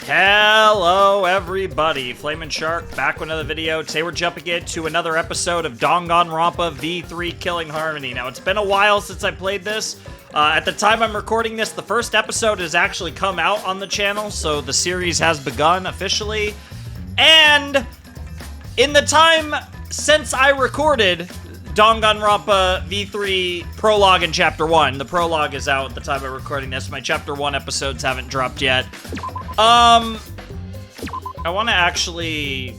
Hello everybody, Flamin' Shark back with another video. Today we're jumping into another episode of Danganronpa V3 Killing Harmony. Now it's been a while since I played this. At the time I'm recording this, the first episode has actually come out on the channel, so the series has begun officially. And in the time since I recorded Danganronpa V3 Prologue and Chapter 1, the Prologue is out at the time of recording this, my Chapter 1 episodes haven't dropped yet. I want to actually,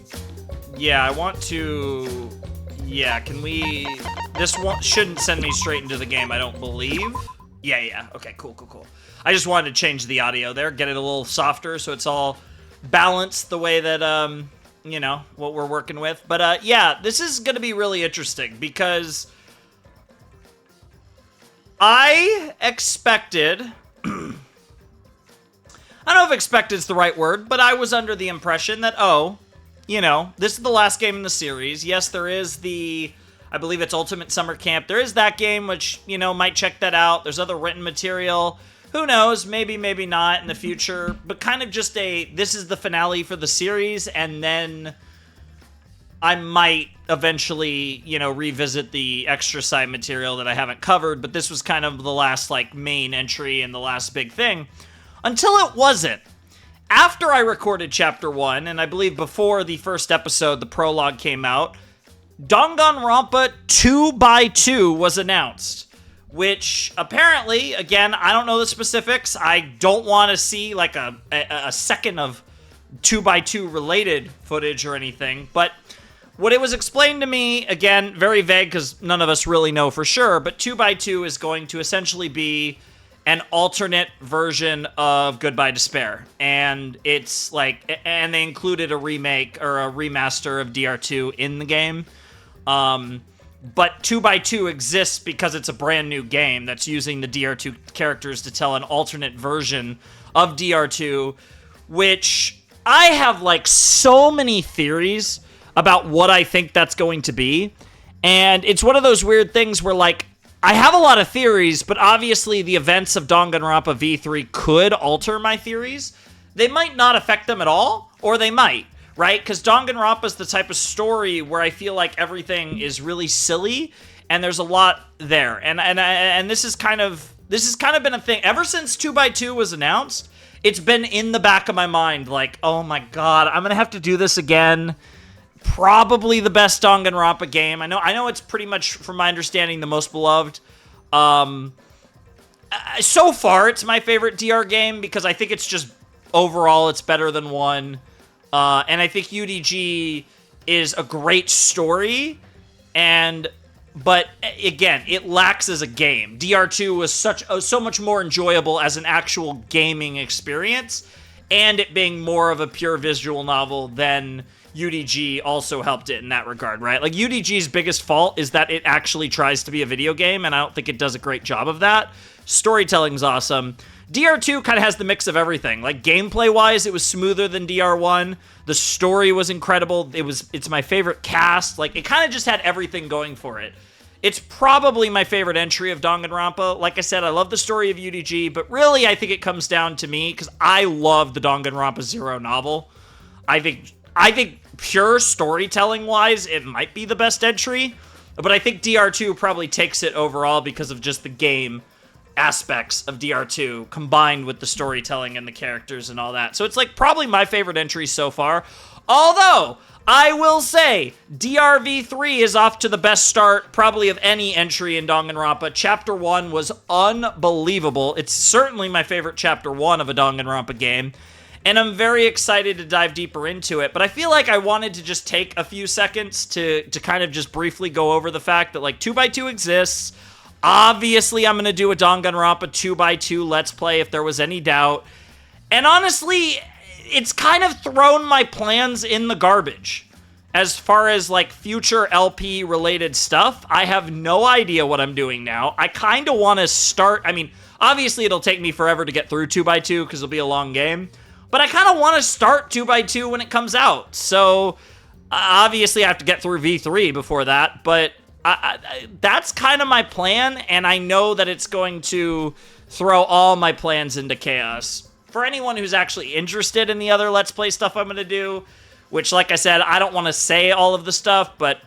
can we, this one shouldn't send me straight into the game, I don't believe. Yeah, okay, cool. I just wanted to change the audio there, get it a little softer so it's all balanced the way that, you know, what we're working with. But, yeah, this is going to be really interesting because I expected... I don't know if expect is the right word, but I was under the impression that, this is the last game in the series. Yes, there is the, I believe it's Ultimate Summer Camp. There is that game, which, might check that out. There's other written material. Who knows? Maybe not in the future. But kind of just this is the finale for the series, and then I might eventually, revisit the extra side material that I haven't covered. But this was kind of the last, main entry and the last big thing. Until it wasn't. After I recorded Chapter 1, and I believe before the first episode, the prologue came out, Danganronpa 2x2 was announced. Which, apparently, again, I don't know the specifics. I don't want to see, a second of 2x2 related footage or anything. But what it was explained to me, again, very vague because none of us really know for sure, but 2x2 is going to essentially be an alternate version of Goodbye Despair. And it's and they included a remake or a remaster of DR2 in the game. But 2x2 exists because it's a brand new game that's using the DR2 characters to tell an alternate version of DR2, which I have so many theories about what I think that's going to be. And it's one of those weird things where I have a lot of theories, but obviously the events of Danganronpa V3 could alter my theories. They might not affect them at all, or they might, right? Because Danganronpa is the type of story where I feel like everything is really silly, and there's a lot there. And this has kind of been a thing ever since 2x2 was announced. It's been in the back of my mind, oh my god, I'm gonna have to do this again. Probably the best Danganronpa game. I know it's pretty much, from my understanding, the most beloved. So far, it's my favorite DR game because I think it's just, overall, it's better than 1. And I think UDG is a great story, but again, it lacks as a game. DR2 was so much more enjoyable as an actual gaming experience, and it being more of a pure visual novel than UDG also helped it in that regard, right? UDG's biggest fault is that it actually tries to be a video game, and I don't think it does a great job of that. Storytelling's awesome. DR2 kind of has the mix of everything. Gameplay-wise, it was smoother than DR1. The story was incredible. It's my favorite cast. It kind of just had everything going for it. It's probably my favorite entry of Danganronpa. Like I said, I love the story of UDG, but really I think it comes down to me, because I love the Danganronpa Zero novel. I think pure storytelling-wise, it might be the best entry, but I think DR2 probably takes it overall because of just the game aspects of DR2 combined with the storytelling and the characters and all that. So it's probably my favorite entry so far. Although, I will say, DRV3 is off to the best start probably of any entry in Danganronpa. Chapter 1 was unbelievable. It's certainly my favorite Chapter 1 of a Danganronpa game. And I'm very excited to dive deeper into it, but I feel like I wanted to just take a few seconds to kind of just briefly go over the fact that 2x2 exists. Obviously, I'm going to do a Danganronpa 2x2 Let's Play if there was any doubt. And honestly, it's kind of thrown my plans in the garbage. As far as future LP related stuff, I have no idea what I'm doing now. I kind of want to start, obviously it'll take me forever to get through 2x2 because it'll be a long game. But I kind of want to start 2x2 when it comes out. So, obviously I have to get through V3 before that. But that's kind of my plan. And I know that it's going to throw all my plans into chaos. for anyone who's actually interested in the other Let's Play stuff I'm going to do, which, like I said, I don't want to say all of the stuff, but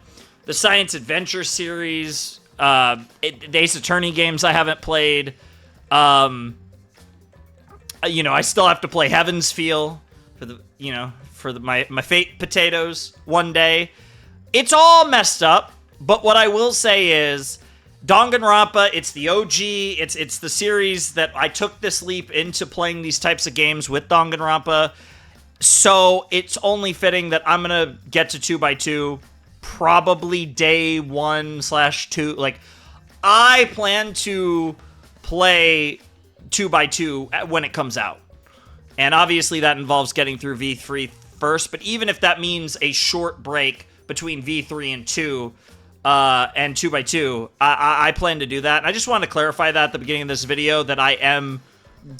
the Science Adventure series, the Ace Attorney games I haven't played, I still have to play Heaven's Feel for my Fate potatoes one day. It's all messed up, but what I will say is Danganronpa, it's the OG, it's the series that I took this leap into playing these types of games with Danganronpa, so it's only fitting that I'm gonna get to 2x2 probably day 1/2. Like, I plan to play 2x2 when it comes out. And obviously that involves getting through V3 first, but even if that means a short break between V3 and 2, and 2x2, I plan to do that. And I just wanted to clarify that at the beginning of this video, that I am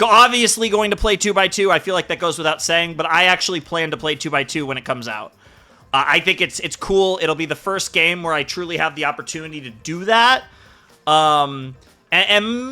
obviously going to play 2x2. I feel like that goes without saying, but I actually plan to play 2x2 when it comes out. I think it's cool. It'll be the first game where I truly have the opportunity to do that. And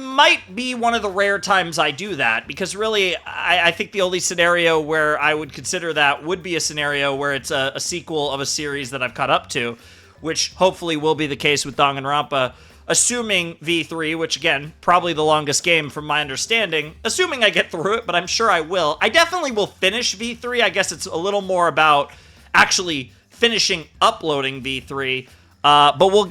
might be one of the rare times I do that, because really, I think the only scenario where I would consider that would be a scenario where it's a sequel of a series that I've caught up to, which hopefully will be the case with Danganronpa, assuming V3, which again, probably the longest game from my understanding, assuming I get through it, but I'm sure I will. I definitely will finish V3. I guess it's a little more about actually finishing uploading V3. But we'll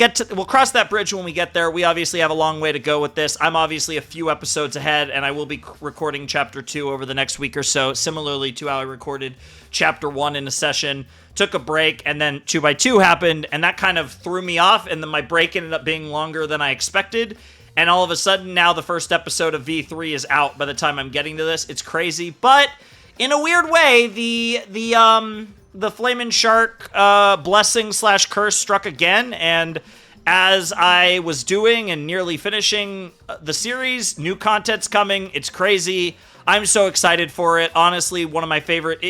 cross that bridge when we get there. We obviously have a long way to go with this. I'm obviously a few episodes ahead, and I will be recording Chapter 2 over the next week or so, similarly to how I recorded Chapter 1 in a session. Took a break, and then 2x2 happened, and that kind of threw me off, and then my break ended up being longer than I expected, and all of a sudden, now the first episode of V3 is out by the time I'm getting to this. It's crazy, but in a weird way, the Flamin' Shark blessing / curse struck again, and as I was doing and nearly finishing the series, new content's coming. It's crazy. I'm so excited for it. Honestly, one of my favorite,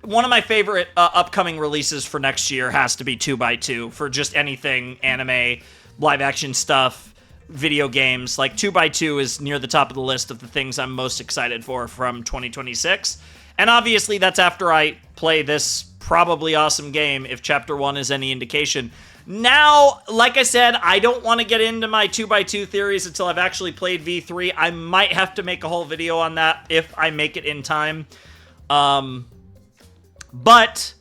one of my favorite upcoming releases for next year has to be 2x2 for just anything anime, live action stuff, video games. Like, 2x2 is near the top of the list of the things I'm most excited for from 2026. And obviously, that's after I play this probably awesome game, if Chapter 1 is any indication. Now, like I said, I don't want to get into my 2x2 theories until I've actually played V3. I might have to make a whole video on that if I make it in time. But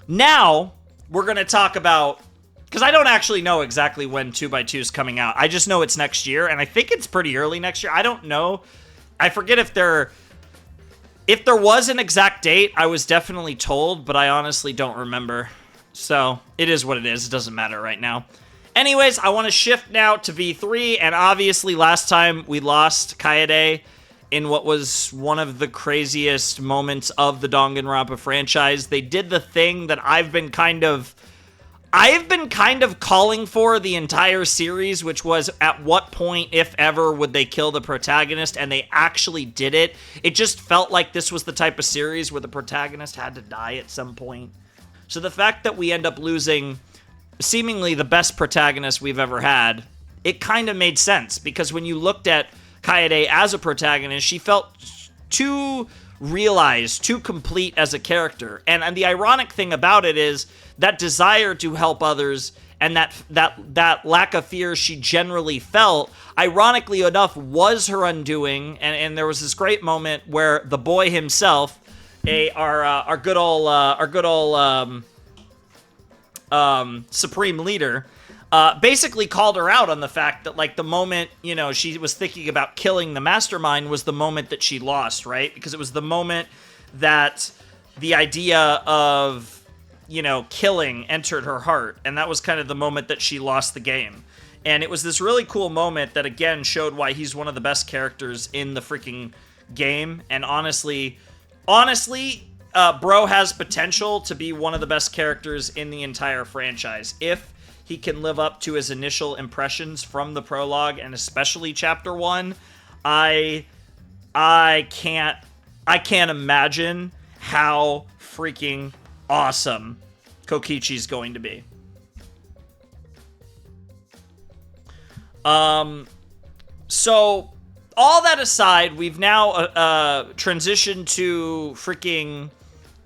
now we're going to talk about, because I don't actually know exactly when 2x2 is coming out. I just know it's next year, and I think it's pretty early next year. I don't know. I forget if there was an exact date. I was definitely told, but I honestly don't remember. So it is what it is. It doesn't matter right now. Anyways, I want to shift now to V3, and obviously last time we lost Kaede in what was one of the craziest moments of the Danganronpa franchise. They did the thing that I've been kind of calling for the entire series, which was at what point, if ever, would they kill the protagonist, and they actually did it. It just felt like this was the type of series where the protagonist had to die at some point. So the fact that we end up losing seemingly the best protagonist we've ever had, it kind of made sense, because when you looked at Kaede as a protagonist, she felt too realized, too complete as a character. And the ironic thing about it is that desire to help others and that lack of fear she generally felt, ironically enough, was her undoing. And there was this great moment where the boy himself, our good old supreme leader, basically called her out on the fact that, like, the moment, she was thinking about killing the mastermind was the moment that she lost, right? Because it was the moment that the idea of, killing entered her heart, and that was kind of the moment that she lost the game. And it was this really cool moment that, again, showed why he's one of the best characters in the freaking game. And honestly, bro has potential to be one of the best characters in the entire franchise. If he can live up to his initial impressions from the prologue, and especially Chapter 1, I can't imagine how freaking awesome Kokichi's going to be. So all that aside, we've now transitioned to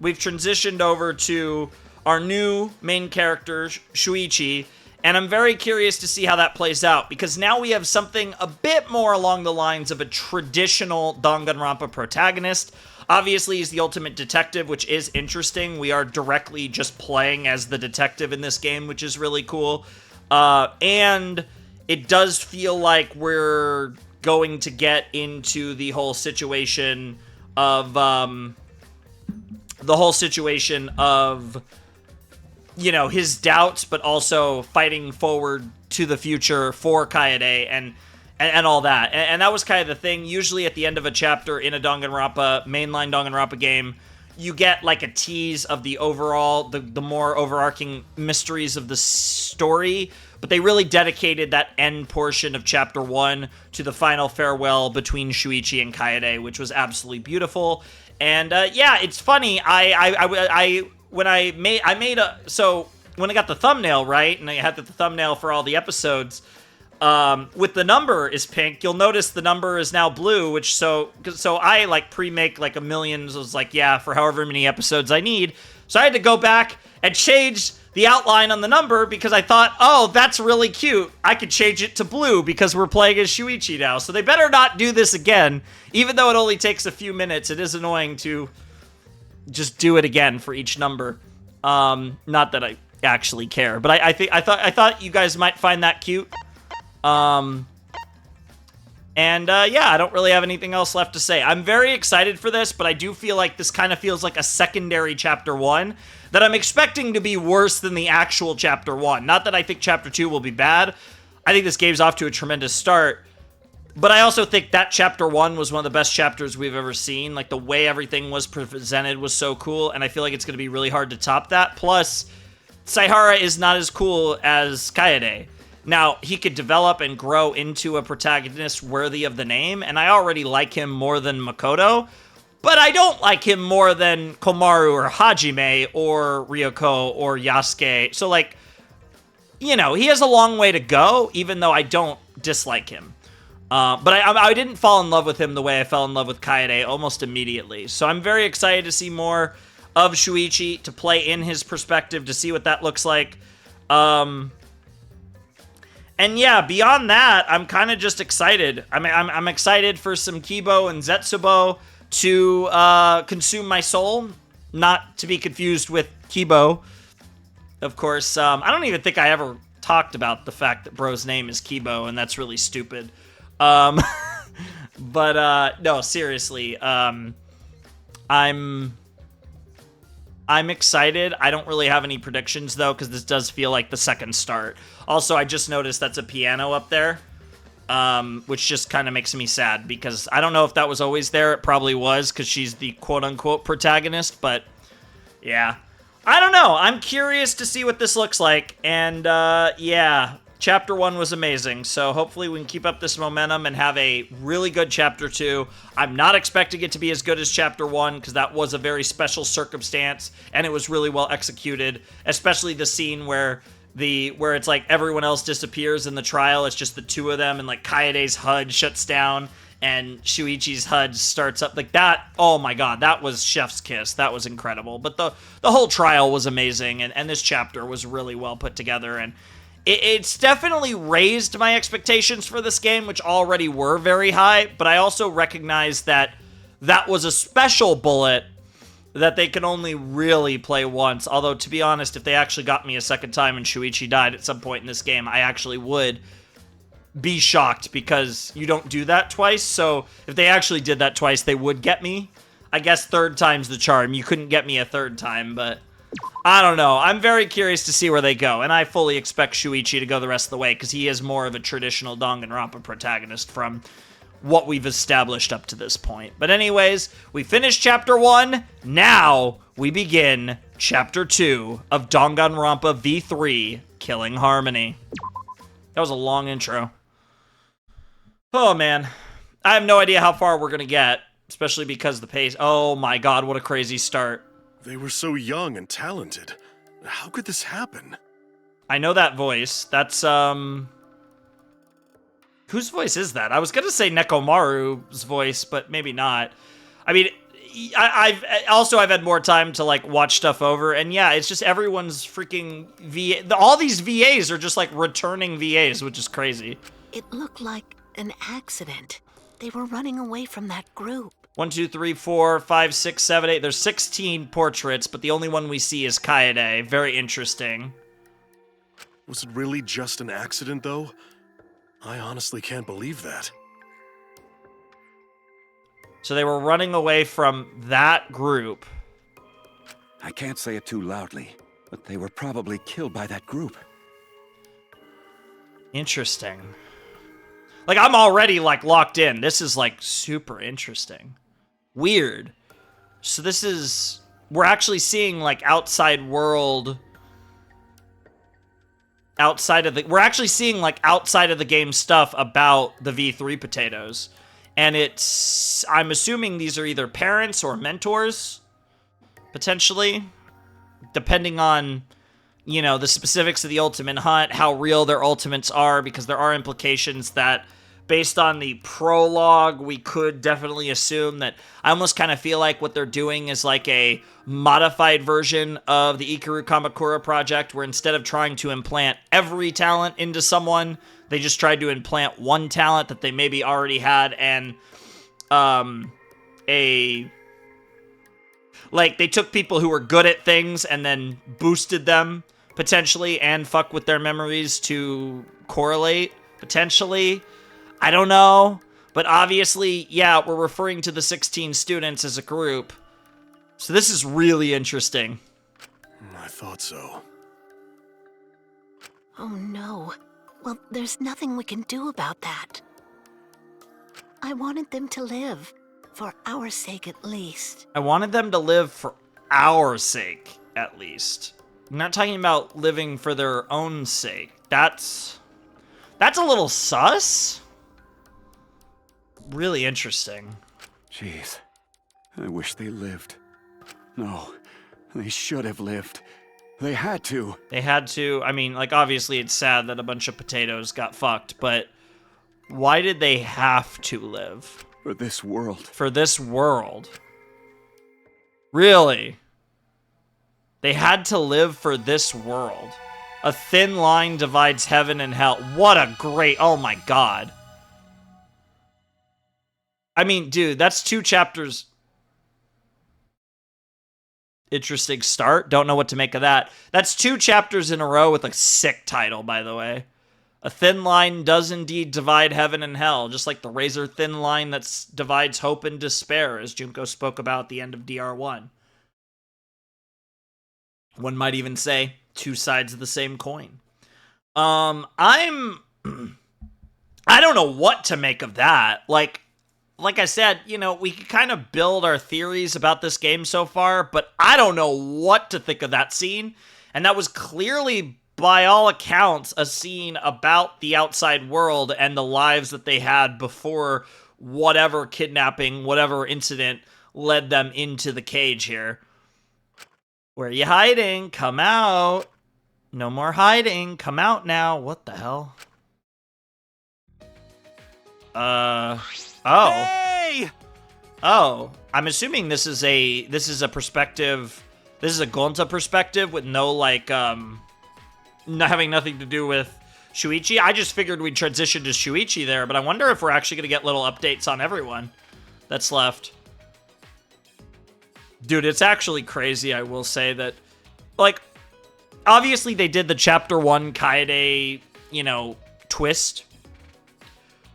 we've transitioned over to our new main character, Shuichi, and I'm very curious to see how that plays out, because now we have something a bit more along the lines of a traditional Danganronpa protagonist. Obviously, he's the ultimate detective, which is interesting. We are directly just playing as the detective in this game, which is really cool. And it does feel like we're going to get into the whole situation of, you know, his doubts, but also fighting forward to the future for Kaede and all that. And that was kind of the thing. Usually at the end of a chapter in a Danganronpa, mainline Danganronpa game, you get like a tease of the overall, the more overarching mysteries of the story, but they really dedicated that end portion of chapter 1 to the final farewell between Shuichi and Kaede, which was absolutely beautiful. And yeah, it's funny. When I got the thumbnail right, and I had the thumbnail for all the episodes, with the number is pink, you'll notice the number is now blue, which so I like pre-make like a million, was like, yeah, for however many episodes I need. So I had to go back and change the outline on the number because I thought, oh, that's really cute. I could change it to blue because we're playing as Shuichi now. So they better not do this again. Even though it only takes a few minutes, it is annoying to just do it again for each number. Not that I actually care, but I thought you guys might find that cute. Yeah, I don't really have anything else left to say. I'm very excited for this, but I do feel like this kind of feels like a secondary chapter 1 that I'm expecting to be worse than the actual chapter 1. Not that I think chapter 2 will be bad. I think this game's off to a tremendous start, but I also think that chapter 1 was one of the best chapters we've ever seen. Like, the way everything was presented was so cool, and I feel like it's going to be really hard to top that. Plus, Saihara is not as cool as Kaede. Now, he could develop and grow into a protagonist worthy of the name, and I already like him more than Makoto, but I don't like him more than Komaru or Hajime or Ryoko or Yasuke. So, like, you know, he has a long way to go, even though I don't dislike him. But I didn't fall in love with him the way I fell in love with Kaede almost immediately. So I'm very excited to see more of Shuichi, to play in his perspective, to see what that looks like. And yeah, beyond that, I'm kind of just excited. I'm excited for some Kibo and Zetsubo to consume my soul, not to be confused with Kibo. Of course, I don't even think I ever talked about the fact that bro's name is Kibo, and that's really stupid. But no, seriously, I'm excited. I don't really have any predictions, though, because this does feel like the second start. Also, I just noticed that's a piano up there, which just kind of makes me sad, because I don't know if that was always there. It probably was, because she's the quote-unquote protagonist, but yeah. I don't know. I'm curious to see what this looks like, and yeah, Chapter 1 was amazing, so hopefully we can keep up this momentum and have a really good Chapter 2. I'm not expecting it to be as good as Chapter 1, because that was a very special circumstance, and it was really well executed, especially the scene where it's like everyone else disappears in the trial. It's just the two of them, and like Kaede's HUD shuts down, and Shuichi's HUD starts up. Like that, oh my god, that was chef's kiss. That was incredible. But the whole trial was amazing, and this chapter was really well put together, and it's definitely raised my expectations for this game, which already were very high, but I also recognize that that was a special bullet that they can only really play once. Although, to be honest, if they actually got me a second time and Shuichi died at some point in this game, I actually would be shocked, because you don't do that twice. So if they actually did that twice, they would get me. I guess third time's the charm. You couldn't get me a third time, but I don't know. I'm very curious to see where they go, and I fully expect Shuichi to go the rest of the way, because he is more of a traditional Danganronpa protagonist from what we've established up to this point. But anyways, we finished Chapter 1. Now we begin Chapter 2 of Danganronpa V3, Killing Harmony. That was a long intro. Oh, man. I have no idea how far we're going to get, especially because the pace... Oh, my God, what a crazy start. They were so young and talented. How could this happen? I know that voice. That's, Whose voice is that? I was gonna say Nekomaru's voice, but maybe not. I mean, I've had more time to like watch stuff over, and yeah, it's just everyone's freaking VA. All these VAs are just like returning VAs, which is crazy. It looked like an accident. They were running away from that group. 1, 2, 3, 4, 5, 6, 7, 8. There's 16 portraits, but the only one we see is Kaede. Very interesting. Was it really just an accident, though? I honestly can't believe that. So they were running away from that group. I can't say it too loudly, but they were probably killed by that group. Interesting. Like, I'm already, like, locked in. This is, like, super interesting. Weird. So this is... We're actually seeing, like, outside world... Outside of the... We're actually seeing, like, outside of the game stuff about the V3 potatoes. And it's... I'm assuming these are either parents or mentors. Potentially. Depending on... You know, the specifics of the ultimate hunt, how real their ultimates are, because there are implications that, based on the prologue, we could definitely assume that I almost kind of feel like what they're doing is like a modified version of the Ikaru Kamakura project, where instead of trying to implant every talent into someone, they just tried to implant one talent that they maybe already had, and like, they took people who were good at things and then boosted them, potentially, and fuck with their memories to correlate, potentially. I don't know. But obviously, yeah, we're referring to the 16 students as a group. So this is really interesting. I thought so. Oh no. Well, there's nothing we can do about that. I wanted them to live. For our sake, at least. I wanted them to live for our sake, at least. I'm not talking about living for their own sake. That's a little sus. Really interesting. Jeez. I wish they lived. No, they should have lived. They had to. They had to. I mean, like, obviously it's sad that a bunch of potatoes got fucked, but why did they have to live? For this world. For this world. Really? They had to live for this world. A thin line divides heaven and hell. What a great... Oh my god. I mean, dude, that's 2 chapters. Interesting start. Don't know what to make of that. That's 2 chapters in a row with a sick title, by the way. A thin line does indeed divide heaven and hell, just like the razor-thin line that divides hope and despair, as Junko spoke about at the end of DR1. One might even say 2 sides of the same coin. I don't know what to make of that. Like I said, you know, we could kind of build our theories about this game so far, but I don't know what to think of that scene. And that was clearly, by all accounts, a scene about the outside world and the lives that they had before whatever kidnapping, whatever incident led them into the cage here. Where are you hiding? Come out. No more hiding. Come out now. What the hell? Oh. Hey! Oh. I'm assuming this is a perspective. This is a Gonta perspective with no, like, having nothing to do with Shuichi. I just figured we'd transition to Shuichi there, but I wonder if we're actually going to get little updates on everyone that's left. Dude, it's actually crazy, I will say that, like, obviously they did the Chapter 1 Kaede, you know, twist.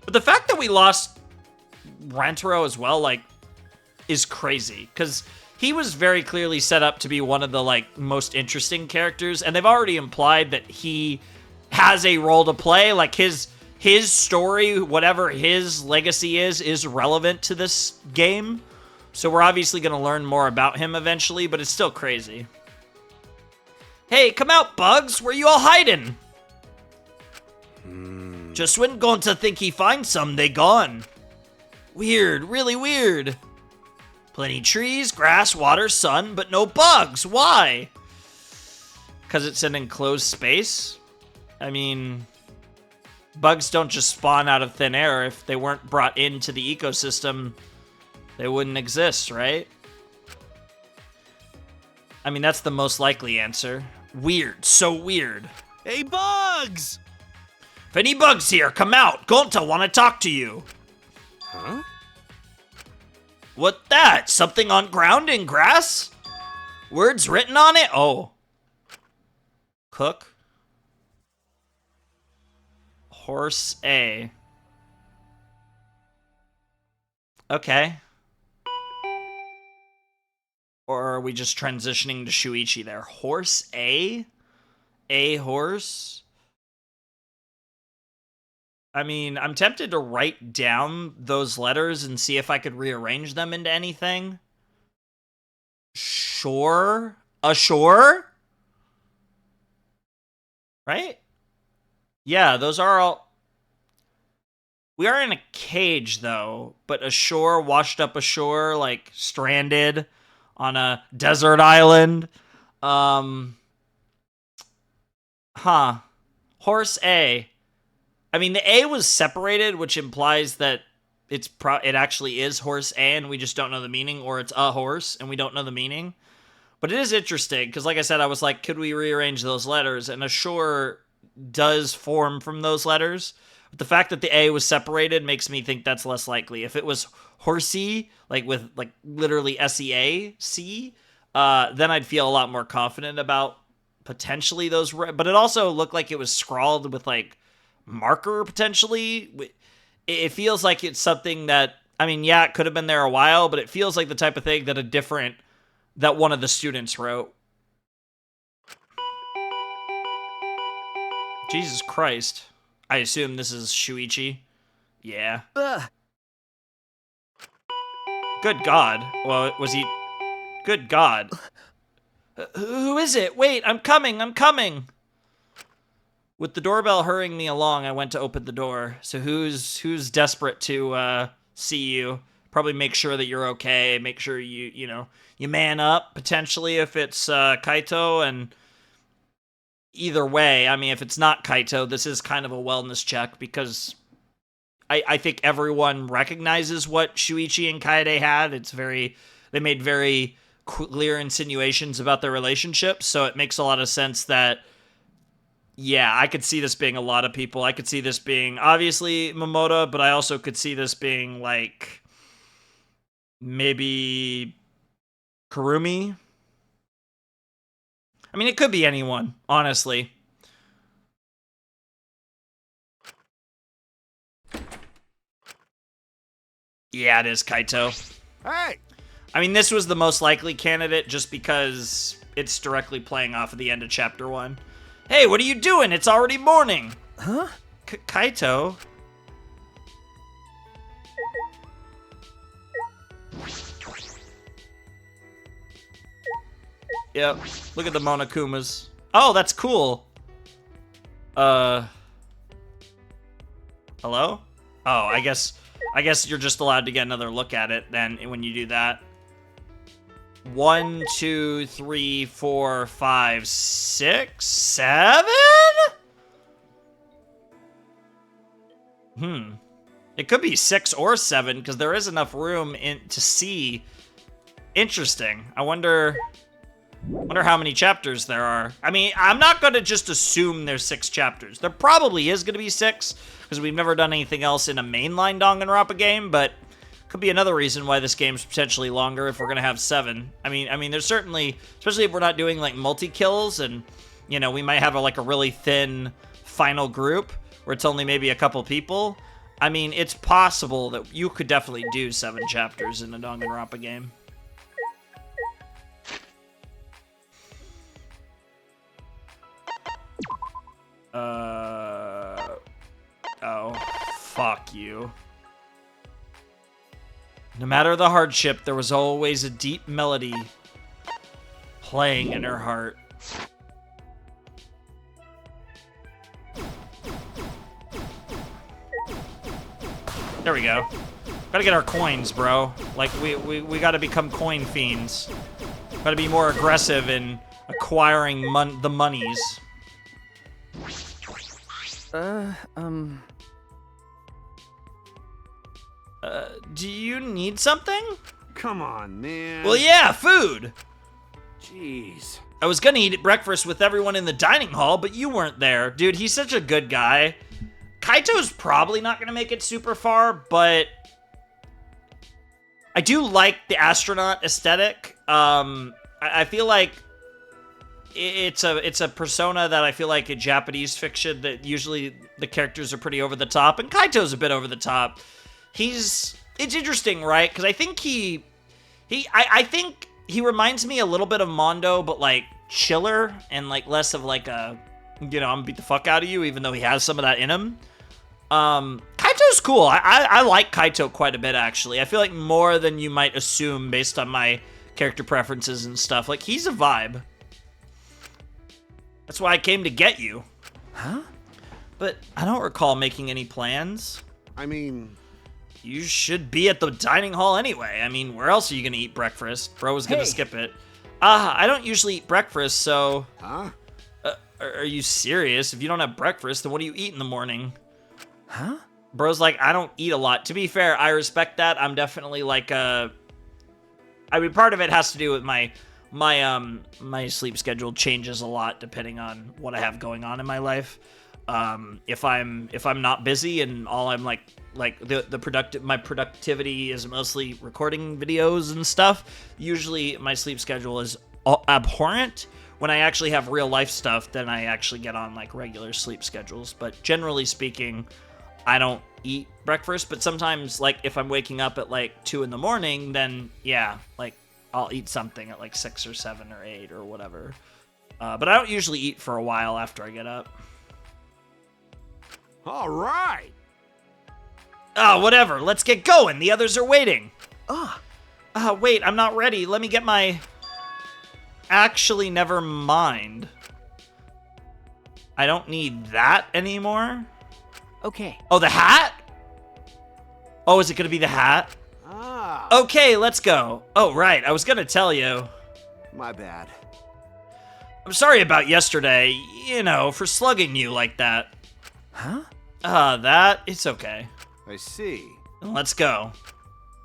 But the fact that we lost Rantaro as well, like, is crazy. Because he was very clearly set up to be one of the, like, most interesting characters. And they've already implied that he has a role to play. Like, his story, whatever his legacy is relevant to this game. So we're obviously going to learn more about him eventually, but it's still crazy. Hey, come out, Bugs! Where you all hiding? Just when Gonta think he finds some, they gone. Weird, really weird. Plenty trees, grass, water, sun, but no bugs. Why? Because it's an enclosed space? I mean, Bugs don't just spawn out of thin air. If they weren't brought into the ecosystem, they wouldn't exist, right? I mean, that's the most likely answer. Weird. So weird. Hey, Bugs! If any bugs here, come out. Gonta want to talk to you. Huh? What that? Something on ground in grass? Words written on it? Oh. Cook. Horse A. Okay. Or are we just transitioning to Shuichi there? Horse A? A horse? I mean, I'm tempted to write down those letters and see if I could rearrange them into anything. Shore? A shore? Right? Yeah, those are all... We are in a cage, though, but ashore, washed up ashore, like, stranded on a desert island. Horse A. I mean, the A was separated, which implies that it actually is horse A, and we just don't know the meaning, or it's a horse, and we don't know the meaning. But it is interesting, because like I said, I was like, could we rearrange those letters? And ashore does form from those letters. But the fact that the A was separated makes me think that's less likely. If it was horsey, like with like literally SEAC, then I'd feel a lot more confident about potentially those. But it also looked like it was scrawled with like marker potentially. It feels like it's something that, I mean, yeah, it could have been there a while, but it feels like the type of thing that one of the students wrote. Jesus Christ. I assume this is Shuichi. Yeah. Good God. Well, was he... Good God. Who is it? Wait, I'm coming. With the doorbell hurrying me along, I went to open the door. So who's desperate to see you? Probably make sure that you're okay. Make sure you man up, potentially, if it's Kaito. And either way, I mean, if it's not Kaito, this is kind of a wellness check, because I think everyone recognizes what Shuichi and Kaede had. They made very clear insinuations about their relationship, so it makes a lot of sense that, yeah, I could see this being a lot of people. I could see this being, obviously, Momota, but I also could see this being, like, maybe Kurumi. I mean, it could be anyone, honestly. Yeah, it is Kaito. Hey! I mean, this was the most likely candidate just because it's directly playing off of the end of Chapter 1. Hey, what are you doing? It's already morning. Huh? Kaito? Yep. Look at the MonoKubs. Oh, that's cool. Hello? Oh, I guess you're just allowed to get another look at it then when you do that. 1, 2, 3, 4, 5, 6, 7? It could be 6 or 7 because there is enough room to see. Interesting. I wonder how many chapters there are. I mean, I'm not going to just assume there's 6 chapters. There probably is going to be 6 because we've never done anything else in a mainline Danganronpa game, but could be another reason why this game's potentially longer if we're going to have 7. I mean, there's certainly, especially if we're not doing like multi-kills and, you know, we might have a really thin final group where it's only maybe a couple people. I mean, it's possible that you could definitely do 7 chapters in a Danganronpa game. Oh, fuck you. No matter the hardship, there was always a deep melody playing in her heart. There we go. Gotta get our coins, bro. Like, we gotta become coin fiends. Gotta be more aggressive in acquiring the monies. Do you need something? Come on, man. Well, yeah, food. Jeez. I was gonna eat breakfast with everyone in the dining hall, but you weren't there. Dude, he's such a good guy. Kaito's probably not gonna make it super far, but I do like the astronaut aesthetic. I feel like it's a persona that I feel like in Japanese fiction that usually the characters are pretty over the top, and Kaito's a bit over the top. It's interesting, right? Because I think I think he reminds me a little bit of Mondo, but like chiller and like less of like a, I'm gonna beat the fuck out of you, even though he has some of that in him. Kaito's cool. I like Kaito quite a bit, actually. I feel like more than you might assume based on my character preferences and stuff. Like, he's a vibe. That's why I came to get you. Huh? But I don't recall making any plans. I mean... You should be at the dining hall anyway. I mean, where else are you gonna eat breakfast? Bro was gonna skip it. I don't usually eat breakfast, so... Huh? Are you serious? If you don't have breakfast, then what do you eat in the morning? Huh? Bro's like, I don't eat a lot. To be fair, I respect that. I'm definitely like I mean, part of it has to do with my sleep schedule changes a lot depending on what I have going on in my life. If I'm not busy and all I'm my productivity is mostly recording videos and stuff, usually my sleep schedule is abhorrent. When I actually have real life stuff, then I actually get on like regular sleep schedules. But generally speaking, I don't eat breakfast. But sometimes, like if I'm waking up at like 2 in the morning, then yeah, like I'll eat something at like 6 or 7 or 8 or whatever. But I don't usually eat for a while after I get up. All right. Whatever. Let's get going. The others are waiting. Wait, I'm not ready. Let me get my... Actually, never mind. I don't need that anymore. Okay. Oh, the hat? Oh, is it gonna be the hat? Ah. Okay, let's go. Oh, right. I was gonna tell you. My bad. I'm sorry about yesterday, for slugging you like that. Huh? It's okay. I see. Let's go.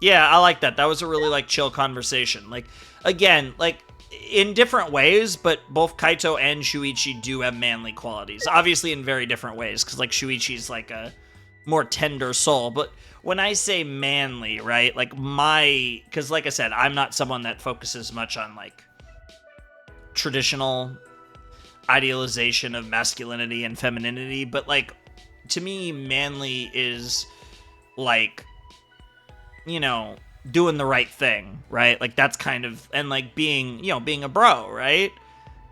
Yeah, I like that. That was a really, like, chill conversation. Like, again, like, in different ways, but both Kaito and Shuichi do have manly qualities. Obviously in very different ways, because, like, Shuichi's, like, a more tender soul. But when I say manly, right, like, because, like I said, I'm not someone that focuses much on, like, traditional idealization of masculinity and femininity, but, like, to me, manly is, like, doing the right thing, right? Like, that's kind of, and, like, being a bro, right?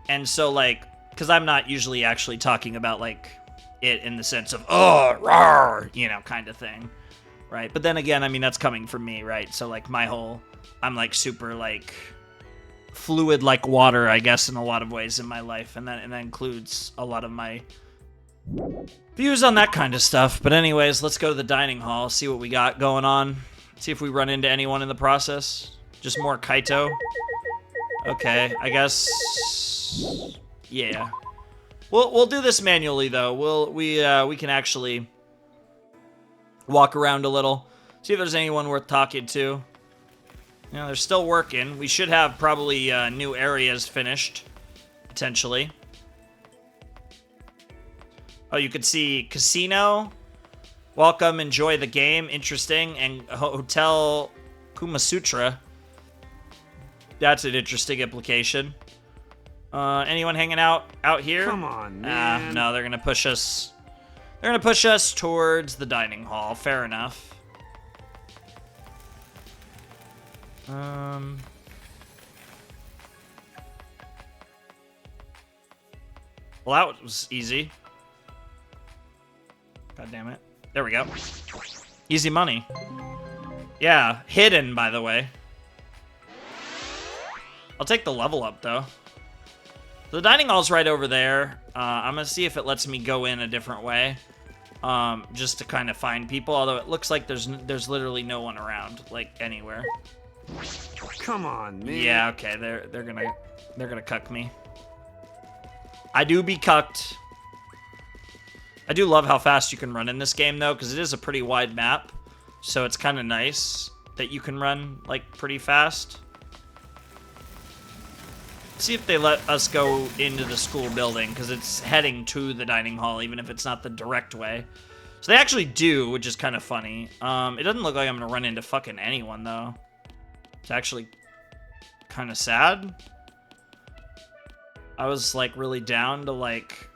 And so, like, because I'm not usually actually talking about, like, it in the sense of, oh, rawr, kind of thing, right? But then again, I mean, that's coming from me, right? So, like, I'm, like, super, like, fluid like water, I guess, in a lot of ways in my life, and that includes a lot of my views on that kind of stuff. But anyways, let's go to the dining hall, see what we got going on. See if we run into anyone in the process. Just more Kaito. Okay, I guess. Yeah. We'll do this manually though. We can actually walk around a little. See if there's anyone worth talking to. They're still working. We should have probably new areas finished, potentially. Oh, you could see casino. Welcome, enjoy the game, interesting, and Hotel Kumasutra. That's an interesting implication. Anyone hanging out here? Come on, man. No, they're gonna push us. They're gonna push us towards the dining hall. Fair enough. Well, that was easy. God damn it. There we go. Easy money. Yeah, hidden, by the way. I'll take the level up, though. The dining hall's right over there. I'm gonna see if it lets me go in a different way. Just to kind of find people, although it looks like there's literally no one around, like, anywhere. Come on, man. Yeah, okay, they're gonna cuck me. I do be cucked. I do love how fast you can run in this game, though, because it is a pretty wide map. So it's kind of nice that you can run, like, pretty fast. See if they let us go into the school building, because it's heading to the dining hall, even if it's not the direct way. So they actually do, which is kind of funny. It doesn't look like I'm going to run into fucking anyone, though. It's actually kind of sad. I was, like, really down to, like...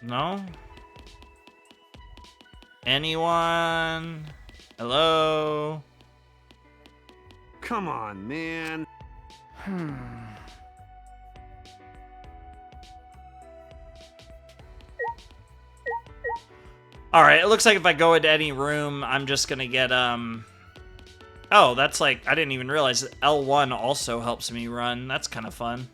No? Anyone? Hello? Come on, man. Alright, it looks like if I go into any room, I'm just gonna get, Oh, that's like, I didn't even realize that L1 also helps me run. That's kind of fun.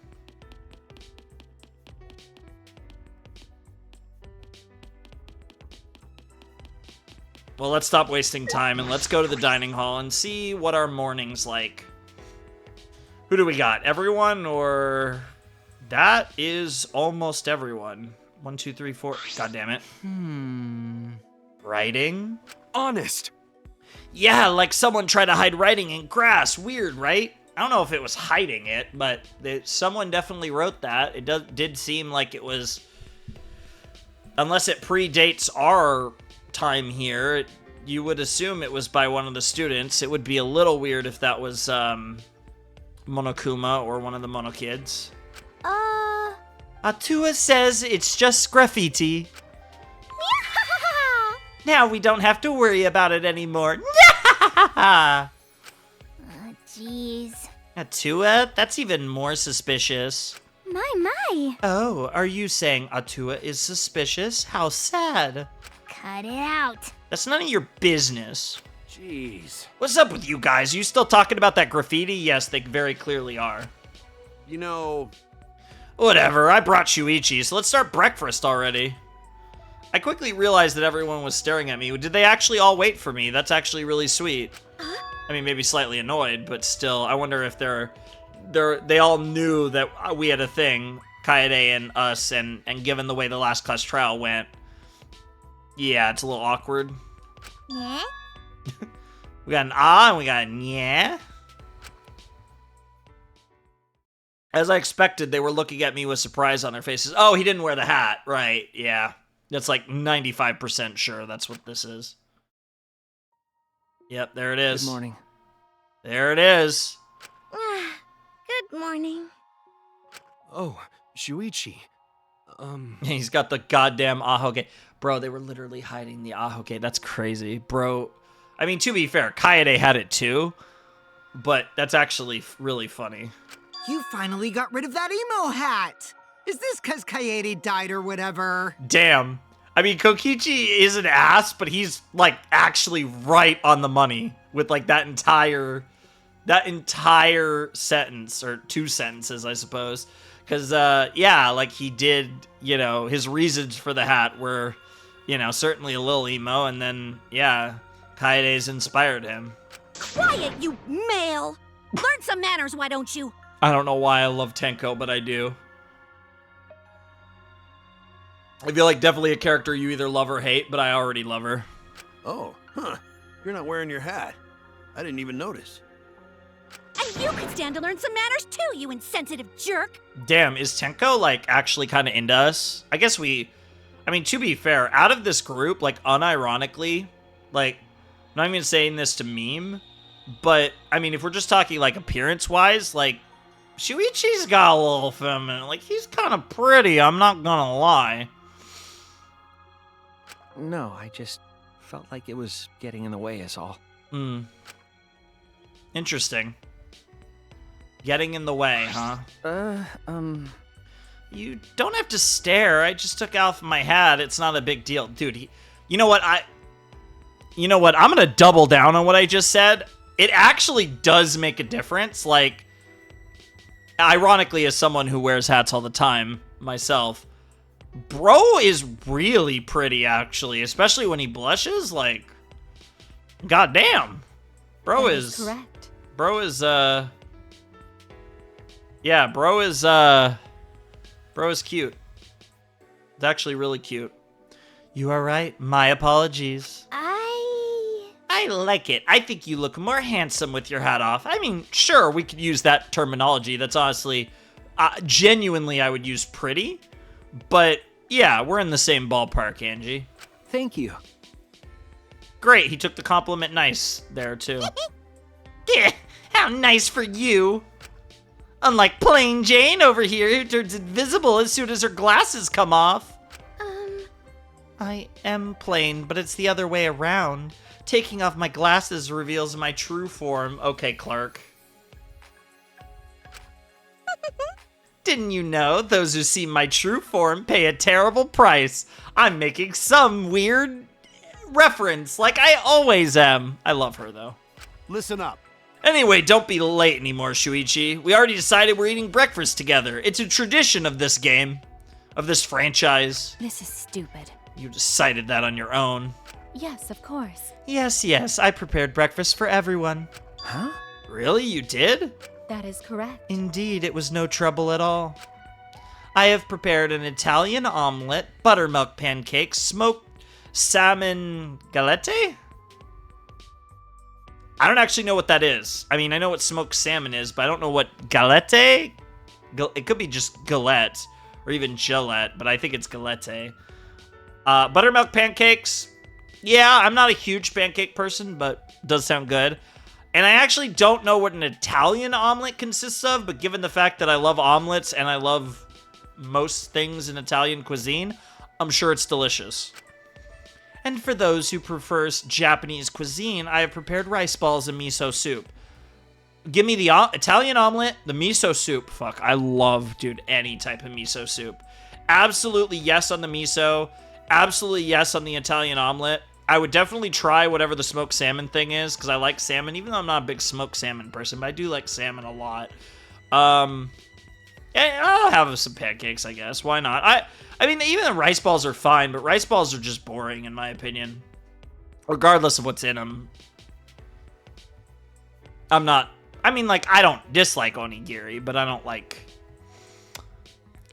Well, let's stop wasting time and let's go to the dining hall and see what our morning's like. Who do we got? Everyone or... That is almost everyone. 1, 2, 3, 4. God damn it. Writing? Honest. Yeah, like someone tried to hide writing in grass. Weird, right? I don't know if it was hiding it, but someone definitely wrote that. It did seem like it was... Unless it predates our time here, you would assume it was by one of the students. It would be a little weird if that was Monokuma or one of the MonoKids. Atua says it's just graffiti. Now we don't have to worry about it anymore. Jeez. Atua? That's even more suspicious. My. Oh, are you saying Atua is suspicious? How sad. Cut it out. That's none of your business. Jeez. What's up with you guys? You still talking about that graffiti? Yes, they very clearly are. You know... Whatever, I brought Shuichi, so let's start breakfast already. I quickly realized that everyone was staring at me. Did they actually all wait for me? That's actually really sweet. I mean, maybe slightly annoyed, but still, I wonder if they all knew that we had a thing, Kaede and us, and given the way the last class trial went, yeah, it's a little awkward. Yeah? We got an ah and we got an yeah. As I expected, they were looking at me with surprise on their faces. Oh, he didn't wear the hat. Right, yeah. That's like 95% sure that's what this is. Yep, there it is. Good morning. There it is. Good morning. Oh, Shuichi. He's got the goddamn ahoge. Bro, they were literally hiding the ahoge. That's crazy. Bro, I mean, to be fair, Kaede had it too, but that's actually really funny. You finally got rid of that emo hat! Is this cause Kaede died or whatever? Damn. I mean, Kokichi is an ass, but he's, like, actually right on the money with, like, that entire sentence, or 2 sentences, I suppose. Because, yeah, like, he did, you know, his reasons for the hat were, you know, certainly a little emo, and then, yeah, Kaede's inspired him. Quiet, you male! Learn some manners, why don't you? I don't know why I love Tenko, but I do. I feel like definitely a character you either love or hate, but I already love her. Oh, huh. You're not wearing your hat. I didn't even notice. And you could stand to learn some manners too, you insensitive jerk! Damn, is Tenko, like, actually kind of into us? I guess I mean, to be fair, out of this group, like, unironically, like, I'm not even saying this to meme, but, I mean, if we're just talking, like, appearance-wise, like, Shuichi's got a little feminine. Like, he's kind of pretty, I'm not gonna lie. No, I just felt like it was getting in the way is all. Interesting. Getting in the way, huh? You don't have to stare. I just took off my hat. It's not a big deal. Dude, you know what? I'm gonna double down on what I just said. It actually does make a difference. Like, ironically, as someone who wears hats all the time myself, bro is really pretty, actually, especially when he blushes. Like, goddamn, bro is correct. Yeah, bro Bro is cute. It's actually really cute. You are right. My apologies. I like it. I think you look more handsome with your hat off. I mean, sure, we could use that terminology. That's honestly, genuinely, I would use pretty. But yeah, we're in the same ballpark, Angie. Thank you. Great, he took the compliment nice there, too. Yeah, how nice for you. Unlike plain Jane over here, who turns invisible as soon as her glasses come off. I am plain, but it's the other way around. Taking off my glasses reveals my true form. Okay, Clark. Didn't you know those who see my true form pay a terrible price? I'm making some weird reference, like I always am. I love her, though. Listen up. Anyway, don't be late anymore, Shuichi. We already decided we're eating breakfast together. It's a tradition of this game, of this franchise. This is stupid. You decided that on your own. Yes, of course. Yes, I prepared breakfast for everyone. Huh? Really, you did? That is correct. Indeed, it was no trouble at all. I have prepared an Italian omelet, buttermilk pancakes, smoked salmon galette? I don't actually know what that is. I mean, I know what smoked salmon is, but I don't know what galette? It could be just galette, or even Gillette, but I think it's galette. Buttermilk pancakes. Yeah, I'm not a huge pancake person, but does sound good. And I actually don't know what an Italian omelet consists of, but given the fact that I love omelets and I love most things in Italian cuisine, I'm sure it's delicious. And for those who prefer Japanese cuisine, I have prepared rice balls and miso soup. Give me the Italian omelet, the miso soup. Fuck, I love, dude, any type of miso soup. Absolutely yes on the miso. Absolutely yes on the Italian omelet. I would definitely try whatever the smoked salmon thing is, because I like salmon, even though I'm not a big smoked salmon person, but I do like salmon a lot. Yeah, I'll have some pancakes, I guess. Why not? I mean, even the rice balls are fine, but rice balls are just boring, in my opinion. Regardless of what's in them. I don't dislike onigiri, but I don't like...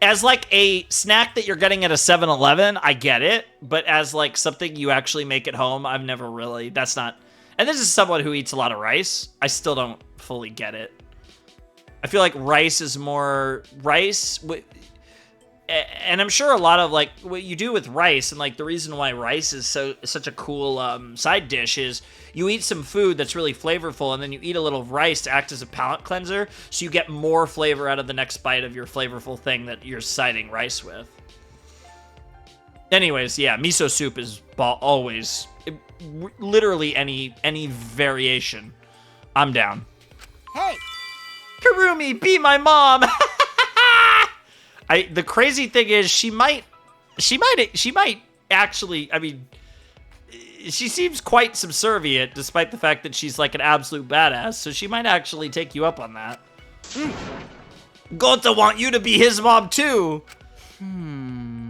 As, like, a snack that you're getting at a 7-Eleven, I get it. But as, like, something you actually make at home, I've never really... That's not... And this is someone who eats a lot of rice. I still don't fully get it. I feel like rice is more... And I'm sure a lot of, like, what you do with rice, and, like, the reason why rice is such a cool side dish is you eat some food that's really flavorful, and then you eat a little rice to act as a palate cleanser, so you get more flavor out of the next bite of your flavorful thing that you're siding rice with. Anyways, yeah, miso soup is always... literally any variation. I'm down. Hey! Karumi, be my mom! The crazy thing is, she might actually, I mean, she seems quite subservient, despite the fact that she's like an absolute badass, so she might actually take you up on that. Gota want you to be his mom too!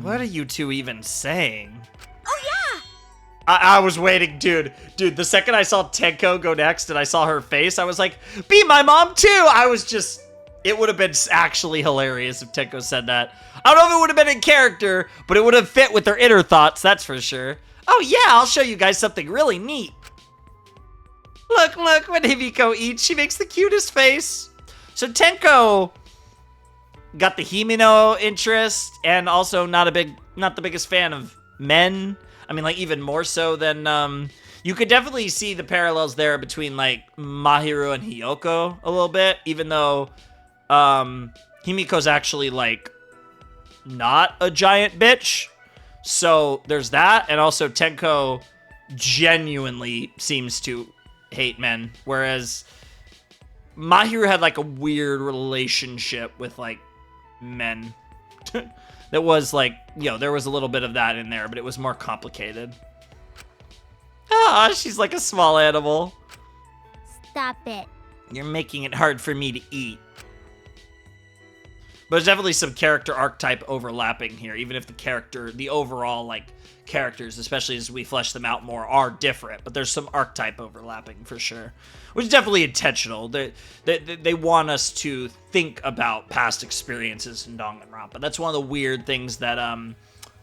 What are you two even saying? Oh, yeah! I was waiting, dude, the second I saw Tenko go next and I saw her face, I was like, be my mom too! I was just... It would have been actually hilarious if Tenko said that. I don't know if it would have been in character, but it would have fit with her inner thoughts, that's for sure. Oh yeah, I'll show you guys something really neat. Look, when Himiko eats, she makes the cutest face. So Tenko got the Himino interest, and also not the biggest fan of men. I mean, like, even more so than, you could definitely see the parallels there between, like, Mahiru and Hiyoko a little bit, even though... Himiko's actually, like, not a giant bitch. So there's that. And also Tenko genuinely seems to hate men. Whereas Mahiru had, like, a weird relationship with, like, men. That was, like, you know, there was a little bit of that in there, but it was more complicated. Ah, she's like a small animal. Stop it. You're making it hard for me to eat. But there's definitely some character archetype overlapping here, even if the overall, like, characters, especially as we flesh them out more, are different. But there's some archetype overlapping for sure, which is definitely intentional. They want us to think about past experiences in Danganronpa. That's one of the weird things that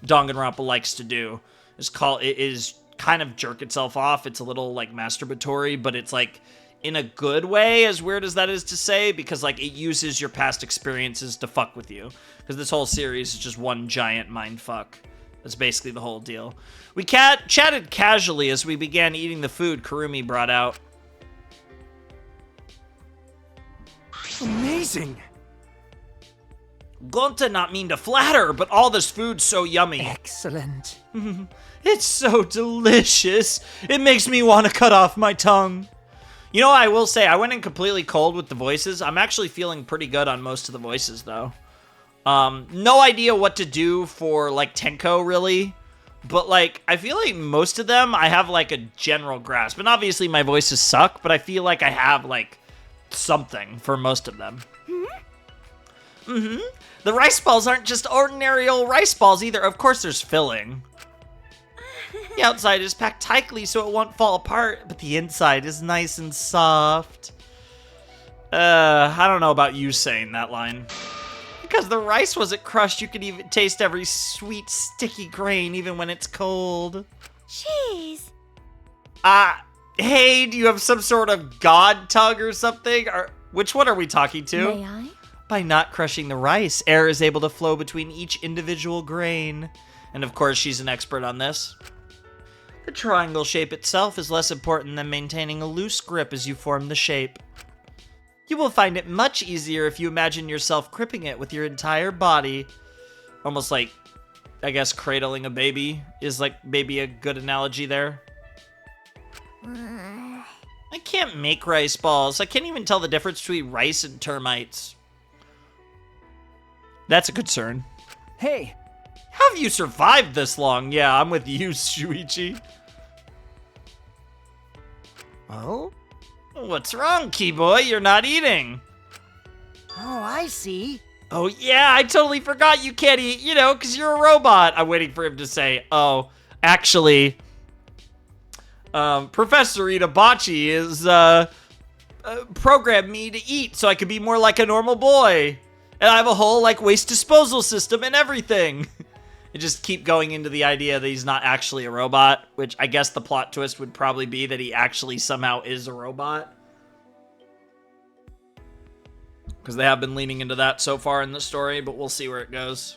Danganronpa likes to do, is kind of jerk itself off. It's a little, like, masturbatory, but it's, like, in a good way, as weird as that is to say, because, like, it uses your past experiences to fuck with you. Because this whole series is just one giant mind fuck. That's basically the whole deal. We chatted casually as we began eating the food Kurumi brought out. Amazing! Gonta not mean to flatter, but all this food's so yummy. Excellent. It's so delicious. It makes me want to cut off my tongue. You know, I will say, I went in completely cold with the voices. I'm actually feeling pretty good on most of the voices, though. No idea what to do for, like, Tenko, really. But, like, I feel like most of them, I have, like, a general grasp. And obviously my voices suck, but I feel like I have, like, something for most of them. The rice balls aren't just ordinary old rice balls, either. Of course there's filling. The outside is packed tightly so it won't fall apart, but the inside is nice and soft. I don't know about you saying that line. Because the rice wasn't crushed, you could even taste every sweet, sticky grain, even when it's cold. Jeez. Hey, do you have some sort of god tongue or something? Or which one are we talking to? May I? By not crushing the rice, air is able to flow between each individual grain. And of course, she's an expert on this. The triangle shape itself is less important than maintaining a loose grip as you form the shape. You will find it much easier if you imagine yourself gripping it with your entire body. Almost like, I guess, cradling a baby is like maybe a good analogy there. I can't make rice balls. I can't even tell the difference between rice and termites. That's a concern. Hey, How have you survived this long? Yeah, I'm with you, Shuichi. Oh? What's wrong, Keyboy? You're not eating. Oh, I see. Oh, yeah, I totally forgot you can't eat, you know, because you're a robot. I'm waiting for him to say, oh, actually, Professor Itabachi is, programmed me to eat so I could be more like a normal boy. And I have a whole, like, waste disposal system and everything. And just keep going into the idea that he's not actually a robot, which I guess the plot twist would probably be that he actually somehow is a robot. Because they have been leaning into that so far in the story, but we'll see where it goes.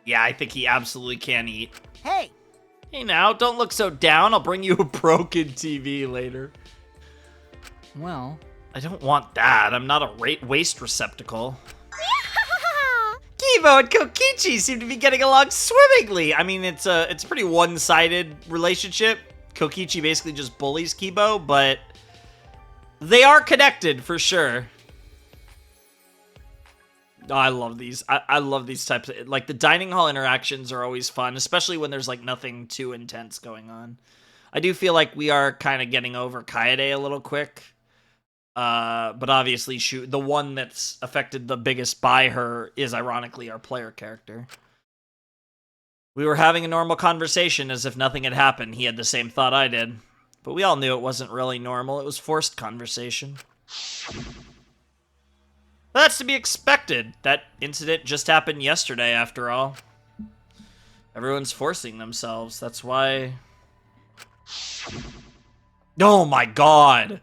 Yeah, I think he absolutely can eat. Hey! Hey now, don't look so down. I'll bring you a broken TV later. well, I don't want that. I'm not a waste receptacle. Kivo and Kokichi seem to be getting along swimmingly. I mean, it's a pretty one-sided relationship. Kokichi basically just bullies Kibo, but they are connected for sure. Oh, I love these. I love these types of, like, the dining hall interactions are always fun, especially when there's, like, nothing too intense going on. I do feel like we are kind of getting over Kaede a little quick. But obviously, the one that's affected the biggest by her is ironically our player character. We were having a normal conversation as if nothing had happened. He had the same thought I did. But we all knew it wasn't really normal. It was forced conversation. But that's to be expected. That incident just happened yesterday, after all. Everyone's forcing themselves. That's why... Oh my god!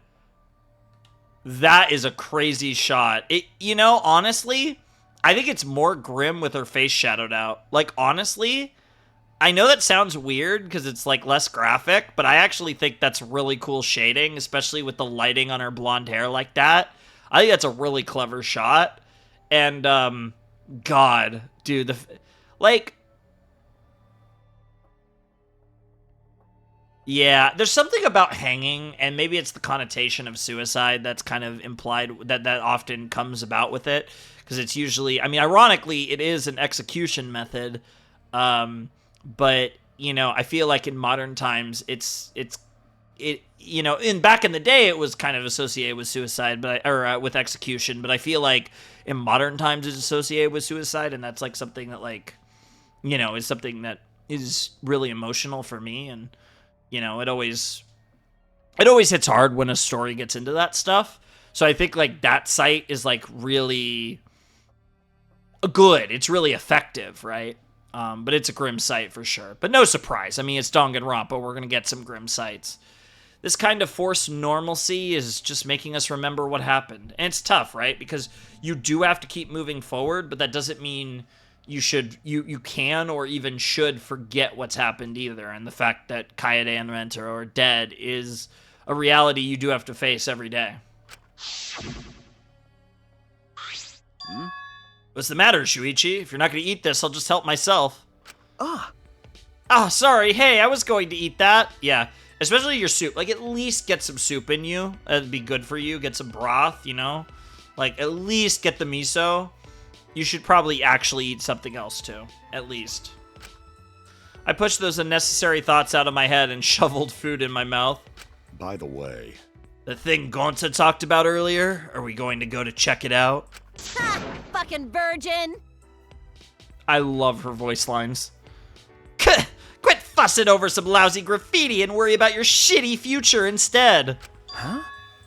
That is a crazy shot. You know, honestly, I think it's more grim with her face shadowed out. Like, honestly, I know that sounds weird because it's, like, less graphic, but I actually think that's really cool shading, especially with the lighting on her blonde hair like that. I think that's a really clever shot. And, God, dude, yeah, there's something about hanging, and maybe it's the connotation of suicide that's kind of implied, that often comes about with it, because it's usually, I mean, ironically, it is an execution method, but, you know, I feel like in modern times, it's back in the day, it was kind of associated with suicide, or with execution. But I feel like in modern times, it's associated with suicide, and that's like something that is something that is really emotional for me, and it always hits hard when a story gets into that stuff. So I think like that site is like really good. It's really effective, right? But it's a grim sight for sure. But no surprise. I mean, it's Danganronpa. We're going to get some grim sights. This kind of forced normalcy is just making us remember what happened. And it's tough, right? Because you do have to keep moving forward, but that doesn't mean you can or even should forget what's happened either. And the fact that Kaede and Renta are dead is a reality you do have to face every day. What's the matter, Shuichi? If you're not going to eat this, I'll just help myself. Sorry. Hey, I was going to eat that. Yeah, especially your soup. Like, at least get some soup in you. That'd be good for you. Get some broth, Like, at least get the miso. You should probably actually eat something else, too. At least. I pushed those unnecessary thoughts out of my head and shoveled food in my mouth. By the way... The thing Gonta talked about earlier? Are we going to go to check it out? Ha! Fucking virgin! I love her voice lines. Quit fussing over some lousy graffiti and worry about your shitty future instead. Huh?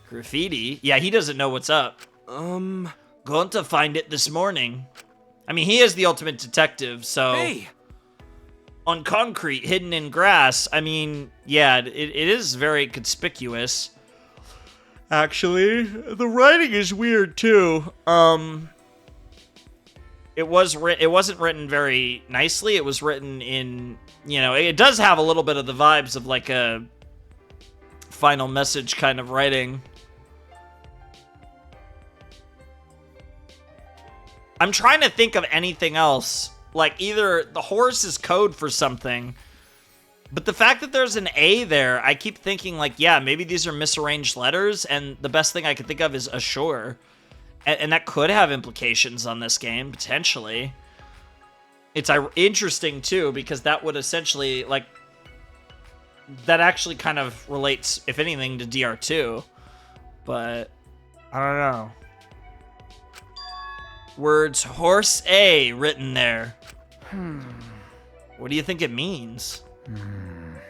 Graffiti? Yeah, he doesn't know what's up. Gonta find it this morning. I mean, he is the ultimate detective, so... Hey! On concrete, hidden in grass, I mean, yeah, it is very conspicuous. Actually, the writing is weird too. It wasn't written very nicely. It was written in, it does have a little bit of the vibes of like a final message kind of writing. I'm trying to think of anything else. Like either the horse is code for something. But the fact that there's an A there, I keep thinking, like, yeah, maybe these are misarranged letters, and the best thing I could think of is assure. And that could have implications on this game, potentially. It's interesting, too, because that would essentially, like, that actually kind of relates, if anything, to DR2. But, I don't know. Words horse A written there. What do you think it means?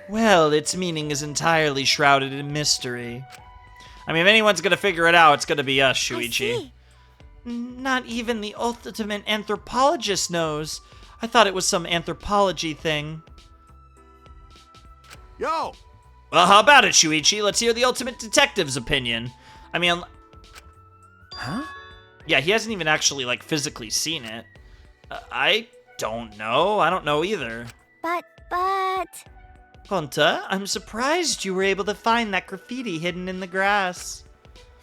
Well, its meaning is entirely shrouded in mystery. I mean, if anyone's gonna figure it out, it's gonna be us, Shuichi. Not even the ultimate anthropologist knows. I thought it was some anthropology thing. Yo! Well, how about it, Shuichi? Let's hear the ultimate detective's opinion. I mean... Huh? Yeah, he hasn't even actually, like, physically seen it. I don't know. I don't know either. But... Gonta, I'm surprised you were able to find that graffiti hidden in the grass.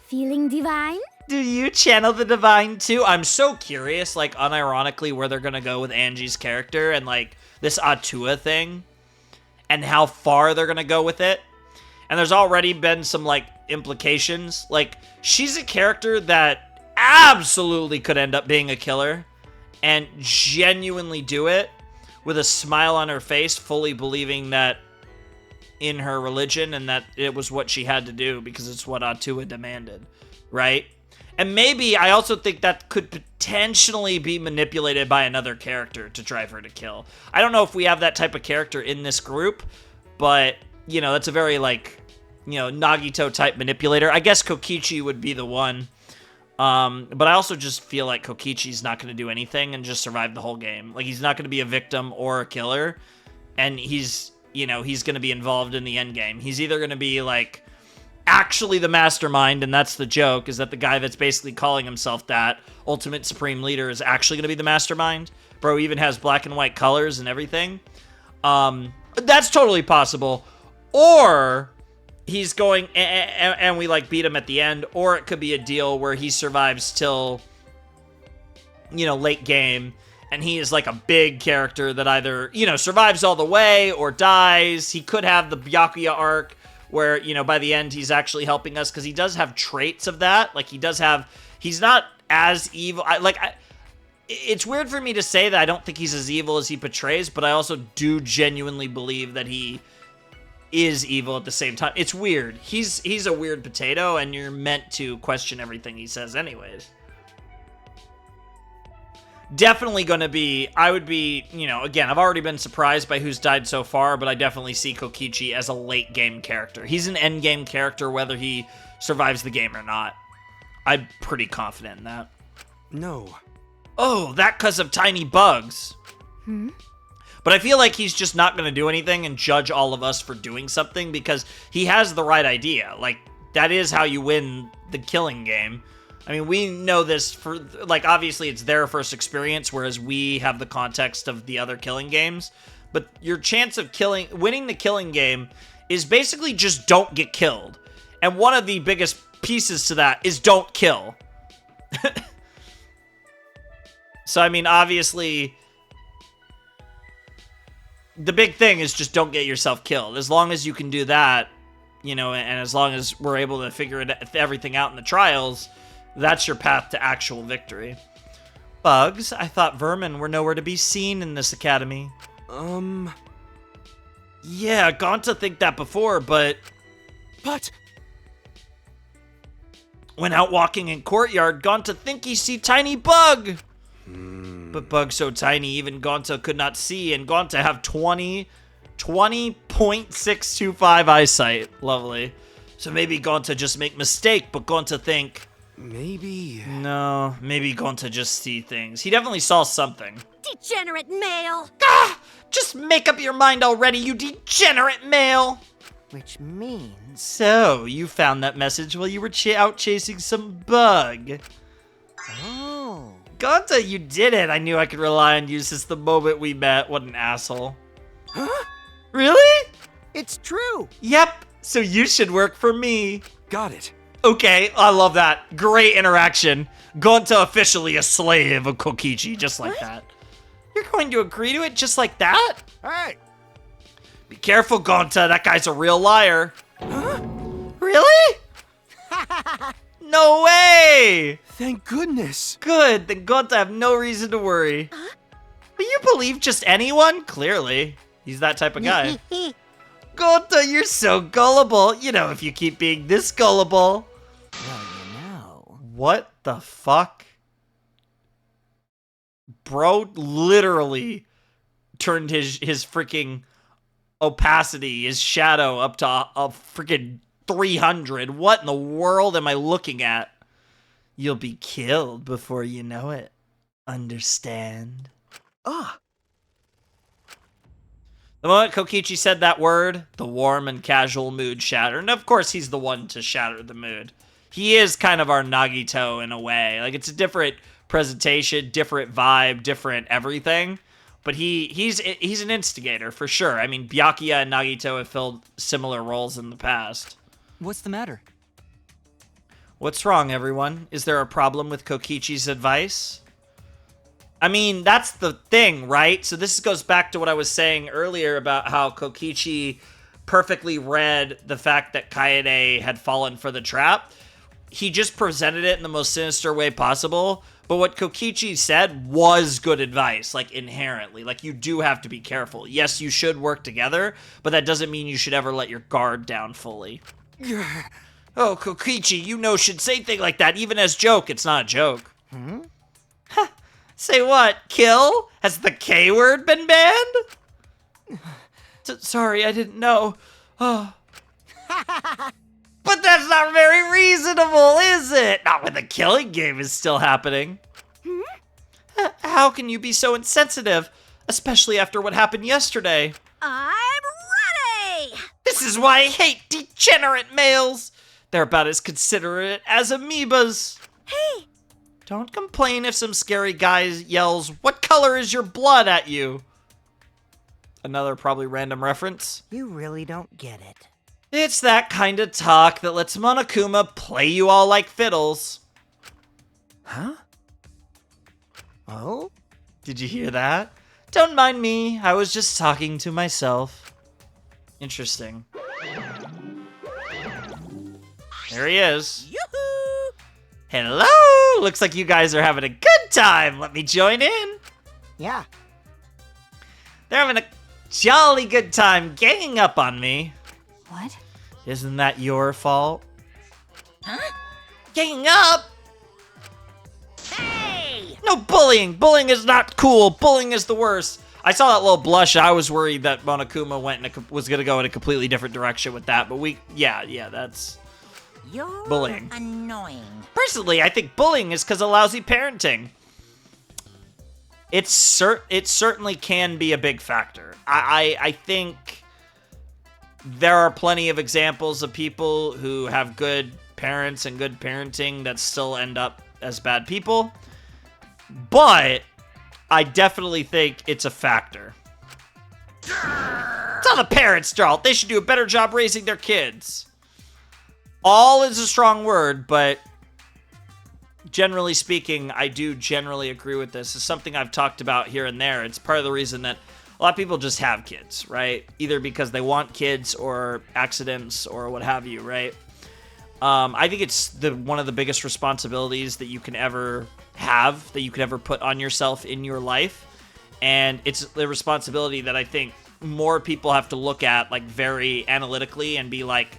Feeling divine? Do you channel the divine too? I'm so curious, like, unironically, where they're gonna go with Angie's character and, like, this Atua thing. And how far they're gonna go with it. And there's already been some, like, implications. Like, she's a character that absolutely could end up being a killer. And genuinely do it. With a smile on her face, fully believing that in her religion and that it was what she had to do because it's what Atua demanded, right? And maybe I also think that could potentially be manipulated by another character to drive her to kill. I don't know if we have that type of character in this group, but, that's a very, like, Nagito type manipulator. I guess Kokichi would be the one. But I also just feel like Kokichi's not going to do anything and just survive the whole game. Like, he's not going to be a victim or a killer, and he's going to be involved in the end game. He's either going to be, like, actually the mastermind, and that's the joke, is that the guy that's basically calling himself that, Ultimate Supreme Leader, is actually going to be the mastermind. Bro even has black and white colors and everything. That's totally possible. Or... he's going, and we, like, beat him at the end, or it could be a deal where he survives till, late game, and he is, like, a big character that either, survives all the way or dies. He could have the Byakuya arc, where, by the end he's actually helping us, because he does have traits of that. Like, he's not as evil. It's weird for me to say that I don't think he's as evil as he portrays, but I also do genuinely believe that he is evil at the same time. It's weird. He's a weird potato, and you're meant to question everything he says anyways. Definitely gonna be, I would be, you know, again, I've already been surprised by who's died so far, but I definitely see Kokichi as a late game character. He's an end game character whether he survives the game or not. I'm pretty confident in that. No. Oh, that 'cause of tiny bugs. But I feel like he's just not gonna do anything and judge all of us for doing something because he has the right idea. Like, that is how you win the killing game. I mean, we know this for, like, obviously it's their first experience, whereas we have the context of the other killing games. But your chance of winning the killing game is basically just don't get killed. And one of the biggest pieces to that is don't kill. So, I mean, obviously, the big thing is just don't get yourself killed. As long as you can do that, you know, and as long as we're able to figure everything out in the trials, that's your path to actual victory. Bugs, I thought vermin were nowhere to be seen in this academy. Yeah, gone to think that before, but when out walking in courtyard, gone to think he see tiny bug. But bug so tiny, even Gonta could not see, and Gonta have 20.625 eyesight. Lovely. So maybe Gonta just make mistake, but Gonta think, maybe. No, maybe Gonta just see things. He definitely saw something. Degenerate male! Ah! Just make up your mind already, you degenerate male! Which means... So, you found that message while you were out chasing some bug. Oh. Gonta, you did it. I knew I could rely on you since the moment we met. What an asshole. Huh? Really? It's true. Yep. So you should work for me. Got it. Okay, I love that. Great interaction. Gonta officially a slave of Kokichi, just like that. You're going to agree to it just like that? Hey. Be careful, Gonta. That guy's a real liar. Huh? Really? No way! Thank goodness. Good, then Gonta have no reason to worry. Will you believe just anyone? Clearly. He's that type of guy. Gonta, you're so gullible. You know, if you keep being this gullible. Well, you know. What the fuck? Bro literally turned his freaking opacity, his shadow up to a freaking 300. What in the world am I looking at? You'll be killed before you know it. Understand? Ah. The moment Kokichi said that word, the warm and casual mood shattered. And of course, he's the one to shatter the mood. He is kind of our Nagito in a way. Like, it's a different presentation, different vibe, different everything. But he's an instigator, for sure. I mean, Byakuya and Nagito have filled similar roles in the past. What's the matter? What's wrong, everyone? Is there a problem with Kokichi's advice? I mean, that's the thing, right? So this goes back to what I was saying earlier about how Kokichi perfectly read the fact that Kaede had fallen for the trap. He just presented it in the most sinister way possible. But what Kokichi said was good advice, like, inherently. Like, you do have to be careful. Yes, you should work together, but that doesn't mean you should ever let your guard down fully. Oh, Kokichi, you know, should say things like that, even as joke. It's not a joke. Huh. Say what? Kill? Has the K word been banned? Sorry, I didn't know. Oh. But that's not very reasonable, is it? Not when the killing game is still happening. How can you be so insensitive? Especially after what happened yesterday. I'm ready! This is why I hate degenerate males. They're about as considerate as amoebas. Hey! Don't complain if some scary guy yells, "What color is your blood?" at you. Another probably random reference. You really don't get it. It's that kind of talk that lets Monokuma play you all like fiddles. Huh? Oh? Did you hear that? Don't mind me. I was just talking to myself. Interesting. There he is. Yoo-hoo! Hello! Looks like you guys are having a good time. Let me join in. Yeah. They're having a jolly good time ganging up on me. What? Isn't that your fault? Huh? Ganging up? Hey! No bullying! Bullying is not cool. Bullying is the worst. I saw that little blush. I was worried that MonoKubs was going to go in a completely different direction with that. But yeah, that's You're bullying. annoying. Personally, I think bullying is because of lousy parenting. It certainly can be a big factor. I think there are plenty of examples of people who have good parents and good parenting that still end up as bad people. But I definitely think it's a factor. It's not the parents' fault. They should do a better job raising their kids. All is a strong word, but generally speaking, I do generally agree with this. It's something I've talked about here and there. It's part of the reason that a lot of people just have kids, right? Either because they want kids or accidents or what have you, right? I think it's one of the biggest responsibilities that you can ever have, that you could ever put on yourself in your life. And it's the responsibility that I think more people have to look at like very analytically and be like,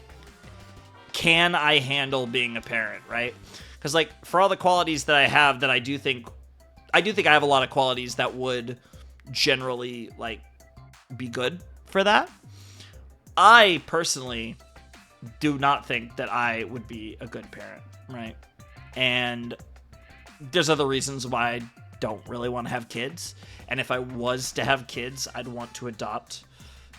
can I handle being a parent, right? Because like for all the qualities that I have, that I do think I have a lot of qualities that would generally like be good for that. I personally do not think that I would be a good parent, right? And there's other reasons why I don't really want to have kids. And if I was to have kids, I'd want to adopt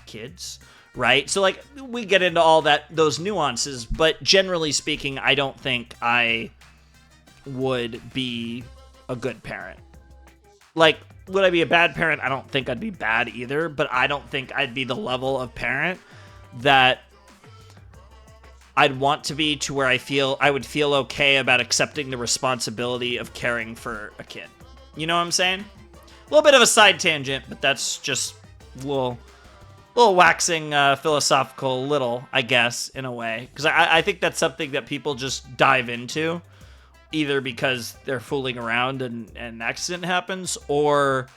kids, right? So like we get into all those nuances, but generally speaking, I don't think I would be a good parent. Like, would I be a bad parent? I don't think I'd be bad either, but I don't think I'd be the level of parent that I'd want to be, to where I would feel okay about accepting the responsibility of caring for a kid. You know what I'm saying? A little bit of a side tangent, but that's just a little waxing philosophical, I guess, in a way. Because I think that's something that people just dive into, either because they're fooling around and an accident happens, or,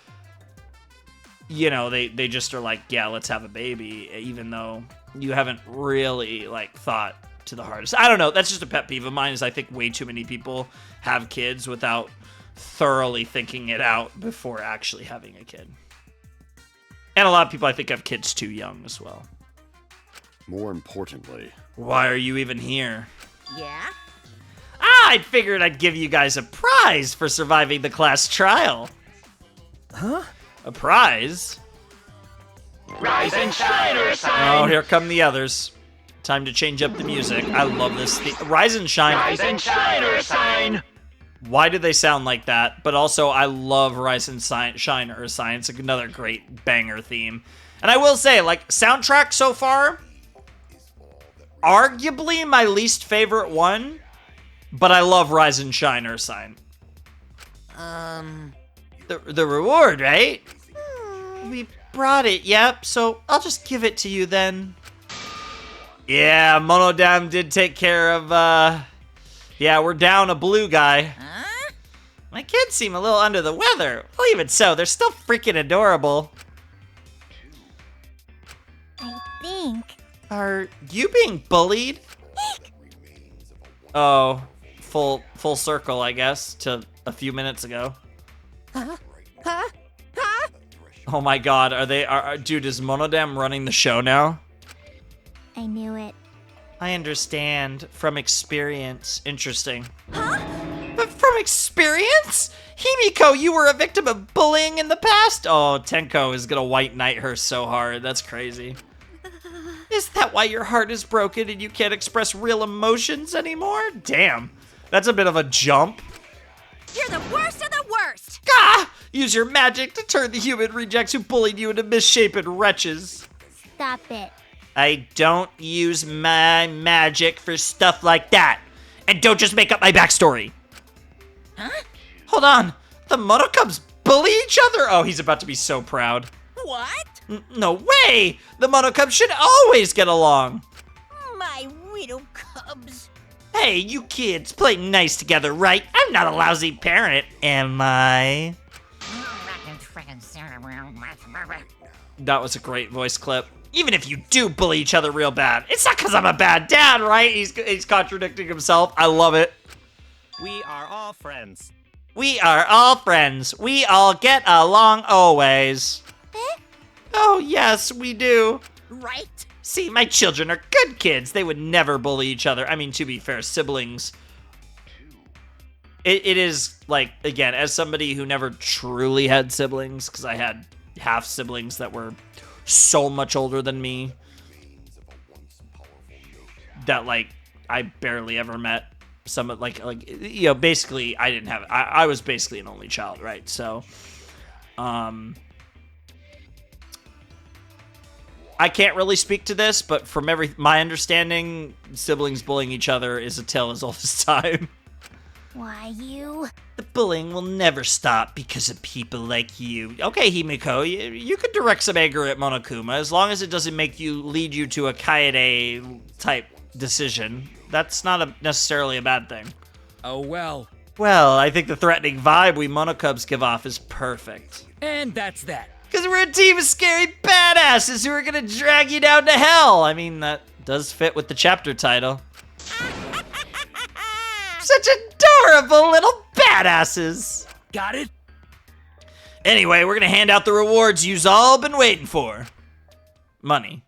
you know, they just are like, yeah, let's have a baby, even though you haven't really, like, thought to the hardest. I don't know. That's just a pet peeve of mine, is I think way too many people have kids without thoroughly thinking it out before actually having a kid. And a lot of people, I think, have kids too young as well. More importantly, why are you even here? Yeah? I figured I'd give you guys a prize for surviving the class trial. Huh? A prize? Rise and shine, Ursine! Oh, here come the others. Time to change up the music. I love this. Rise and shine. Rise and shine, Ursine! Why do they sound like that? But also, I love Rise and Shine, Ursine. It's another great banger theme. And I will say, like, soundtrack so far, arguably my least favorite one, but I love Rise and Shine, Ursine. The reward, right? We brought it, yep, so I'll just give it to you then. Yeah, Monodam did take care of, yeah, we're down a blue guy. Huh? My kids seem a little under the weather. Well, even so, they're still freaking adorable. I think. Are you being bullied? Oh, full circle, I guess, to a few minutes ago. Oh my god, dude, is Monodam running the show now? I knew it. I understand. From experience. Interesting. Huh? But from experience? Himiko, you were a victim of bullying in the past? Oh, Tenko is gonna white knight her so hard. That's crazy. Is that why your heart is broken and you can't express real emotions anymore? Damn. That's a bit of a jump. You're the worst of the worst! Gah! Use your magic to turn the human rejects who bullied you into misshapen wretches. Stop it. I don't use my magic for stuff like that. And don't just make up my backstory. Huh? Hold on. The MonoKubs bully each other? Oh, he's about to be so proud. What? No way! The MonoKubs should always get along. My widow cubs. Hey, you kids, play nice together, right? I'm not a lousy parent, am I? That was a great voice clip. Even if you do bully each other real bad, it's not because I'm a bad dad, right? He's contradicting himself. I love it. We are all friends. We are all friends. We all get along always. Oh, yes, we do. Right? See, my children are good kids. They would never bully each other. I mean, to be fair, siblings. It is, like, again, as somebody who never truly had siblings, because I had half siblings that were so much older than me, that, like, I barely ever met some, like, you know, basically, I didn't have, I was basically an only child, right? So, I can't really speak to this, but from my understanding, siblings bullying each other is a tale as old as time. Why, you? The bullying will never stop because of people like you. Okay, Himiko, you could direct some anger at Monokuma as long as it doesn't lead you to a Kaede type decision. That's not necessarily a bad thing. Oh well. Well, I think the threatening vibe we MonoKubs give off is perfect. And that's that. Because we're a team of scary badasses who are gonna drag you down to hell. I mean, that does fit with the chapter title. Such adorable little badasses. Got it? Anyway, we're gonna hand out the rewards you've all been waiting for. Money.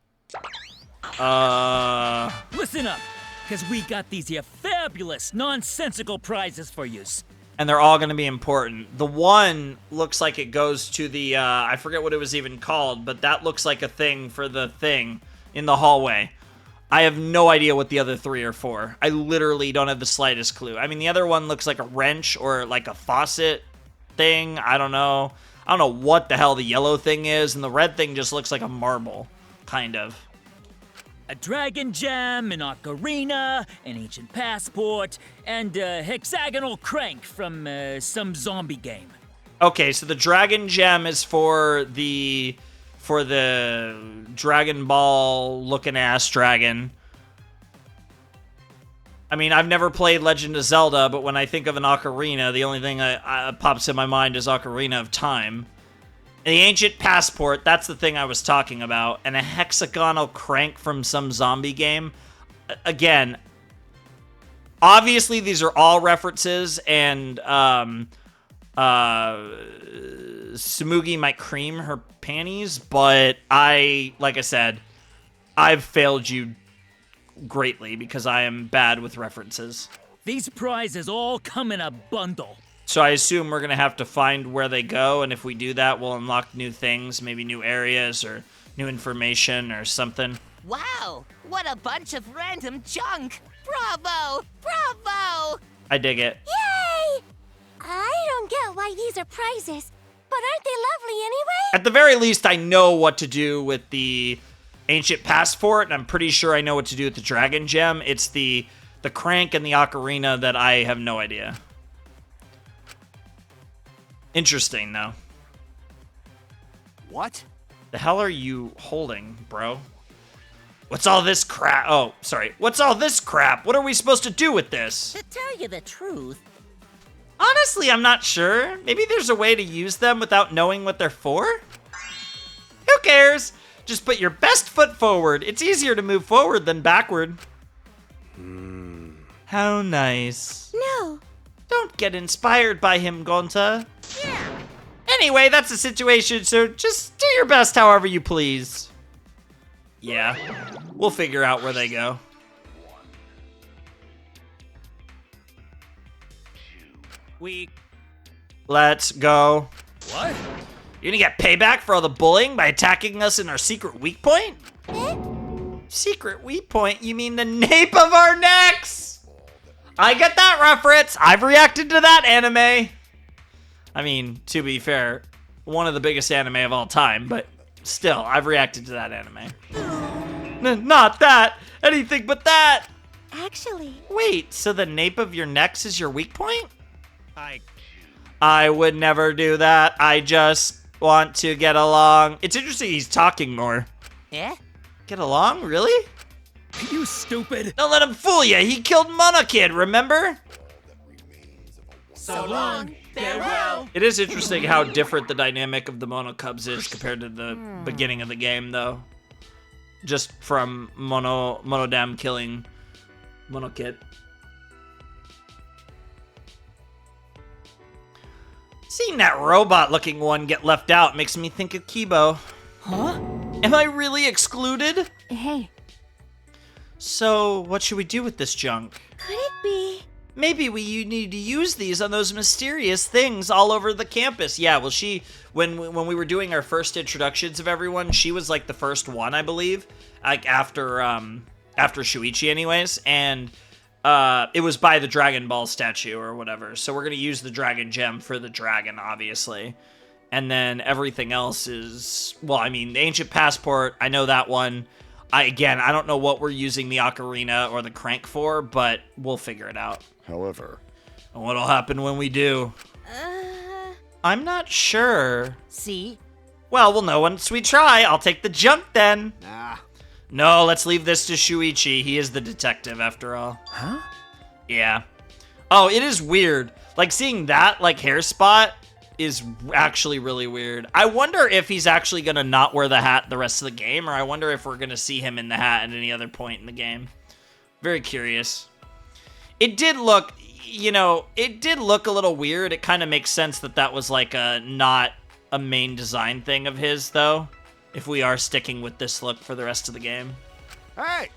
Listen up, because we got these here fabulous, nonsensical prizes for yous. And they're all gonna be important. The one looks like it goes to the, I forget what it was even called, but that looks like a thing for the thing in the hallway. I have no idea what the other three are for. I literally don't have the slightest clue. I mean, the other one looks like a wrench or like a faucet thing. I don't know. I don't know what the hell the yellow thing is, and the red thing just looks like a marble, kind of. A dragon gem, an ocarina, an ancient passport, and a hexagonal crank from some zombie game. Okay, so the dragon gem is for the Dragon Ball looking ass dragon. I mean, I've never played Legend of Zelda, but when I think of an ocarina, the only thing that pops in my mind is Ocarina of Time. The ancient passport, that's the thing I was talking about, and a hexagonal crank from some zombie game. Again, obviously these are all references, and Sumugi might cream her panties, but like I said, I've failed you greatly because I am bad with references. These prizes all come in a bundle. So I assume we're going to have to find where they go, and if we do that, we'll unlock new things, maybe new areas or new information or something. Wow, what a bunch of random junk! Bravo! Bravo! I dig it. Yay! I don't get why these are prizes, but aren't they lovely anyway? At the very least, I know what to do with the ancient passport, and I'm pretty sure I know what to do with the dragon gem. It's the crank and the ocarina that I have no idea. Interesting, though. What? The hell are you holding, bro? What's all this crap? Oh, sorry. What's all this crap? What are we supposed to do with this? To tell you the truth, Honestly, I'm not sure. Maybe there's a way to use them without knowing what they're for? Who cares? Just put your best foot forward. It's easier to move forward than backward. How nice. No. Don't get inspired by him, Gonta. Yeah. Anyway, that's the situation, so just do your best however you please. Yeah, we'll figure out where they go. Let's go. What? You're gonna get payback for all the bullying by attacking us in our secret weak point? Secret weak point? You mean the nape of our necks? I get that reference. I've reacted to that anime. I mean, to be fair, one of the biggest anime of all time, but still, I've reacted to that anime. Not that. Anything but that. Actually. Wait, so the nape of your necks is your weak point? I would never do that. I just want to get along. It's interesting he's talking more. yeah? Get along? Really? You stupid. Don't let him fool you. He killed Monokid, remember? So long. Farewell. It is interesting how different the dynamic of the MonoKubs is compared to the beginning of the game, though. just from Monodam killing Monokit. Seeing that robot-looking one get left out makes me think of Kibo. Huh? Am I really excluded? Hey, So, what should we do with this junk? could it be? Maybe we need to use these on those mysterious things all over the campus. Yeah, well, when we were doing our first introductions of everyone, she was like the first one, I believe, like after Shuichi, anyways, and it was by the Dragon Ball statue or whatever. So we're gonna use the Dragon Gem for the dragon, obviously, and then everything else is, well, I mean, the Ancient Passport. I know that one. I don't know what we're using the ocarina or the crank for, but we'll figure it out. However, And what'll happen when we do? I'm not sure. See? Well, we'll know once we try. I'll take the junk then. Nah. No, let's leave this to Shuichi. He is the detective after all. Huh? Yeah. Oh, it is weird. Like, seeing that, like, hair spot is actually really weird. I wonder if he's actually going to not wear the hat the rest of the game, or I wonder if we're going to see him in the hat at any other point in the game. Very curious. It did look, it did look a little weird. It kind of makes sense that that was, like, not a main design thing of his, though, if we are sticking with this look for the rest of the game. Hey!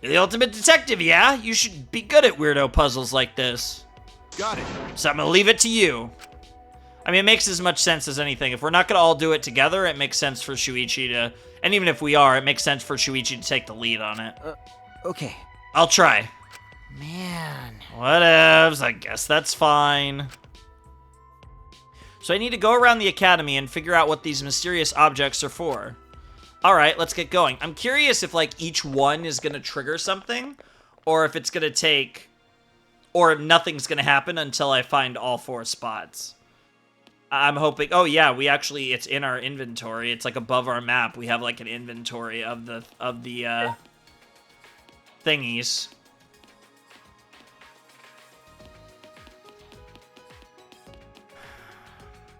You're the ultimate detective, yeah? You should be good at weirdo puzzles like this. Got it. So I'm gonna leave it to you. I mean, it makes as much sense as anything. If we're not gonna all do it together, it makes sense for Shuichi to... And even if we are, it makes sense for Shuichi to take the lead on it. Okay. I'll try. Man. Whatevs, I guess that's fine. So I need to go around the academy and figure out what these mysterious objects are for. Alright, let's get going. I'm curious if, like, each one is gonna trigger something, or if it's gonna take... Or nothing's gonna happen until I find all 4 spots. I'm hoping... Oh, yeah, we actually... It's in our inventory. It's, like, above our map. We have, like, an inventory of the thingies.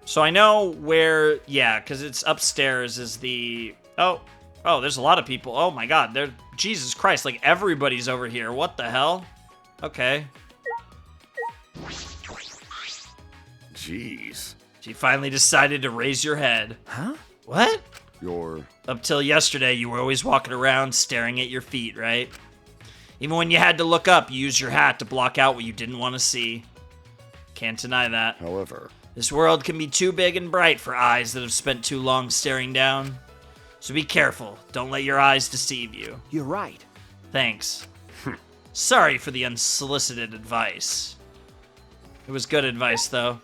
So I know where... Yeah, because it's upstairs is the... Oh, there's a lot of people. Oh, my God. Jesus Christ, like, everybody's over here. What the hell? Okay. Jeez. She finally decided to raise your head. Huh? What? You're... Up till yesterday, you were always walking around staring at your feet, right? Even when you had to look up, you used your hat to block out what you didn't want to see. Can't deny that. However... This world can be too big and bright for eyes that have spent too long staring down. So be careful. Don't let your eyes deceive you. You're right. Thanks. Sorry for the unsolicited advice. It was good advice, though.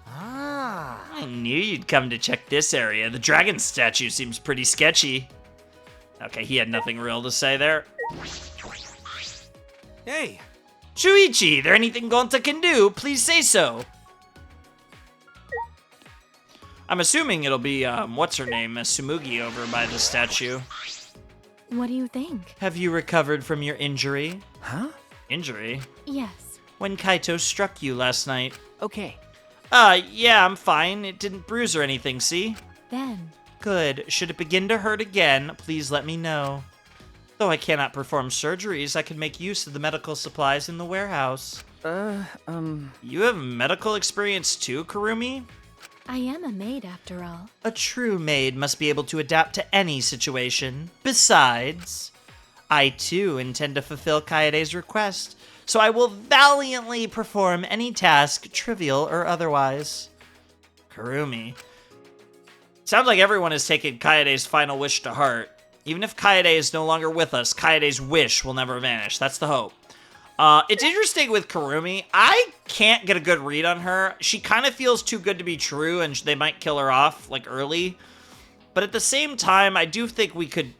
Ah. I knew you'd come to check this area. The dragon statue seems pretty sketchy. Okay, he had nothing real to say there. Hey! Shuichi, there anything Gonta can do? Please say so. I'm assuming it'll be, what's her name, Sumugi over by the statue. What do you think? Have you recovered from your injury? Huh? Injury? Yes. When Kaito struck you last night. Okay. Yeah, I'm fine. It didn't bruise or anything, see? Then. Good. Should it begin to hurt again, please let me know. Though I cannot perform surgeries, I can make use of the medical supplies in the warehouse. You have medical experience too, Kurumi? I am a maid after all. A true maid must be able to adapt to any situation. Besides, I too intend to fulfill Kaede's request, so I will valiantly perform any task, trivial or otherwise. Kurumi. Sounds like everyone has taken Kaede's final wish to heart. Even if Kaede is no longer with us, Kaede's wish will never vanish. That's the hope. It's interesting with Kurumi. I can't get a good read on her. She kind of feels too good to be true, and they might kill her off, like, early. But at the same time, I do think we could...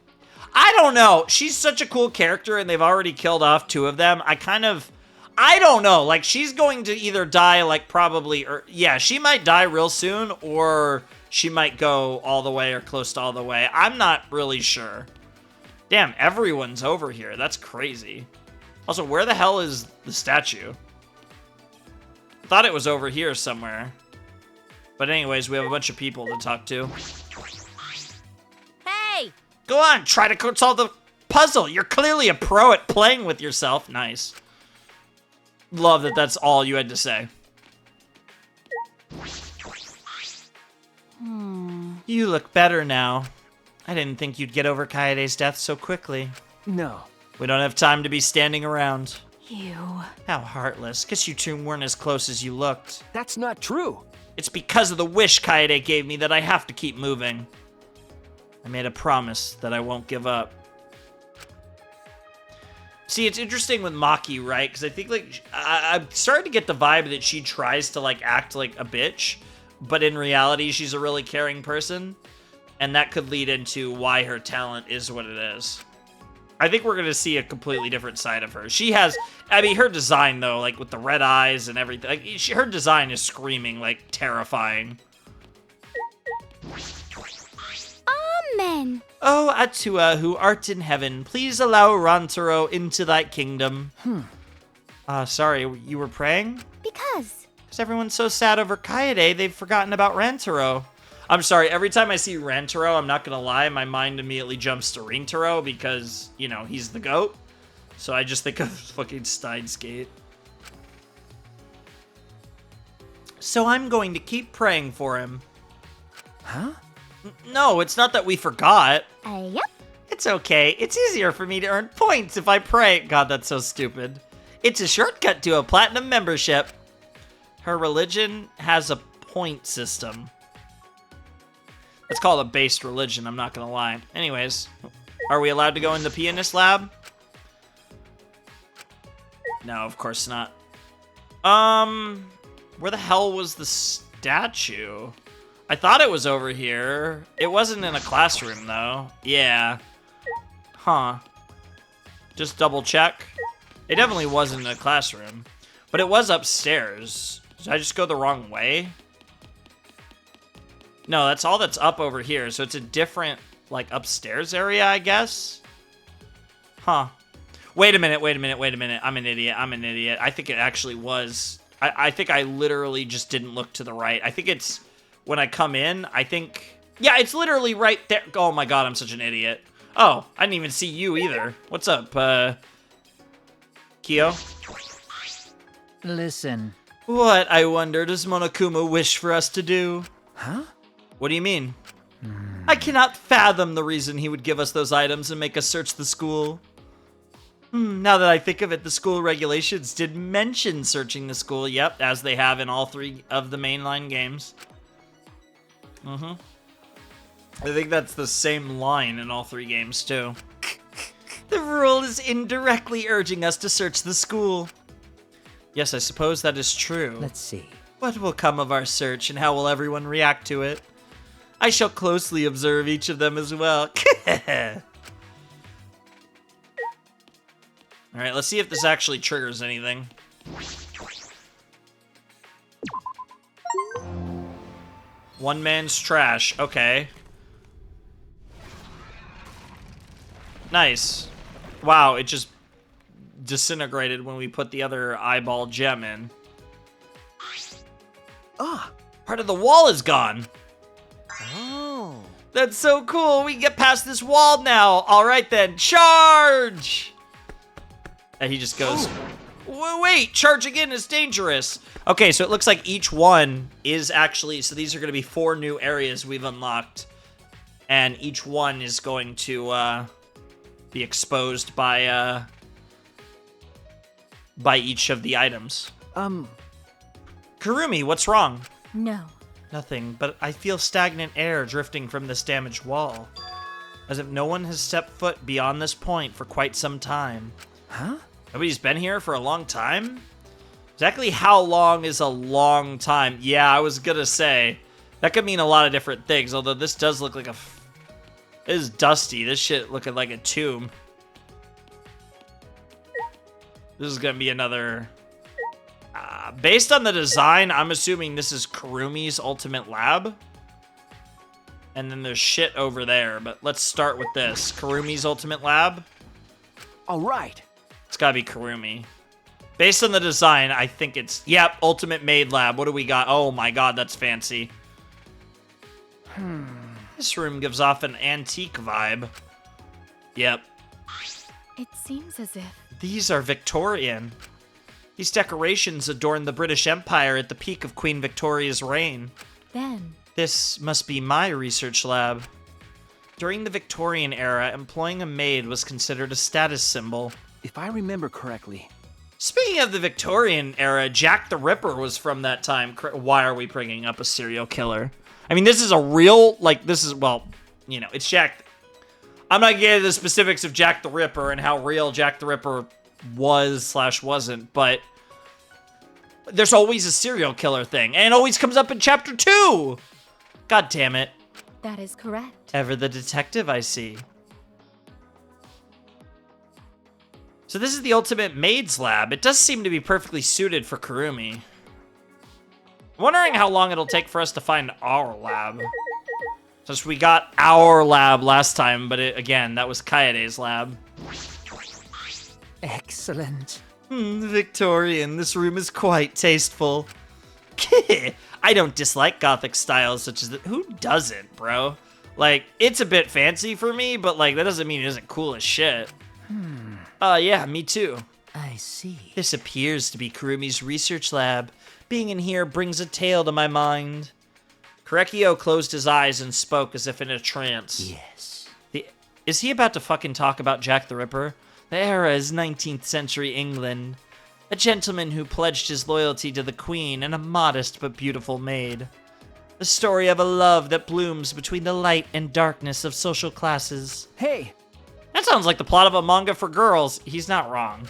I don't know. She's such a cool character, and they've already killed off 2 of them. I don't know. Like, she's going to either die, like, probably... yeah, she might die real soon, or... she might go all the way or close to all the way. I'm not really sure. Damn, everyone's over here. That's crazy. Also, where the hell is the statue? I thought it was over here somewhere. But anyways, we have a bunch of people to talk to. Hey! Go on, try to solve the puzzle. You're clearly a pro at playing with yourself. Nice. Love that that's all you had to say. You look better now. I didn't think you'd get over Kaede's death so quickly. No. We don't have time to be standing around. You. How heartless. Guess you two weren't as close as you looked. That's not true. It's because of the wish Kaede gave me that I have to keep moving. I made a promise that I won't give up. See, it's interesting with Maki, right? Because I think, like, I'm starting to get the vibe that she tries to, like, act like a bitch, but in reality, she's a really caring person, and that could lead into why her talent is what it is. I think we're going to see a completely different side of her. She has, I mean, her design, though, like, with the red eyes and everything, like, her design is screaming, like, terrifying. Amen. Oh, Atua, who art in heaven, please allow Rantaro into thy kingdom. Sorry, you were praying? Because Everyone's so sad over Kaede, they've forgotten about Rantaro. I'm sorry, every time I see Rantaro, I'm not gonna lie, my mind immediately jumps to Rintaro because, you know, he's the GOAT. So I just think of fucking Steins Gate. So I'm going to keep praying for him. Huh? No, it's not that we forgot. Yep. It's okay. It's easier for me to earn points if I pray. God, that's so stupid. It's a shortcut to a platinum membership. Her religion has a point system. It's called a based religion, I'm not gonna lie. Anyways, are we allowed to go in the pianist lab? No, of course not. Where the hell was the statue? I thought it was over here. It wasn't in a classroom, though. Yeah. Huh. Just double check. It definitely wasn't in a classroom. But it was upstairs. Did I just go the wrong way? No, that's all that's up over here. So it's a different, like, upstairs area, I guess? Huh. Wait a minute. I'm an idiot. I think it actually was. I think I literally just didn't look to the right. I think it's... When I come in, I think... Yeah, it's literally right there. Oh my god, I'm such an idiot. Oh, I didn't even see you either. What's up, Kyo? Listen. What, I wonder, does Monokuma wish for us to do? Huh? What do you mean? I cannot fathom the reason he would give us those items and make us search the school. Now that I think of it, the school regulations did mention searching the school. Yep, as they have in all 3 of the mainline games. I think that's the same line in all 3 games, too. The rule is indirectly urging us to search the school. Yes, I suppose that is true. Let's see. What will come of our search, and how will everyone react to it? I shall closely observe each of them as well. Alright, let's see if this actually triggers anything. One man's trash. Okay. Nice. Wow, it just disintegrated when we put the other eyeball gem in. Ah, part of the wall is gone. Oh. That's so cool. We can get past this wall now. All right then, charge. And he just goes, wait, charge again is dangerous. Okay, so it looks like each one is actually, so these are going to be 4 new areas we've unlocked. And each one is going to be exposed by each of the items. Kurumi, what's wrong? No. Nothing, but I feel stagnant air drifting from this damaged wall. As if no one has stepped foot beyond this point for quite some time. Huh? Nobody's been here for a long time? Exactly how long is a long time? Yeah, I was gonna say. That could mean a lot of different things, although this does look like a... It is dusty. This shit looking like a tomb. This is gonna be another... based on the design, I'm assuming this is Kurumi's ultimate lab. And then there's shit over there, but let's start with this. Kurumi's ultimate lab. All right. It's gotta be Kurumi. Based on the design, I think it's... Yep, ultimate maid lab. What do we got? Oh my god, that's fancy. This room gives off an antique vibe. Yep. It seems as if... These are Victorian. These decorations adorn the British Empire at the peak of Queen Victoria's reign. Then... This must be my research lab. During the Victorian era, employing a maid was considered a status symbol. If I remember correctly... Speaking of the Victorian era, Jack the Ripper was from that time. Why are we bringing up a serial killer? I mean, this is a real, well, you know, it's Jack. I'm not getting into the specifics of Jack the Ripper and how real Jack the Ripper was/wasn't, but there's always a serial killer thing, and it always comes up in chapter 2. God damn it. That is correct. Ever the detective, I see. So this is the ultimate maid's lab. It does seem to be perfectly suited for Kurumi. I'm wondering how long it'll take for us to find our lab. Since we got our lab last time, but again, that was Kaede's lab. Excellent. Victorian, this room is quite tasteful. I don't dislike gothic styles such as who doesn't, bro? Like, it's a bit fancy for me, but like, that doesn't mean it isn't cool as shit. Yeah, me too. I see. This appears to be Kurumi's research lab. Being in here brings a tale to my mind. Korekio closed his eyes and spoke as if in a trance. Yes. Is he about to fucking talk about Jack the Ripper? The era is 19th century England. A gentleman who pledged his loyalty to the queen and a modest but beautiful maid. The story of a love that blooms between the light and darkness of social classes. Hey! That sounds like the plot of a manga for girls. He's not wrong.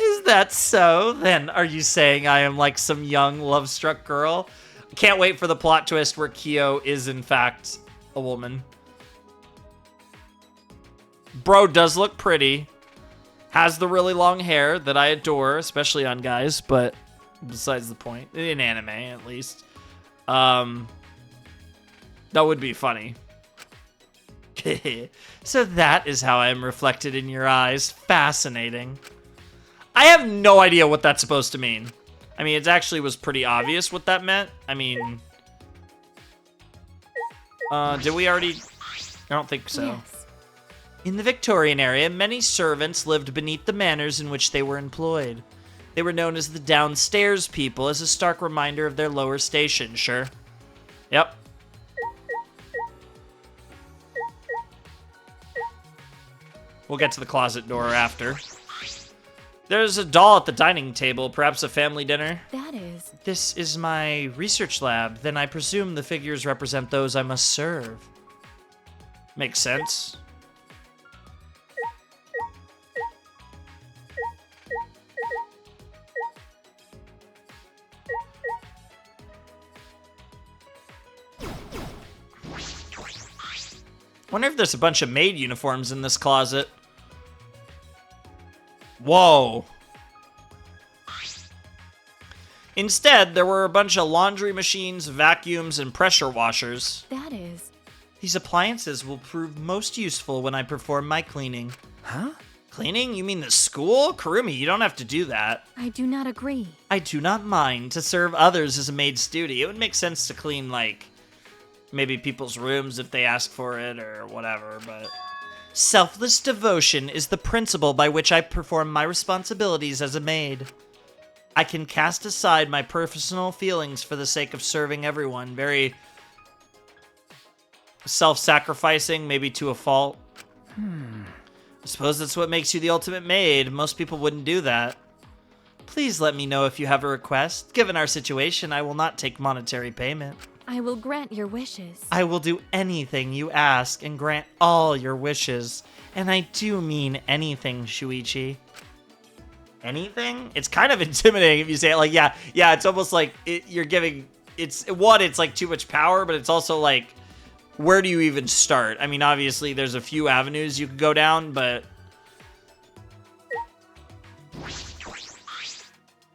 Is that so? Then are you saying I am like some young love-struck girl? Can't wait for the plot twist where Kyo is in fact a woman. Bro does look pretty. Has the really long hair that I adore, especially on guys, but besides the point. In anime, at least. That would be funny. So that is how I am reflected in your eyes. Fascinating. I have no idea what that's supposed to mean. I mean, it actually was pretty obvious what that meant. I mean... did we already... I don't think so. Yes. In the Victorian era, many servants lived beneath the manors in which they were employed. They were known as the downstairs people, as a stark reminder of their lower station, sure. Yep. We'll get to the closet door after. There's a doll at the dining table, perhaps a family dinner. That is. This is my research lab. Then I presume the figures represent those I must serve. Makes sense. Wonder if there's a bunch of maid uniforms in this closet. Whoa. Instead, there were a bunch of laundry machines, vacuums, and pressure washers. That is. These appliances will prove most useful when I perform my cleaning. Huh? Cleaning? You mean the school? Kurumi, you don't have to do that. I do not agree. I do not mind. To serve others as a maid's duty. It would make sense to clean, like, maybe people's rooms if they ask for it or whatever, but... Selfless devotion is the principle by which I perform my responsibilities as a maid. I can cast aside my personal feelings for the sake of serving everyone. Very self-sacrificing, maybe to a fault. I suppose that's what makes you the ultimate maid. Most people wouldn't do that. Please let me know if you have a request. Given our situation, I will not take monetary payment. I will grant your wishes. I will do anything you ask and grant all your wishes. And I do mean anything, Shuichi. Anything? It's kind of intimidating if you say it like, yeah, it's almost like you're giving, it's like too much power, but it's also like, where do you even start? I mean, obviously there's a few avenues you could go down, but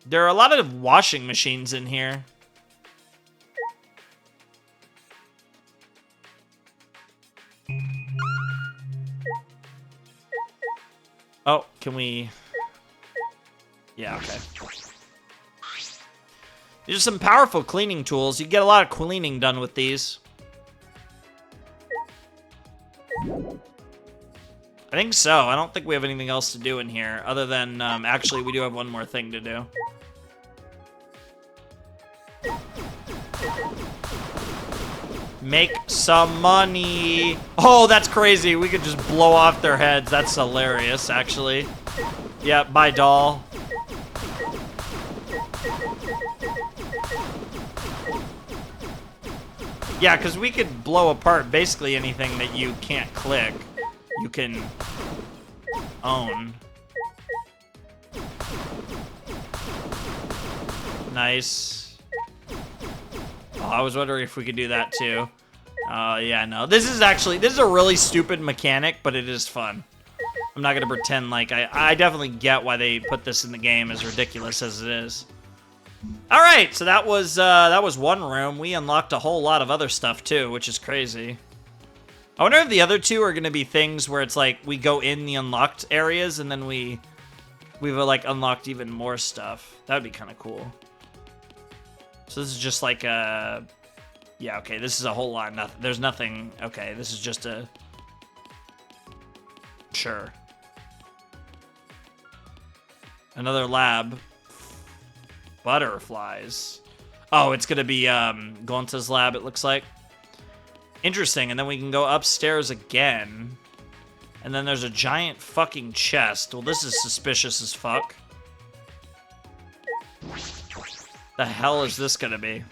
there are a lot of washing machines in here. Oh, can we... Yeah, okay. These are some powerful cleaning tools. You get a lot of cleaning done with these. I think so. I don't think we have anything else to do in here other than, actually, we do have one more thing to do. Make some money. Oh, that's crazy. We could just blow off their heads. That's hilarious, actually. Yeah, bye, doll. Yeah, because we could blow apart basically anything that you can't click. You can own. Nice. Oh, I was wondering if we could do that too. Yeah, no. This is a really stupid mechanic, but it is fun. I'm not gonna pretend like I definitely get why they put this in the game, as ridiculous as it is. All right, so that was one room. We unlocked a whole lot of other stuff too, which is crazy. I wonder if the other two are gonna be things where it's like we go in the unlocked areas and then we've like unlocked even more stuff. That would be kind of cool. So this is just like a, yeah, okay, this is a whole lot. Nothing. There's nothing. Okay, this is just a, sure. Another lab. Butterflies. Oh, it's gonna be Gonta's lab, it looks like. Interesting, and then we can go upstairs again. And then there's a giant fucking chest. Well, this is suspicious as fuck. The hell is this gonna be?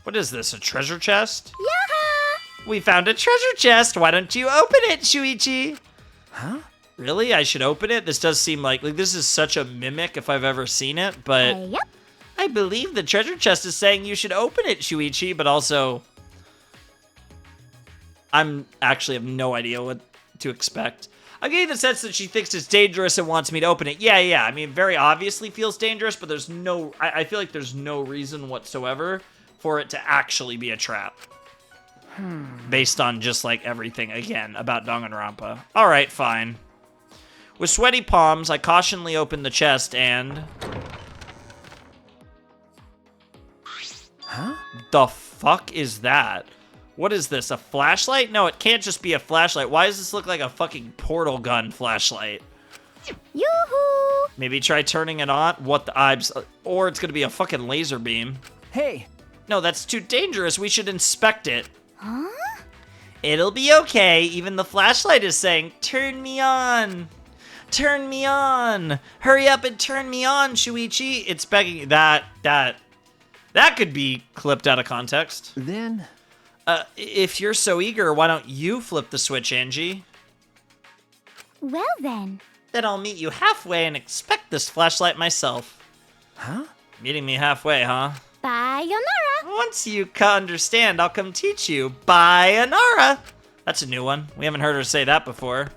What is this, a treasure chest? Yaha! We found a treasure chest. Why don't you open it, Shuichi? Huh? Really? I should open it? This does seem like this is such a mimic if I've ever seen it, but Yep. I believe the treasure chest is saying you should open it, Shuichi, but also I'm actually have no idea what to expect. I'm getting the sense that she thinks it's dangerous and wants me to open it. Yeah. I mean, very obviously feels dangerous, but there's no, I feel like there's no reason whatsoever for it to actually be a trap. Based on just like everything, again, about Danganronpa. All right, fine. With sweaty palms, I cautionally opened the chest and... Huh? The fuck is that? What is this, a flashlight? No, it can't just be a flashlight. Why does this look like a fucking portal gun flashlight? Yoo-hoo! Maybe try turning it on? What the ibs? Or it's gonna be a fucking laser beam. Hey! No, that's too dangerous. We should inspect it. Huh? It'll be okay. Even the flashlight is saying, turn me on. Turn me on. Hurry up and turn me on, Shuichi. It's begging. That could be clipped out of context. Then? If you're so eager, why don't you flip the switch, Angie? Well then. Then I'll meet you halfway and inspect this flashlight myself. Huh? Meeting me halfway, huh? Sayonara. Once you understand, I'll come teach you. Sayonara. That's a new one. We haven't heard her say that before.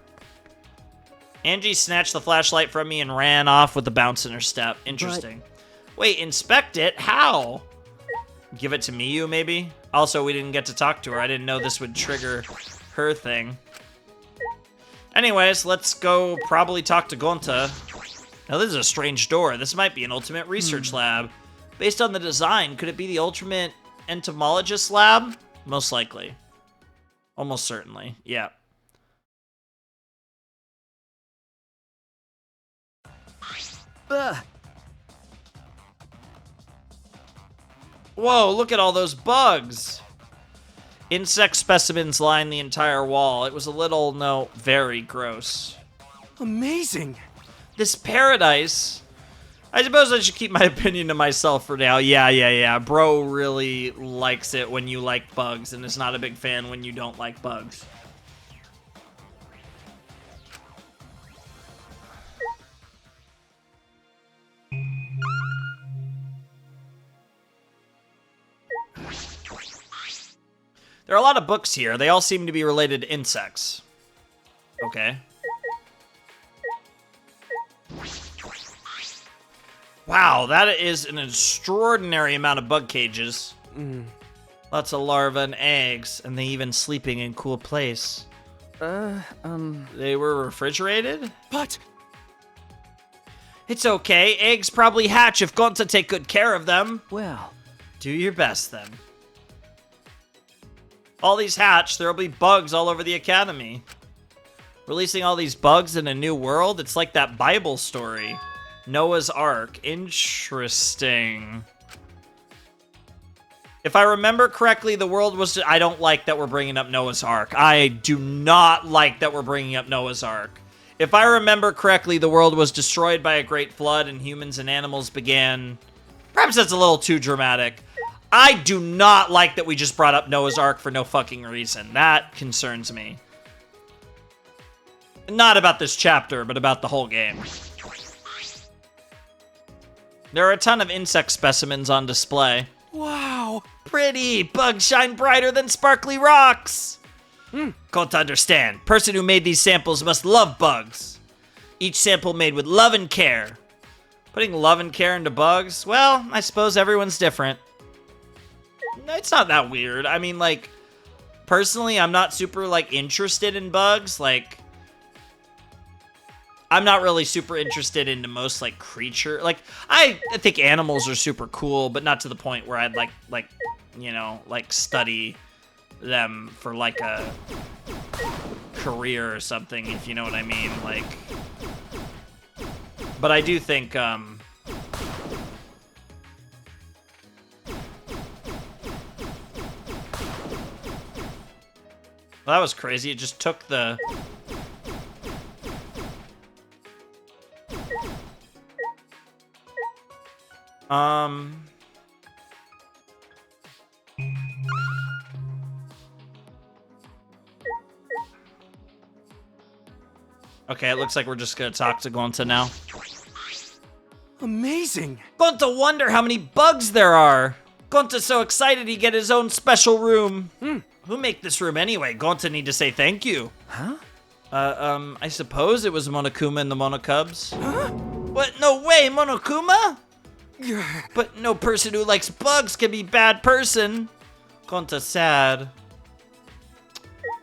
Angie snatched the flashlight from me and ran off with the bounce in her step. Interesting. Wait, inspect it? How? Give it to Miyu, maybe? Also, we didn't get to talk to her. I didn't know this would trigger her thing. Anyways, let's go probably talk to Gonta. Now, this is a strange door. This might be an ultimate research lab. Based on the design, could it be the ultimate entomologist lab? Most likely. Almost certainly. Yeah. Whoa, look at all those bugs. Insect specimens line the entire wall. It was a little, no, very gross. Amazing. This paradise. I suppose I should keep my opinion to myself for now. Yeah. Bro really likes it when you like bugs and is not a big fan when you don't like bugs. There are a lot of books here. They all seem to be related to insects. Okay. Wow, that is an extraordinary amount of bug cages. Lots of larvae and eggs, and they even sleeping in cool place. They were refrigerated? But... It's okay. Eggs probably hatch if Gonta take good care of them. Well... Do your best, then. All these hatch, there'll be bugs all over the academy. Releasing all these bugs in a new world? It's like that Bible story. Noah's Ark. Interesting. If I remember correctly, the world was... I don't like that we're bringing up Noah's Ark. I do not like that we're bringing up Noah's Ark. If I remember correctly, the world was destroyed by a great flood and humans and animals began... Perhaps that's a little too dramatic. I do not like that we just brought up Noah's Ark for no fucking reason. That concerns me. Not about this chapter, but about the whole game. There are a ton of insect specimens on display. Wow, pretty! Bugs shine brighter than sparkly rocks! Got to understand, person who made these samples must love bugs. Each sample made with love and care. Putting love and care into bugs? Well, I suppose everyone's different. It's not that weird. I mean, like, personally, I'm not super, like, interested in bugs. Like, I'm not really super interested into most, like, creature. Like, I think animals are super cool, but not to the point where I'd, like, you know, like, study them for, like, a career or something, if you know what I mean. Like, but I do think, well, that was crazy. It just took the... Okay, it looks like we're just gonna talk to Gonta now. Amazing! Gonta wonder how many bugs there are! Gonta's so excited he get his own special room. Who make this room anyway? Gonta need to say thank you. Huh? I suppose it was Monokuma and the MonoKubs. Huh? What? No way, Monokuma? But no person who likes bugs can be bad person. Gonta sad.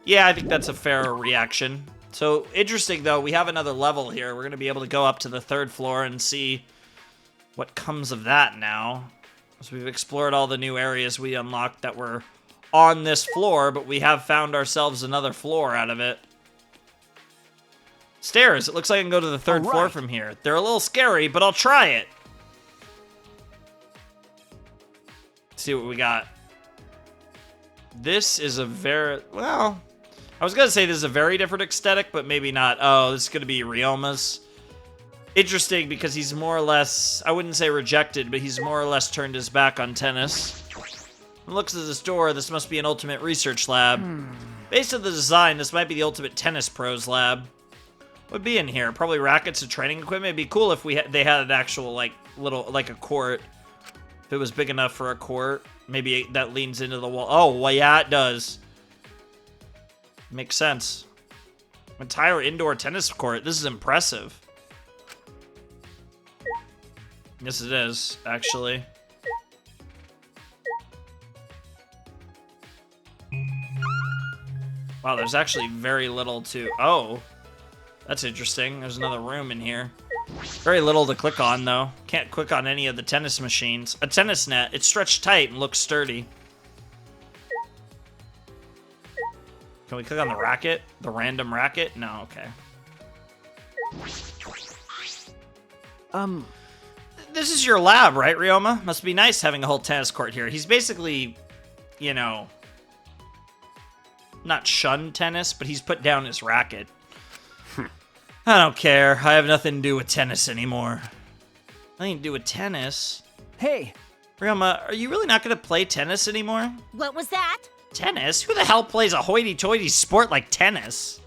Yeah, I think that's a fair reaction. So, interesting though, we have another level here. We're going to be able to go up to the 3rd floor and see what comes of that now. So we've explored all the new areas we unlocked that were on this floor, but we have found ourselves another floor out of it. Stairs. It looks like I can go to the 3rd floor from here. They're a little scary, but I'll try it. Let's see what we got. This is a very... Well, I was going to say this is a very different aesthetic, but maybe not. Oh, this is going to be Ryoma's. Interesting, because he's more or less... I wouldn't say rejected, but he's more or less turned his back on tennis. Looks at this door, this must be an ultimate research lab. Based on the design, this might be the ultimate tennis pros lab. What'd be in here? Probably rackets and training equipment. It'd be cool if they had an actual, like, little, like a court. If it was big enough for a court. Maybe that leans into the wall. Oh, well, yeah, it does. Makes sense. Entire indoor tennis court. This is impressive. Yes, it is, actually. Wow, there's actually very little to... Oh, that's interesting. There's another room in here. Very little to click on, though. Can't click on any of the tennis machines. A tennis net. It's stretched tight and looks sturdy. Can we click on the racket? The random racket? No, okay. This is your lab, right, Ryoma? Must be nice having a whole tennis court here. He's basically, you know... Not shunned tennis, but he's put down his racket. I don't care. I have nothing to do with tennis anymore. Nothing to do with tennis? Hey! Ryoma, are you really not going to play tennis anymore? What was that? Tennis? Who the hell plays a hoity-toity sport like tennis?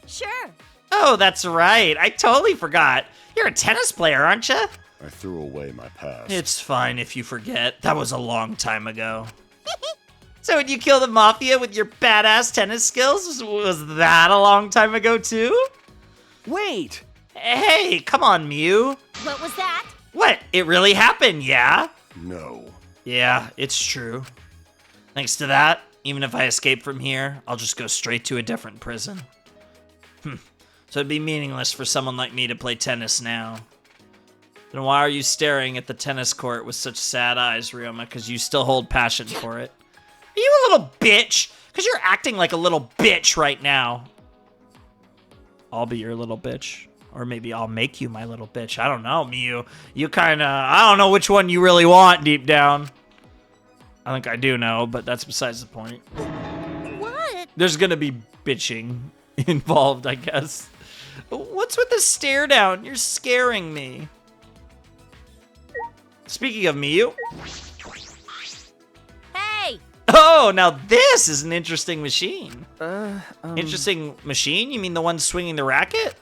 Sure. Oh, that's right. I totally forgot. You're a tennis player, aren't you? I threw away my past. It's fine if you forget. That was a long time ago. So would you kill the Mafia with your badass tennis skills? Was that a long time ago, too? Wait! Hey, come on, Mew. What was that? What? It really happened, yeah? No. Yeah, it's true. Thanks to that, even if I escape from here, I'll just go straight to a different prison. So it'd be meaningless for someone like me to play tennis now. Then why are you staring at the tennis court with such sad eyes, Ryoma? Because you still hold passion for it. Are you a little bitch? Because you're acting like a little bitch right now. I'll be your little bitch. Or maybe I'll make you my little bitch. I don't know, Miyu. You kinda... I don't know which one you really want deep down. I think I do know, but that's besides the point. What? There's gonna be bitching involved, I guess. What's with the stare down? You're scaring me. Speaking of Miyu. Hey! Oh, now this is an interesting machine. Interesting machine? You mean the one swinging the racket?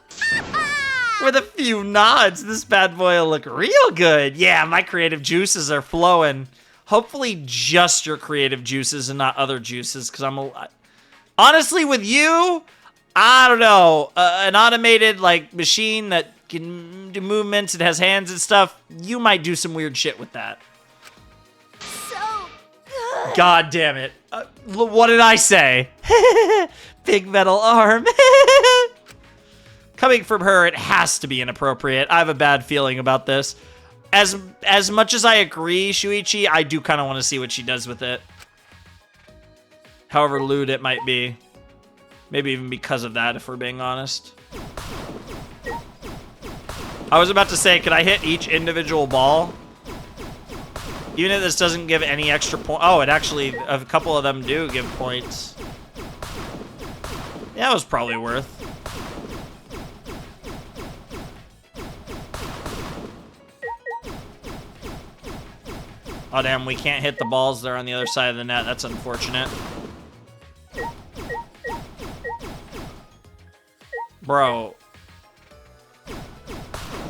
With a few nods, this bad boy will look real good. Yeah, my creative juices are flowing. Hopefully just your creative juices and not other juices, because honestly, with you, I don't know. An automated, like, machine that can do movements and has hands and stuff, you might do some weird shit with that. So good. God damn it. What did I say? Big metal arm. Coming from her, it has to be inappropriate. I have a bad feeling about this. As much as I agree, Shuichi, I do kind of want to see what she does with it. However lewd it might be. Maybe even because of that, if we're being honest. I was about to say, could I hit each individual ball? Even if this doesn't give any extra point. Oh, it actually, a couple of them do give points. Yeah, that was probably worth. Oh, damn, we can't hit the balls there on the other side of the net. That's unfortunate. Bro.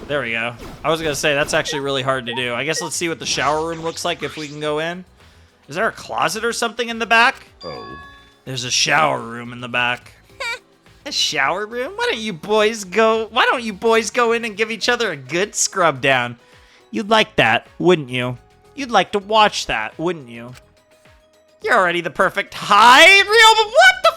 There we go. I was going to say, that's actually really hard to do. I guess let's see what the shower room looks like if we can go in. Is there a closet or something in the back? Oh. There's a shower room in the back. A shower room? Why don't you boys go in and give each other a good scrub down? You'd like that, wouldn't you? You'd like to watch that, wouldn't you? You're already the perfect height, Ryoma. What the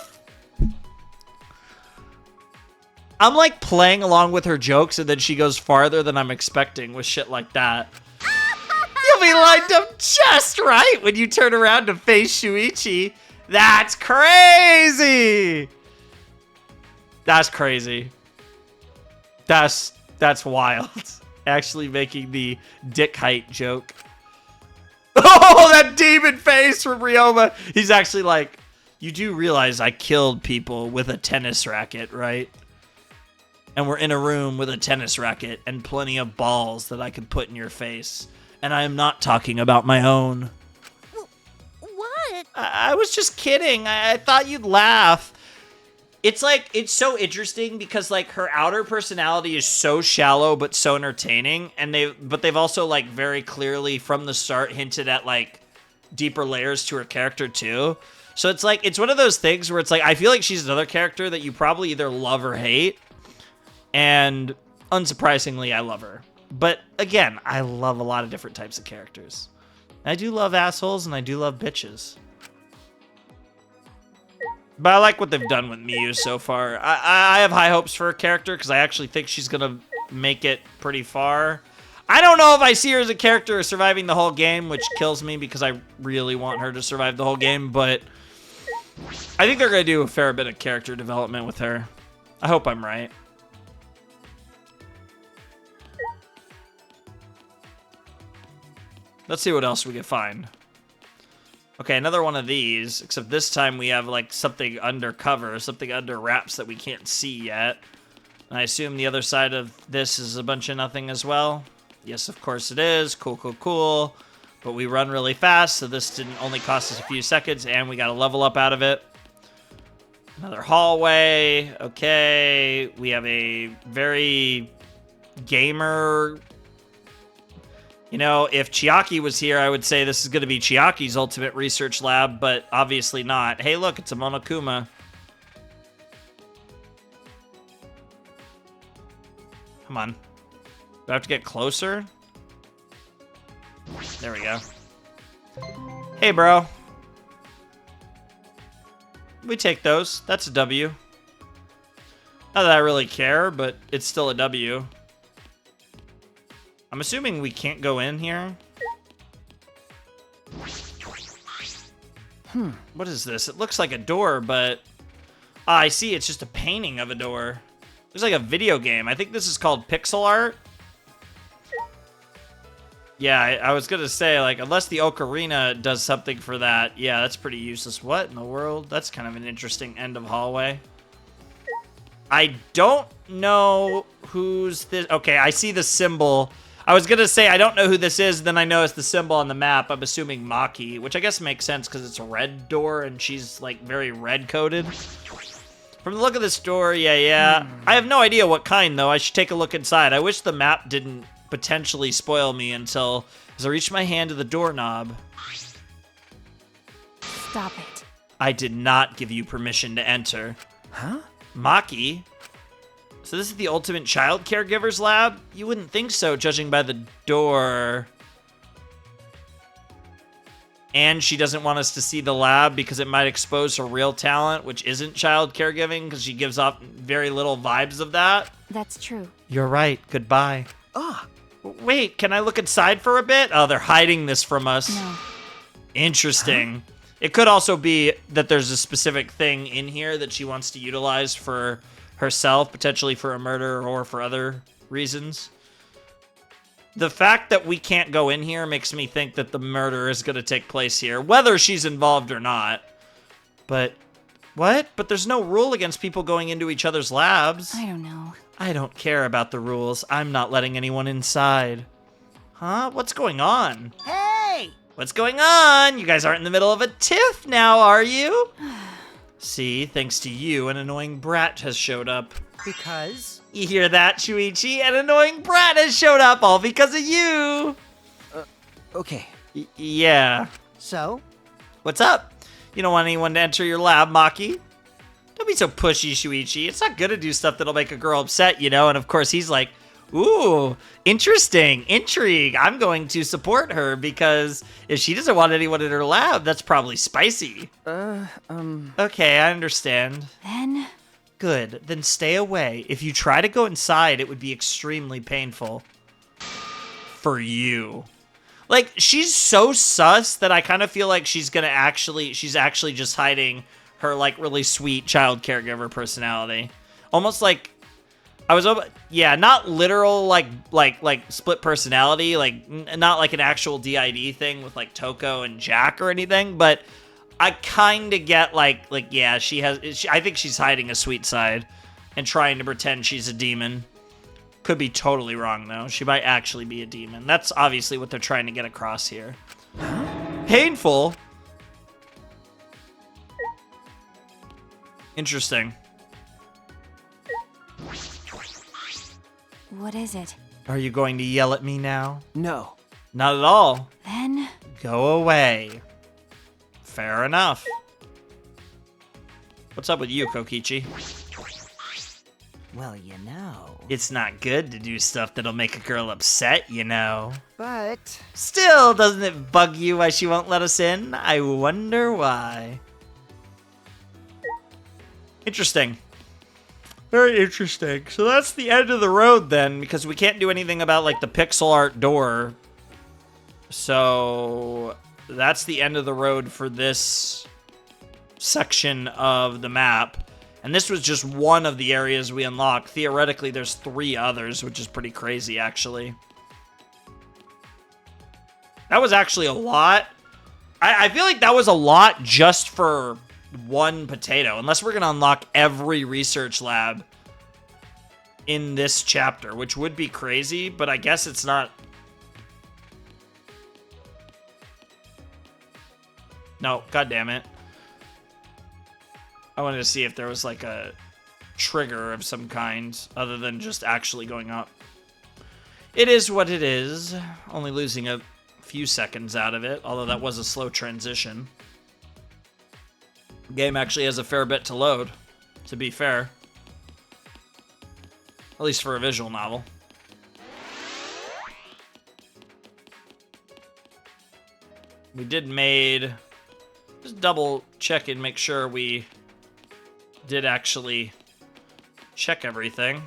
I'm like playing along with her jokes and then she goes farther than I'm expecting with shit like that. You'll be lined up just right when you turn around to face Shuichi. That's crazy. That's crazy. That's wild. Actually making the dick height joke. Oh, that demon face from Ryoma. He's actually like, you do realize I killed people with a tennis racket, right? And we're in a room with a tennis racket and plenty of balls that I could put in your face. And I am not talking about my own. What? I was just kidding. I thought you'd laugh. It's like, it's so interesting because like her outer personality is so shallow but so entertaining, and they've also like very clearly from the start hinted at like deeper layers to her character too. So it's like, it's one of those things where it's like, I feel like she's another character that you probably either love or hate, and unsurprisingly I love her. But again, I love a lot of different types of characters. I do love assholes and I do love bitches. But I like what they've done with Miyu so far. I have high hopes for her character because I actually think she's going to make it pretty far. I don't know if I see her as a character surviving the whole game, which kills me because I really want her to survive the whole game, but I think they're going to do a fair bit of character development with her. I hope I'm right. Let's see what else we can find. Okay, another one of these, except this time we have like something undercover, something under wraps that we can't see yet. And I assume the other side of this is a bunch of nothing as well. Yes, of course it is. Cool, cool, cool. But we run really fast, so this didn't only cost us a few seconds, and we got a level up out of it. Another hallway. Okay, we have a very gamer... You know, if Chiaki was here, I would say this is going to be Chiaki's ultimate research lab, but obviously not. Hey, look, it's a Monokuma. Come on. Do I have to get closer? There we go. Hey, bro. We take those. That's a W. Not that I really care, but it's still a W. I'm assuming we can't go in here. What is this? It looks like a door, but... Ah, I see. It's just a painting of a door. Looks like a video game. I think this is called pixel art. Yeah, I was gonna say, like, unless the ocarina does something for that, yeah, that's pretty useless. What in the world? That's kind of an interesting end of hallway. I don't know who's this. Okay, I see the symbol. I was gonna say I don't know who this is, then I noticed the symbol on the map. I'm assuming Maki, which I guess makes sense because it's a red door and she's like very red coded. From the look of this door, yeah. I have no idea what kind though. I should take a look inside. I wish the map didn't potentially spoil me until as I reached my hand to the doorknob. Stop it. I did not give you permission to enter. Huh? Maki? So this is the ultimate child caregiver's lab? You wouldn't think so, judging by the door. And she doesn't want us to see the lab because it might expose her real talent, which isn't child caregiving, because she gives off very little vibes of that. That's true. You're right. Goodbye. Ah. Wait, can I look inside for a bit? Oh, they're hiding this from us. No. Interesting. Huh? It could also be that there's a specific thing in here that she wants to utilize for herself, potentially for a murder or for other reasons. The fact that we can't go in here makes me think that the murder is going to take place here, whether she's involved or not. But, what? But there's no rule against people going into each other's labs. I don't know. I don't care about the rules. I'm not letting anyone inside. Huh? What's going on? Hey! What's going on? You guys aren't in the middle of a tiff now, are you? See, thanks to you, an annoying brat has showed up. Because? You hear that, Shuichi? An annoying brat has showed up, all because of you! Okay. Yeah. So? What's up? You don't want anyone to enter your lab, Maki? Don't be so pushy, Shuichi. It's not good to do stuff that'll make a girl upset, you know? And of course, he's like, ooh, interesting, intrigue. I'm going to support her because if she doesn't want anyone in her lab, that's probably spicy. Okay, I understand. Then? Good, then stay away. If you try to go inside, it would be extremely painful. For you. Like, she's so sus that I kind of feel like she's actually just hiding her, like, really sweet child caregiver personality. Almost like, yeah, not literal, like split personality, like, not like an actual DID thing with, like, Toko and Jack or anything, but I kind of get, like, yeah, I think she's hiding a sweet side and trying to pretend she's a demon. Could be totally wrong, though. She might actually be a demon. That's obviously what they're trying to get across here. Painful. Interesting. What is it? Are you going to yell at me now? No. Not at all. Then? Go away. Fair enough. What's up with you, Kokichi? Well, you know. It's not good to do stuff that'll make a girl upset, you know. But... Still, doesn't it bug you why she won't let us in? I wonder why. Interesting. Very interesting. So that's the end of the road then, because we can't do anything about, like, the pixel art door. So that's the end of the road for this section of the map. And this was just one of the areas we unlocked. Theoretically, there's 3 others, which is pretty crazy, actually. That was actually a lot. I feel like that was a lot just for one potato, unless we're going to unlock every research lab in this chapter, which would be crazy, but I guess it's not. No, god damn it. I wanted to see if there was like a trigger of some kind other than just actually going up. It is what it is. Only losing a few seconds out of it, although that was a slow transition. The game actually has a fair bit to load, to be fair. At least for a visual novel. We did just double check and make sure we did actually check everything.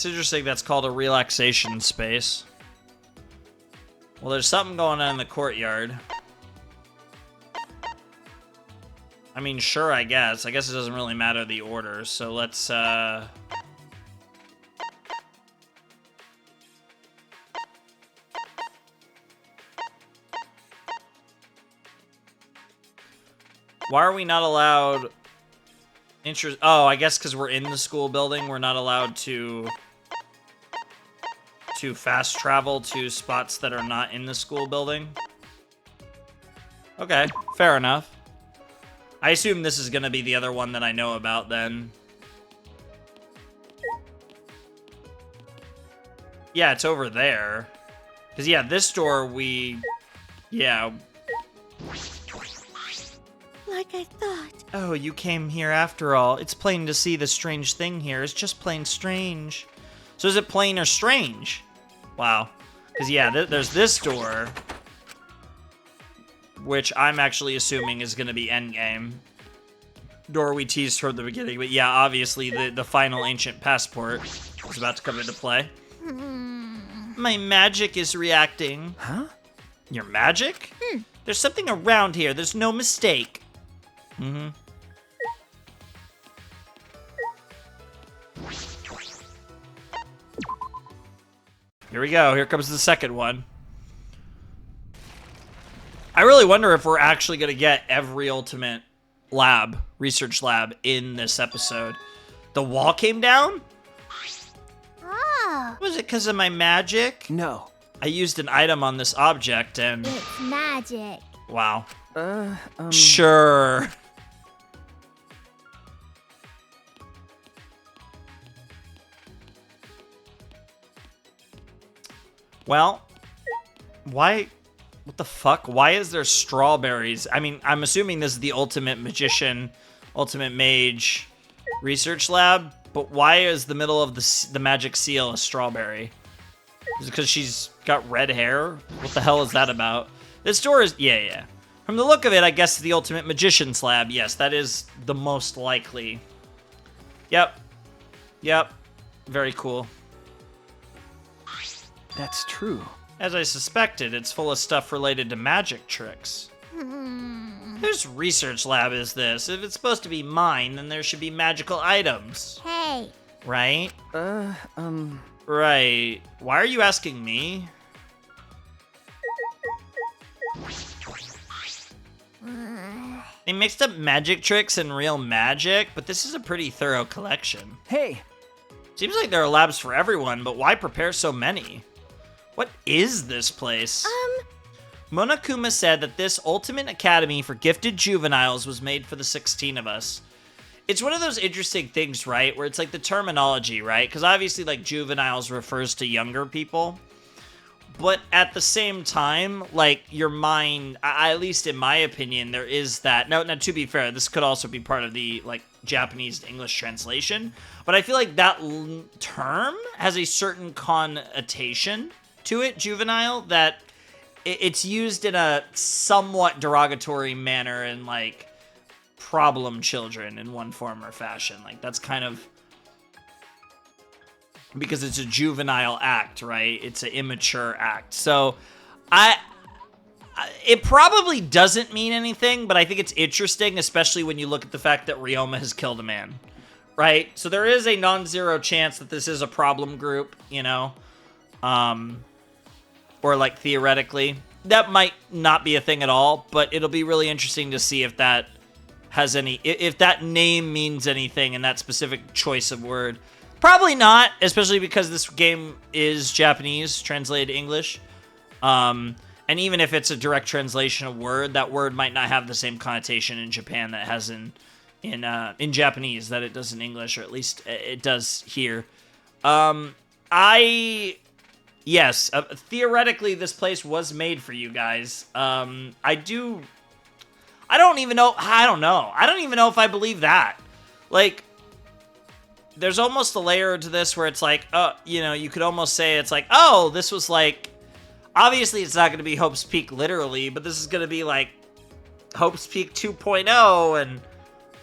It's interesting that's called a relaxation space. Well, there's something going on in the courtyard. I mean, sure, I guess. I guess it doesn't really matter the order, so let's, Why are we not allowed... Oh, I guess because we're in the school building, we're not allowed to fast travel to spots that are not in the school building. Okay, fair enough. I assume this is going to be the other one that I know about then. Yeah, it's over there. Because, yeah, this door yeah. Like I thought. Oh, you came here after all. It's plain to see the strange thing here. It's just plain strange. So is it plain or strange? Wow. Because, yeah, there's this door, which I'm actually assuming is going to be endgame. Door we teased from the beginning. But, yeah, obviously the final ancient passport is about to come into play. My magic is reacting. Huh? Your magic? There's something around here. There's no mistake. Mm-hmm. Here we go. Here comes the second one. I really wonder if we're actually going to get every ultimate research lab in this episode. The wall came down? Oh. Was it because of my magic? No. I used an item on this object and... It's magic. Wow. Sure. Well, why... What the fuck? Why is there strawberries? I mean, I'm assuming this is the ultimate magician, ultimate mage research lab, but why is the middle of the magic seal a strawberry? Is it because she's got red hair? What the hell is that about? This door is... Yeah. From the look of it, I guess the ultimate magician's lab. Yes, that is the most likely. Yep. Very cool. That's true. As I suspected, it's full of stuff related to magic tricks. Whose research lab is this? If it's supposed to be mine, then there should be magical items. Hey. Right? Right. Why are you asking me? They mixed up magic tricks and real magic, but this is a pretty thorough collection. Hey! Seems like there are labs for everyone, but why prepare so many? What is this place? MonoKubs said that this ultimate academy for gifted juveniles was made for the 16 of us. It's one of those interesting things, right? Where it's like the terminology, right? Because obviously, like, juveniles refers to younger people. But at the same time, like, your mind, at least in my opinion, there is that... Now, to be fair, this could also be part of the, like, Japanese to English translation. But I feel like that term has a certain connotation to it, juvenile, that it's used in a somewhat derogatory manner in, like, problem children in one form or fashion. Like, that's kind of... Because it's a juvenile act, right? It's an immature act. So, it probably doesn't mean anything, but I think it's interesting, especially when you look at the fact that Ryoma has killed a man, right? So there is a non-zero chance that this is a problem group, you know? Or, like, theoretically. That might not be a thing at all, but it'll be really interesting to see if that has any... If that name means anything in that specific choice of word. Probably not, especially because this game is Japanese, translated to English. And even if it's a direct translation of word, that word might not have the same connotation in Japan that it has in Japanese that it does in English, or at least it does here. Yes, theoretically, this place was made for you guys. I don't even know if I believe that. Like, there's almost a layer to this where it's like, you know, you could almost say it's like, oh, this was like, obviously it's not going to be Hope's Peak literally, but this is going to be like Hope's Peak 2.0, and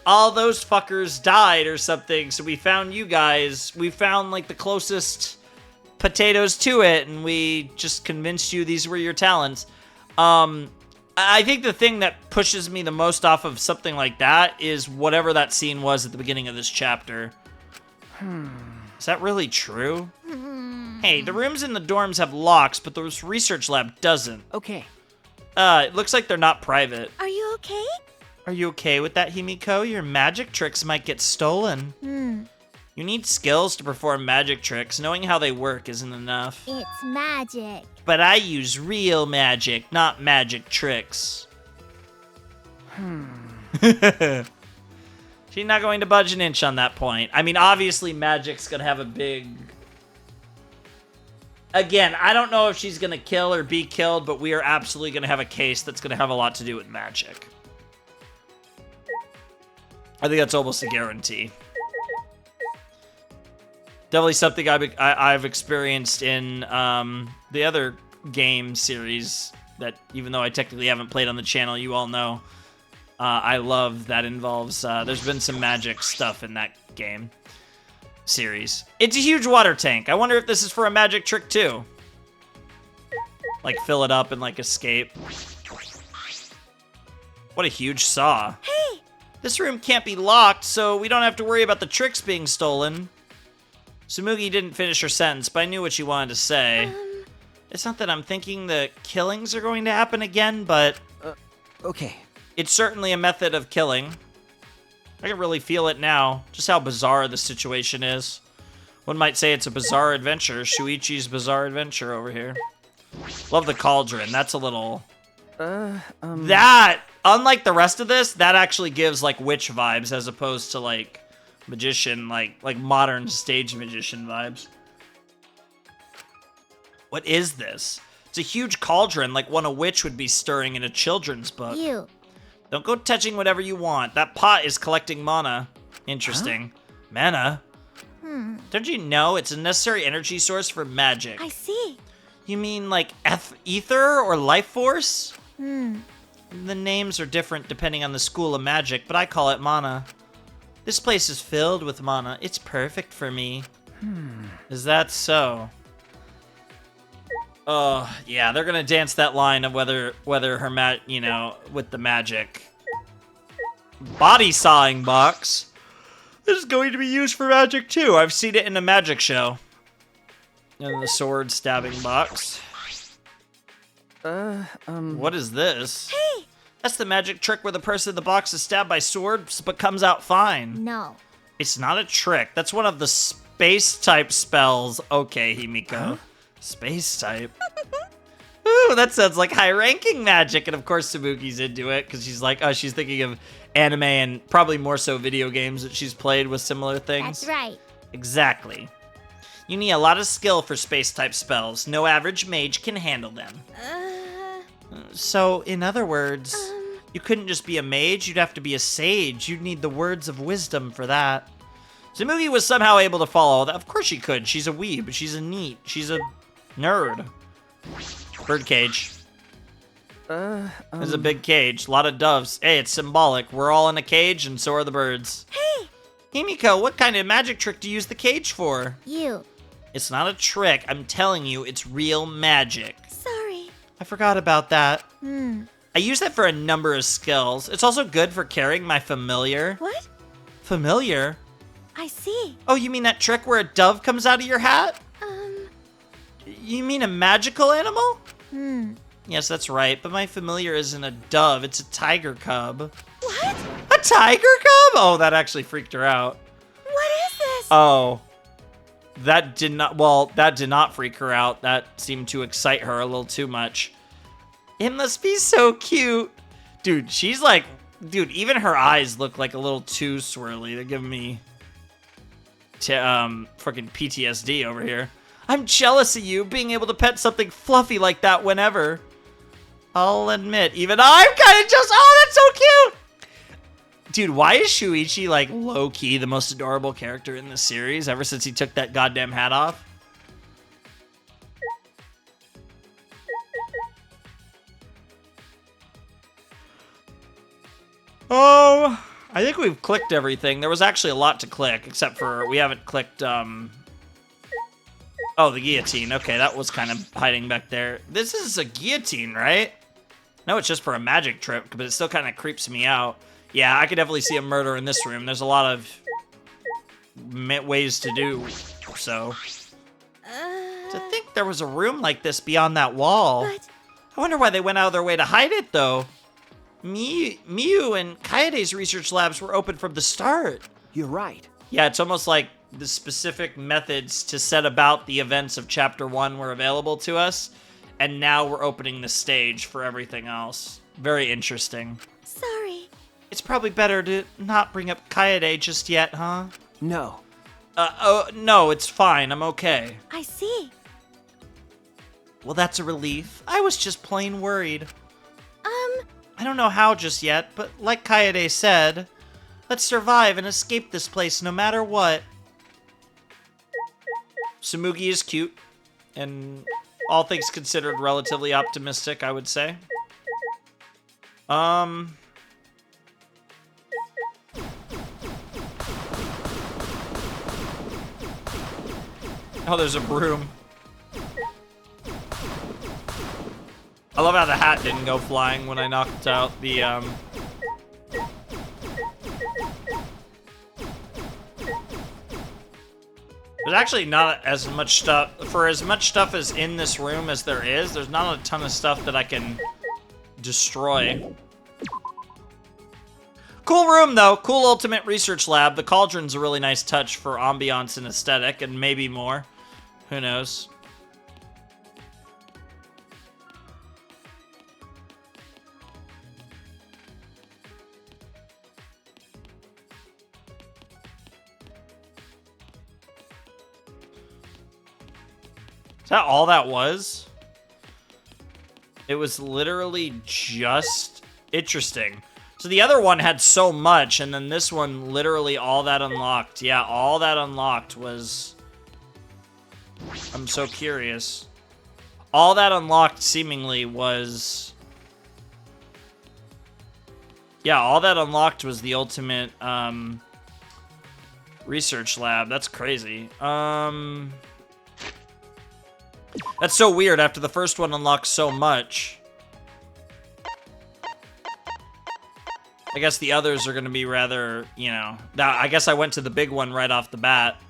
all those fuckers died or something, so we found you guys. We found, like, the closest potatoes to it, and we just convinced you these were your talents. I think the thing that pushes me the most off of something like that is whatever that scene was at the beginning of this chapter. Is that really true? Hey, the rooms in the dorms have locks, but the research lab doesn't. Okay. It looks like they're not private. Are you okay? Are you okay with that, Himiko? Your magic tricks might get stolen. You need skills to perform magic tricks. Knowing how they work isn't enough. It's magic. But I use real magic, not magic tricks. She's not going to budge an inch on that point. I mean, obviously magic's gonna have a big... Again, I don't know if she's gonna kill or be killed, but we are absolutely gonna have a case that's gonna have a lot to do with magic. I think that's almost a guarantee. Definitely something I've experienced in the other game series that, even though I technically haven't played on the channel, you all know I love that involves. There's been some magic stuff in that game series. It's a huge water tank. I wonder if this is for a magic trick too. Like fill it up and like escape. What a huge saw. Hey! This room can't be locked, so we don't have to worry about the tricks being stolen. Tsumugi didn't finish her sentence, but I knew what she wanted to say. It's not that I'm thinking the killings are going to happen again, but... Okay. It's certainly a method of killing. I can really feel it now, just how bizarre the situation is. One might say it's a bizarre adventure. Shuichi's bizarre adventure over here. Love the cauldron. That's a little... That, unlike the rest of this, that actually gives, like, witch vibes as opposed to, like... magician, like modern stage magician vibes. What is this? It's a huge cauldron, like one a witch would be stirring in a children's book. You. Don't go touching whatever you want. That pot is collecting mana. Interesting. Huh? Mana? Don't you know it's a necessary energy source for magic? I see. You mean like ether or life force? The names are different depending on the school of magic, but I call it mana. This place is filled with mana. It's perfect for me. Is that so? Oh, yeah, they're gonna dance that line of whether her with the magic. Body sawing box. This is going to be used for magic too. I've seen it in a magic show. And the sword stabbing box. What is this? Hey! That's the magic trick where the person in the box is stabbed by swords but comes out fine. No. It's not a trick. That's one of the space-type spells. Okay, Himiko. Space-type. Ooh, that sounds like high-ranking magic. And of course Tsumugi's into it because she's like, oh, she's thinking of anime and probably more so video games that she's played with similar things. That's right. Exactly. You need a lot of skill for space-type spells. No average mage can handle them. So, in other words, you couldn't just be a mage, you'd have to be a sage. You'd need the words of wisdom for that. Tsumugi was somehow able to follow that. Of course she could. She's a weeb. She's a neat. She's a nerd. Birdcage. There's a big cage. A lot of doves. Hey, it's symbolic. We're all in a cage, and so are the birds. Hey! Himiko, what kind of magic trick do you use the cage for? You. It's not a trick. I'm telling you, it's real magic. Sorry. I forgot about that. I use that for a number of skills. It's also good for carrying my familiar. What? Familiar? I see. Oh, you mean that trick where a dove comes out of your hat? You mean a magical animal? Yes, that's right, but my familiar isn't a dove, it's a tiger cub. What? A tiger cub? Oh, that actually freaked her out. What is this? Oh. That did not freak her out. That seemed to excite her a little too much. It must be so cute. Dude, she's like... Dude, even her eyes look like a little too swirly. They're giving me... freaking PTSD over here. I'm jealous of you being able to pet something fluffy like that whenever. I'll admit, even I'm kind of just... Oh, that's so cute! Dude, why is Shuichi, like, low-key the most adorable character in this series ever since he took that goddamn hat off? I think we've clicked everything. There was actually a lot to click, except for we haven't clicked, oh, the guillotine. Okay, that was kind of hiding back there. This is a guillotine, right? No, it's just for a magic trip, but it still kind of creeps me out. Yeah, I could definitely see a murder in this room. There's a lot of ways to do so. To think there was a room like this beyond that wall. But I wonder why they went out of their way to hide it, though. Miyu and Kaede's research labs were open from the start. You're right. Yeah, it's almost like the specific methods to set about the events of Chapter 1 were available to us, and now we're opening the stage for everything else. Very interesting. sorry. It's probably better to not bring up Kaede just yet, huh? No. No, it's fine. I'm okay. I see. Well, that's a relief. I was just plain worried. I don't know how just yet, but like Kaede said, let's survive and escape this place no matter what. Tsumugi is cute, and all things considered relatively optimistic, I would say. Oh, there's a broom. I love how the hat didn't go flying when I knocked out the, There's actually not as much stuff, for as much stuff as in this room as there is, there's not a ton of stuff that I can destroy. Cool room, though. Cool ultimate research lab. The cauldron's a really nice touch for ambiance and aesthetic, and maybe more. Who knows? Is that all that was? It was literally just interesting. So the other one had so much, and then this one, literally all that unlocked. Yeah, all that unlocked was... I'm so curious. All that unlocked seemingly was... Yeah, all that unlocked was the ultimate research lab. That's crazy. That's so weird after the first one unlocked so much. I guess the others are going to be rather, you know... I guess I went to the big one right off the bat.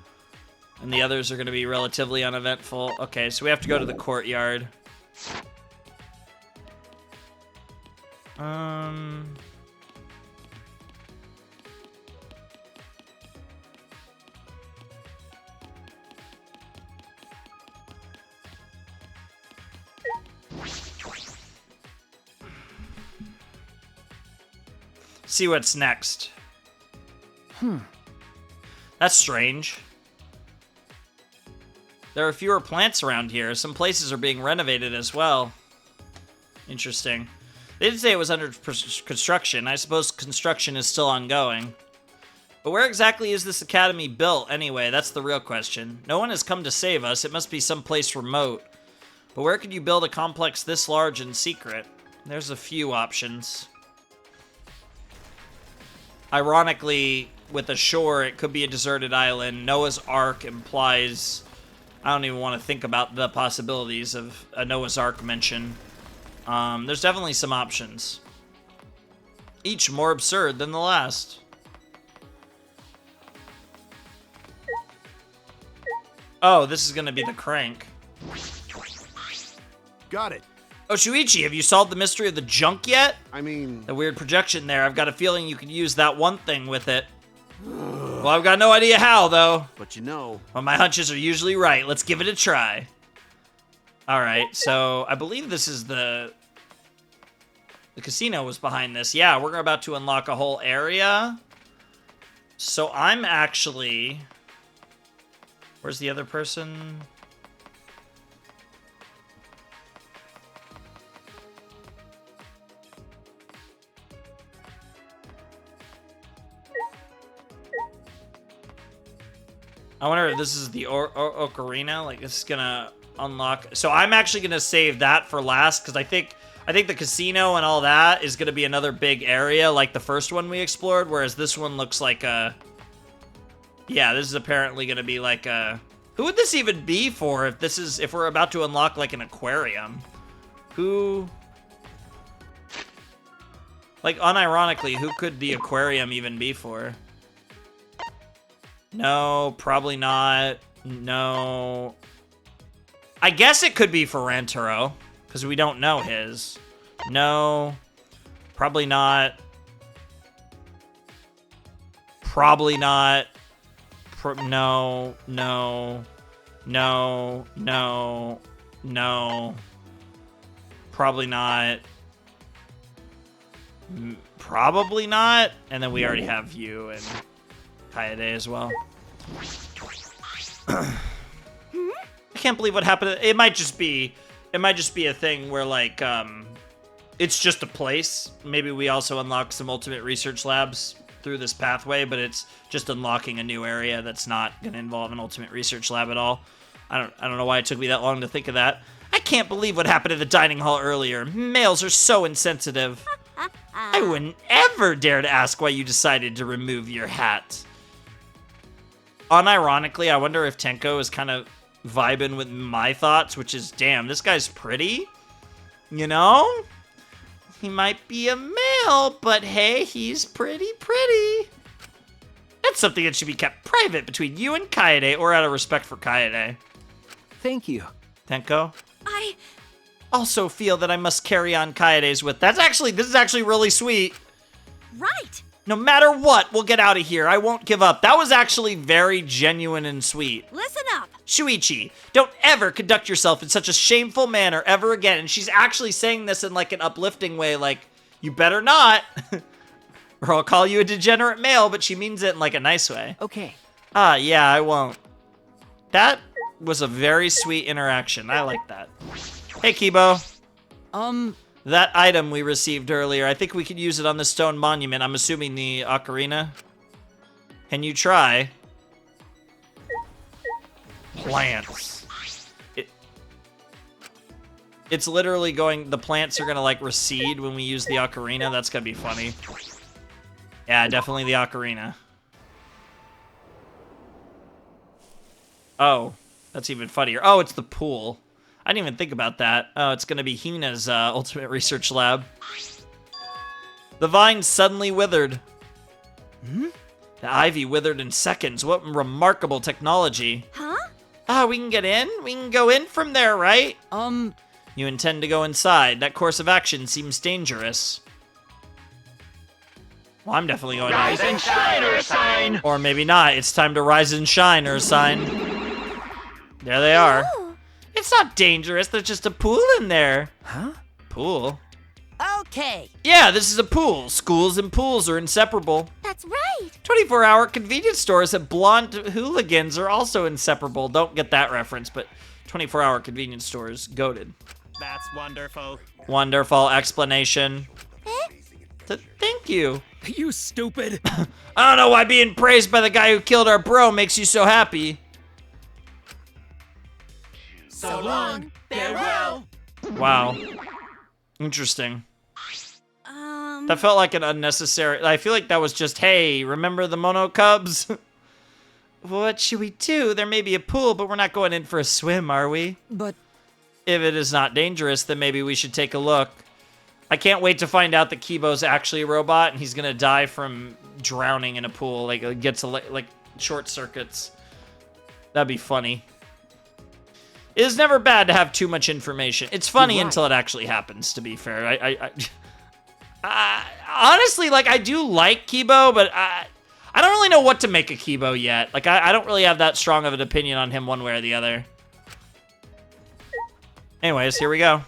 And the others are going to be relatively uneventful. Okay, so we have to go to the courtyard. See what's next. That's strange. There are fewer plants around here. Some places are being renovated as well. Interesting. They did say it was under construction. I suppose construction is still ongoing. But where exactly is this academy built anyway? That's the real question. No one has come to save us. It must be someplace remote. But where could you build a complex this large in secret? There's a few options. Ironically, with a shore, it could be a deserted island. Noah's Ark implies... I don't even want to think about the possibilities of a Noah's Ark mention. There's definitely some options. Each more absurd than the last. Oh, this is going to be the crank. Got it. Oh, Shuichi, have you solved the mystery of the junk yet? I mean... The weird projection there. I've got a feeling you could use that one thing with it. Well, I've got no idea how, though. But you know... Well, my hunches are usually right. Let's give it a try. Alright, so I believe this is the casino was behind this. Yeah, we're about to unlock a whole area. So I'm actually... Where's the other person? I wonder if this is the ocarina. Like, this is gonna unlock. So I'm actually gonna save that for last because I think I think the casino and all that is going to be another big area like the first one we explored, whereas this one looks like a... Yeah, this is apparently going to be like a... Who would this even be for if we're about to unlock like an aquarium? Who... Like, unironically, who could the aquarium even be for? No, probably not. No. I guess it could be for Rantaro, because we don't know his. No. Probably not. Probably not. No. No. No. No. No. Probably not. Probably not. And then we already have you and Kaede as well. I can't believe what happened. It might just be a thing where like it's just a place. Maybe we also unlock some ultimate research labs through this pathway, but it's just unlocking a new area that's not going to involve an ultimate research lab at all. I don't know why it took me that long to think of that. I can't believe what happened at the dining hall earlier. Males are so insensitive. I wouldn't ever dare to ask why you decided to remove your hat. Unironically, I wonder if Tenko is kind of vibing with my thoughts, which is, damn, this guy's pretty. You know? He might be a male, but hey, he's pretty. That's something that should be kept private between you and Kaede, or out of respect for Kaede. Thank you. Tenko? I also feel that I must carry on Kaede's with... This is actually really sweet. Right. No matter what, we'll get out of here. I won't give up. That was actually very genuine and sweet. Listen up. Shuichi, don't ever conduct yourself in such a shameful manner ever again. And she's actually saying this in like an uplifting way, like, you better not. Or I'll call you a degenerate male, but she means it in like a nice way. Okay. Yeah, I won't. That was a very sweet interaction. I like that. Hey, Kibo. That item we received earlier, I think we could use it on the stone monument. I'm assuming the ocarina. Can you try? Plants. It's literally going... The plants are going to, like, recede when we use the ocarina. That's going to be funny. Yeah, definitely the ocarina. Oh, that's even funnier. Oh, it's the pool. I didn't even think about that. Oh, it's going to be Hina's ultimate research lab. The vine suddenly withered. The ivy withered in seconds. What remarkable technology. Huh? We can get in? We can go in from there, right? You intend to go inside. That course of action seems dangerous. Well, I'm definitely going to... Rise and shine, Ursine! Or maybe not. It's time to rise and shine, Ursine. There they are. Ooh. It's not dangerous. There's just a pool in there. Huh? Pool? Okay. Yeah, this is a pool. Schools and pools are inseparable. That's right. 24-hour convenience stores and blonde hooligans are also inseparable. Don't get that reference, but 24-hour convenience stores, goated. That's wonderful. Wonderful explanation. Thank you. You stupid. I don't know why being praised by the guy who killed our bro makes you so happy. So long. Farewell. Wow. Interesting. That felt like an unnecessary... I feel like that was just, hey, remember the MonoKubs? What should we do? There may be a pool, but we're not going in for a swim, are we? But... If it is not dangerous, then maybe we should take a look. I can't wait to find out that Kibo's actually a robot, and he's gonna die from drowning in a pool. Like, gets, like, short circuits. That'd be funny. It is never bad to have too much information. It's funny until it actually happens, to be fair. Honestly, like, I do like Kibo, but I don't really know what to make of Kibo yet. Like, I don't really have that strong of an opinion on him one way or the other. Anyways, here we go.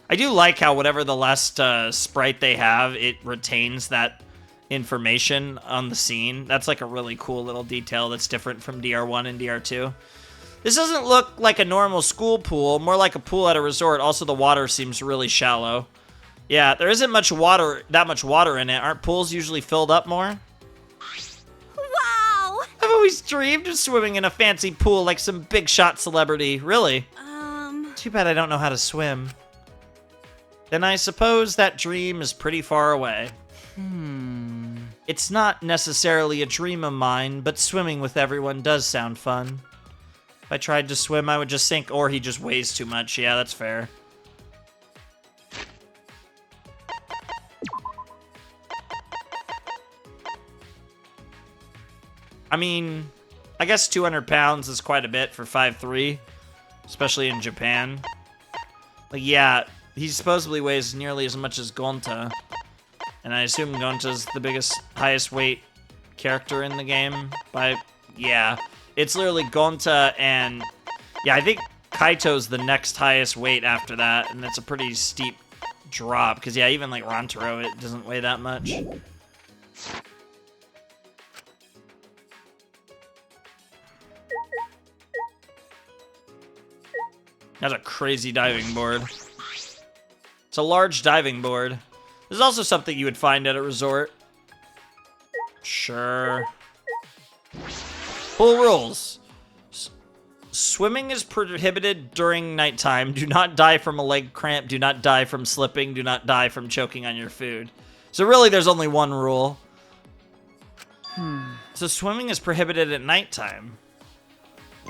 I do like how whatever the last sprite they have, it retains that information on the scene. That's like a really cool little detail that's different from DR1 and DR2. This doesn't look like a normal school pool, more like a pool at a resort. Also, the water seems really shallow. Yeah, there isn't that much water in it. Aren't pools usually filled up more? Wow! I've always dreamed of swimming in a fancy pool like some big shot celebrity. Really? Too bad I don't know how to swim. Then I suppose that dream is pretty far away. It's not necessarily a dream of mine, but swimming with everyone does sound fun. If I tried to swim, I would just sink, or he just weighs too much. Yeah, that's fair. I mean, I guess 200 pounds is quite a bit for 5'3", especially in Japan. Like, yeah, he supposedly weighs nearly as much as Gonta. And I assume Gonta's the biggest, highest weight character in the game. Yeah, it's literally Gonta and... Yeah, I think Kaito's the next highest weight after that. And that's a pretty steep drop. Because, yeah, even like Rantaro, it doesn't weigh that much. That's a crazy diving board. It's a large diving board. This is also something you would find at a resort. Sure. Pool rules. Swimming is prohibited during nighttime. Do not die from a leg cramp. Do not die from slipping. Do not die from choking on your food. So really, there's only one rule. So swimming is prohibited at nighttime.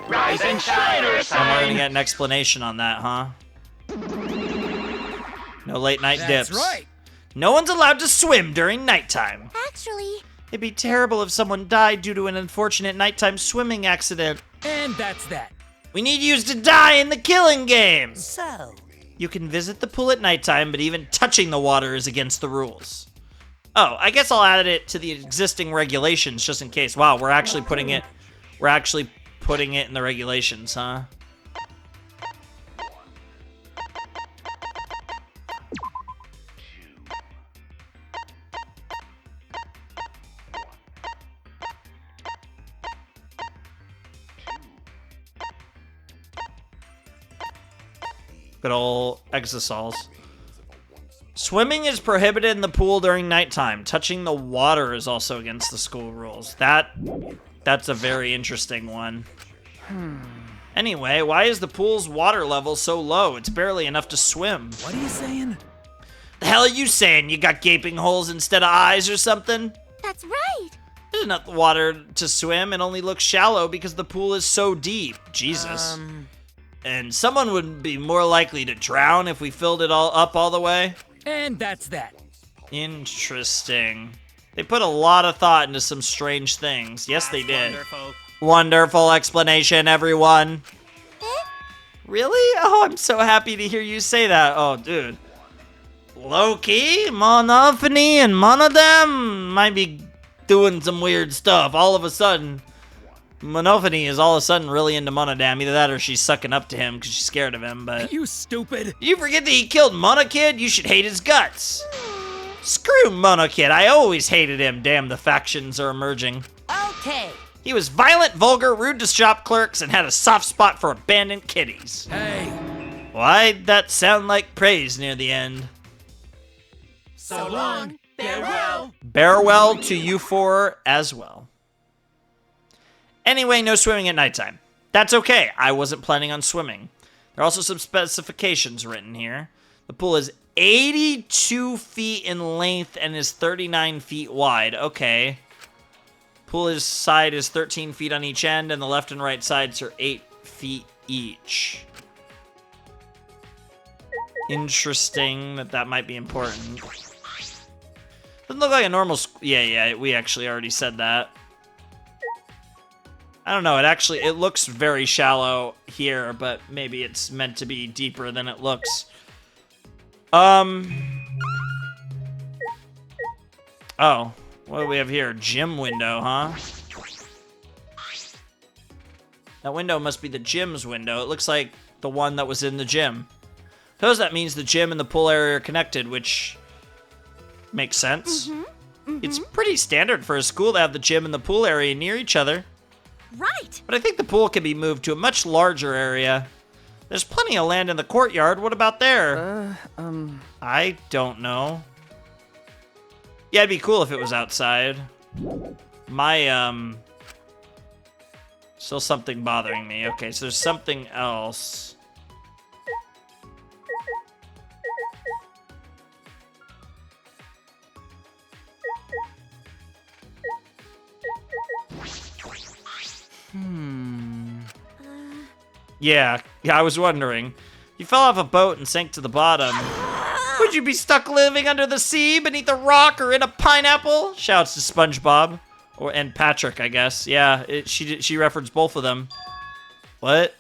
Rise and shine, or I'm learning an explanation on that, huh? No late night dips. That's right. No one's allowed to swim during nighttime. Actually... It'd be terrible if someone died due to an unfortunate nighttime swimming accident. And that's that. We need yous to die in the killing game. So... You can visit the pool at nighttime, but even touching the water is against the rules. Oh, I guess I'll add it to the existing regulations just in case. Wow, we're actually putting it in the regulations, huh? Good old exosols. Swimming is prohibited in the pool during nighttime. Touching the water is also against the school rules. That's a very interesting one. Anyway, why is the pool's water level so low? It's barely enough to swim. What are you saying? The hell are you saying? You got gaping holes instead of eyes or something? That's right. There's enough water to swim. It only looks shallow because the pool is so deep. Jesus. And someone would be more likely to drown if we filled it all up all the way. And that's that. Interesting. They put a lot of thought into some strange things. Yes, they did. Wonderful. Wonderful explanation, everyone. Really? Oh, I'm so happy to hear you say that. Oh, dude. Loki, Monophony, and Monodam might be doing some weird stuff. All of a sudden, Monophony is all of a sudden really into Monodam. Either that or she's sucking up to him because she's scared of him, but... You stupid. You forget that he killed Monokid? You should hate his guts. Screw Monokid. I always hated him. Damn, the factions are emerging. Okay. He was violent, vulgar, rude to shop clerks, and had a soft spot for abandoned kitties. Hey. Why'd that sound like praise near the end? So long. Farewell. Farewell to you four as well. Anyway, no swimming at nighttime. That's okay. I wasn't planning on swimming. There are also some specifications written here. The pool is 82 feet in length and is 39 feet wide. Okay. Pool side is 13 feet on each end, and the left and right sides are 8 feet each. Interesting that might be important. Doesn't look like a normal... Yeah, we actually already said that. I don't know, it looks very shallow here, but maybe it's meant to be deeper than it looks. Oh, what do we have here? Gym window, huh? That window must be the gym's window. It looks like the one that was in the gym. Suppose that means the gym and the pool area are connected, which makes sense. It's pretty standard for a school to have the gym and the pool area near each other. Right. But I think the pool can be moved to a much larger area. There's plenty of land in the courtyard. What about there? I don't know. Yeah, it'd be cool if it was outside. Still something bothering me. Okay, so there's something else. Yeah, I was wondering. You fell off a boat and sank to the bottom. Would you be stuck living under the sea, beneath a rock, or in a pineapple? Shouts to SpongeBob. And Patrick, I guess. Yeah, she referenced both of them. What?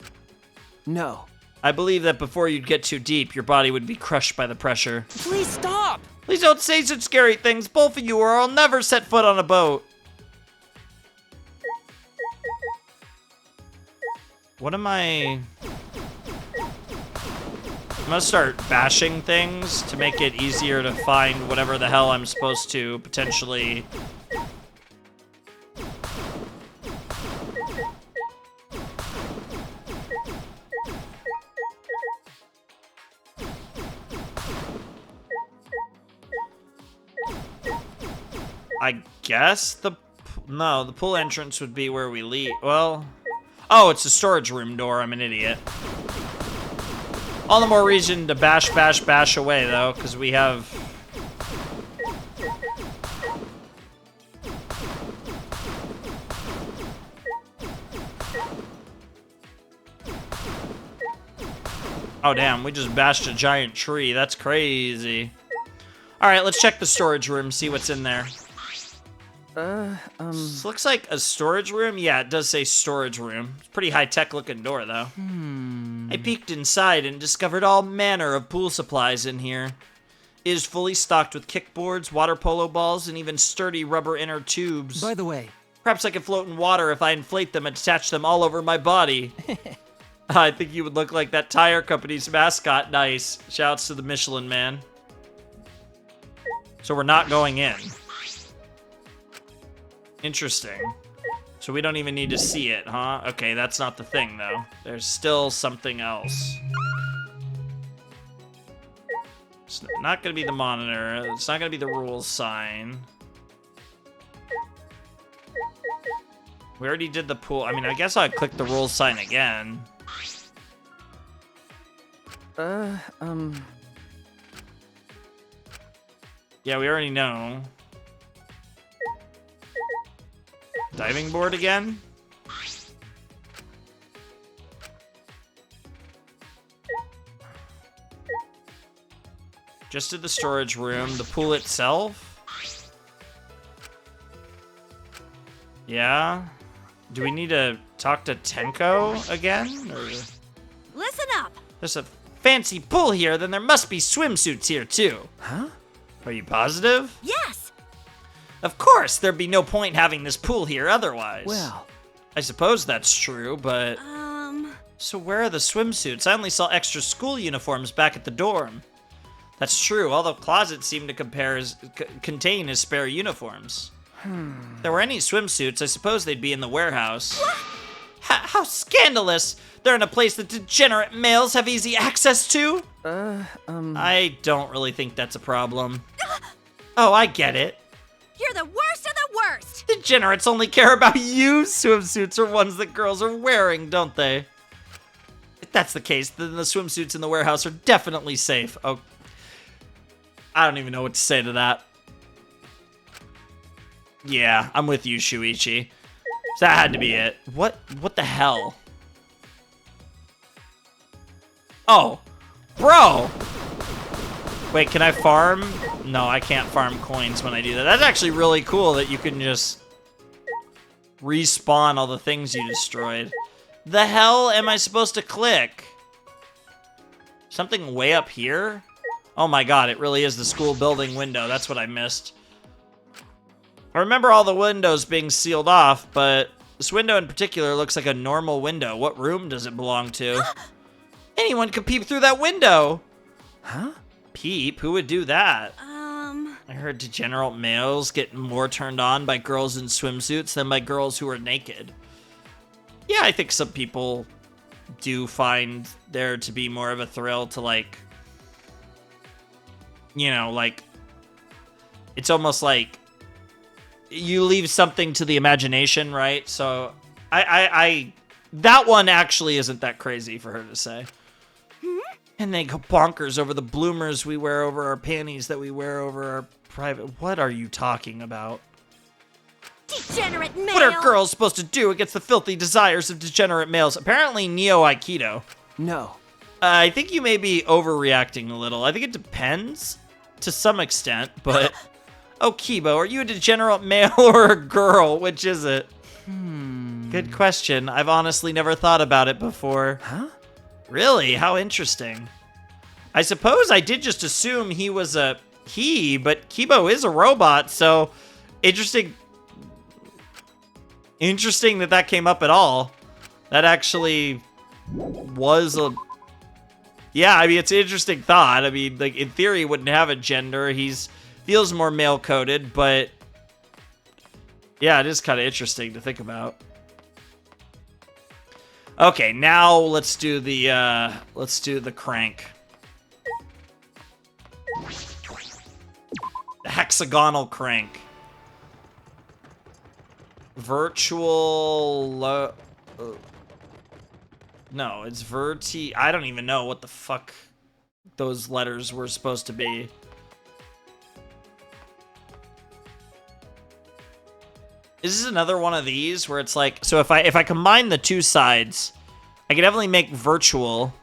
No. I believe that before you'd get too deep, your body would be crushed by the pressure. Please stop! Please don't say such scary things, both of you, or I'll never set foot on a boat. What am I... I'm gonna start bashing things to make it easier to find whatever the hell I'm supposed to potentially... I guess the pool entrance would be where we leave. Well, oh, it's the storage room door. I'm an idiot. All the more reason to bash away, though, because we have... Oh, damn, we just bashed a giant tree. That's crazy. All right, let's check the storage room, see what's in there. This looks like a storage room. Yeah, it does say storage room. It's a pretty high-tech looking door, though. I peeked inside and discovered all manner of pool supplies in here. It is fully stocked with kickboards, water polo balls, and even sturdy rubber inner tubes. By the way... Perhaps I could float in water if I inflate them and attach them all over my body. I think you would look like that tire company's mascot. Nice. Shouts to the Michelin Man. So we're not going in. Interesting. So we don't even need to see it, huh? Okay, that's not the thing, though. There's still something else. It's not going to be the monitor. It's not going to be the rules sign. We already did the pool. I mean, I guess I'd click the rules sign again. Yeah, we already know. Diving board again? Just to the storage room. The pool itself? Yeah? Do we need to talk to Tenko again? Or... Listen up. There's a fancy pool here, then there must be swimsuits here too. Huh? Are you positive? Yes. Of course, there'd be no point having this pool here otherwise. Well... I suppose that's true, but... So where are the swimsuits? I only saw extra school uniforms back at the dorm. That's true, all the closets seem to contain his spare uniforms. If there were any swimsuits, I suppose they'd be in the warehouse. How scandalous! They're in a place that degenerate males have easy access to? I don't really think that's a problem. Oh, I get it. You're the worst of the worst! Degenerates only care about used swimsuits or ones that girls are wearing, don't they? If that's the case, then the swimsuits in the warehouse are definitely safe. Oh, I don't even know what to say to that. Yeah, I'm with you, Shuichi. That had to be it. What the hell? Oh, bro! Wait, can I farm? No, I can't farm coins when I do that. That's actually really cool that you can just respawn all the things you destroyed. The hell am I supposed to click? Something way up here? Oh my god, it really is the school building window. That's what I missed. I remember all the windows being sealed off, but this window in particular looks like a normal window. What room does it belong to? Anyone could peep through that window! Huh? Peep? Who would do that? I heard degenerate males get more turned on by girls in swimsuits than by girls who are naked. Yeah, I think some people do find there to be more of a thrill to, like, you know, like, it's almost like you leave something to the imagination, right? So I that one actually isn't that crazy for her to say. And they go bonkers over the bloomers we wear over our panties that we wear over our private... What are you talking about? degenerate male! What are girls supposed to do against the filthy desires of degenerate males? Apparently Neo Aikido. No. I think you may be overreacting a little. I think it depends to some extent, but... Oh, Kibo, are you a degenerate male or a girl? Which is it? Good question. I've honestly never thought about it before. Huh? Really? How interesting. I suppose I did just assume he was a he, but Kibo is a robot, so interesting. Interesting that came up at all. That actually was a... Yeah, I mean, it's an interesting thought. I mean, like, in theory, he wouldn't have a gender. Feels more male-coded, but... Yeah, it is kind of interesting to think about. Okay, now let's do the crank. The hexagonal crank. Virtual... no, it's verti... I don't even know what the fuck those letters were supposed to be. Is this another one of these where it's like... So if I combine the two sides, I can definitely make virtual.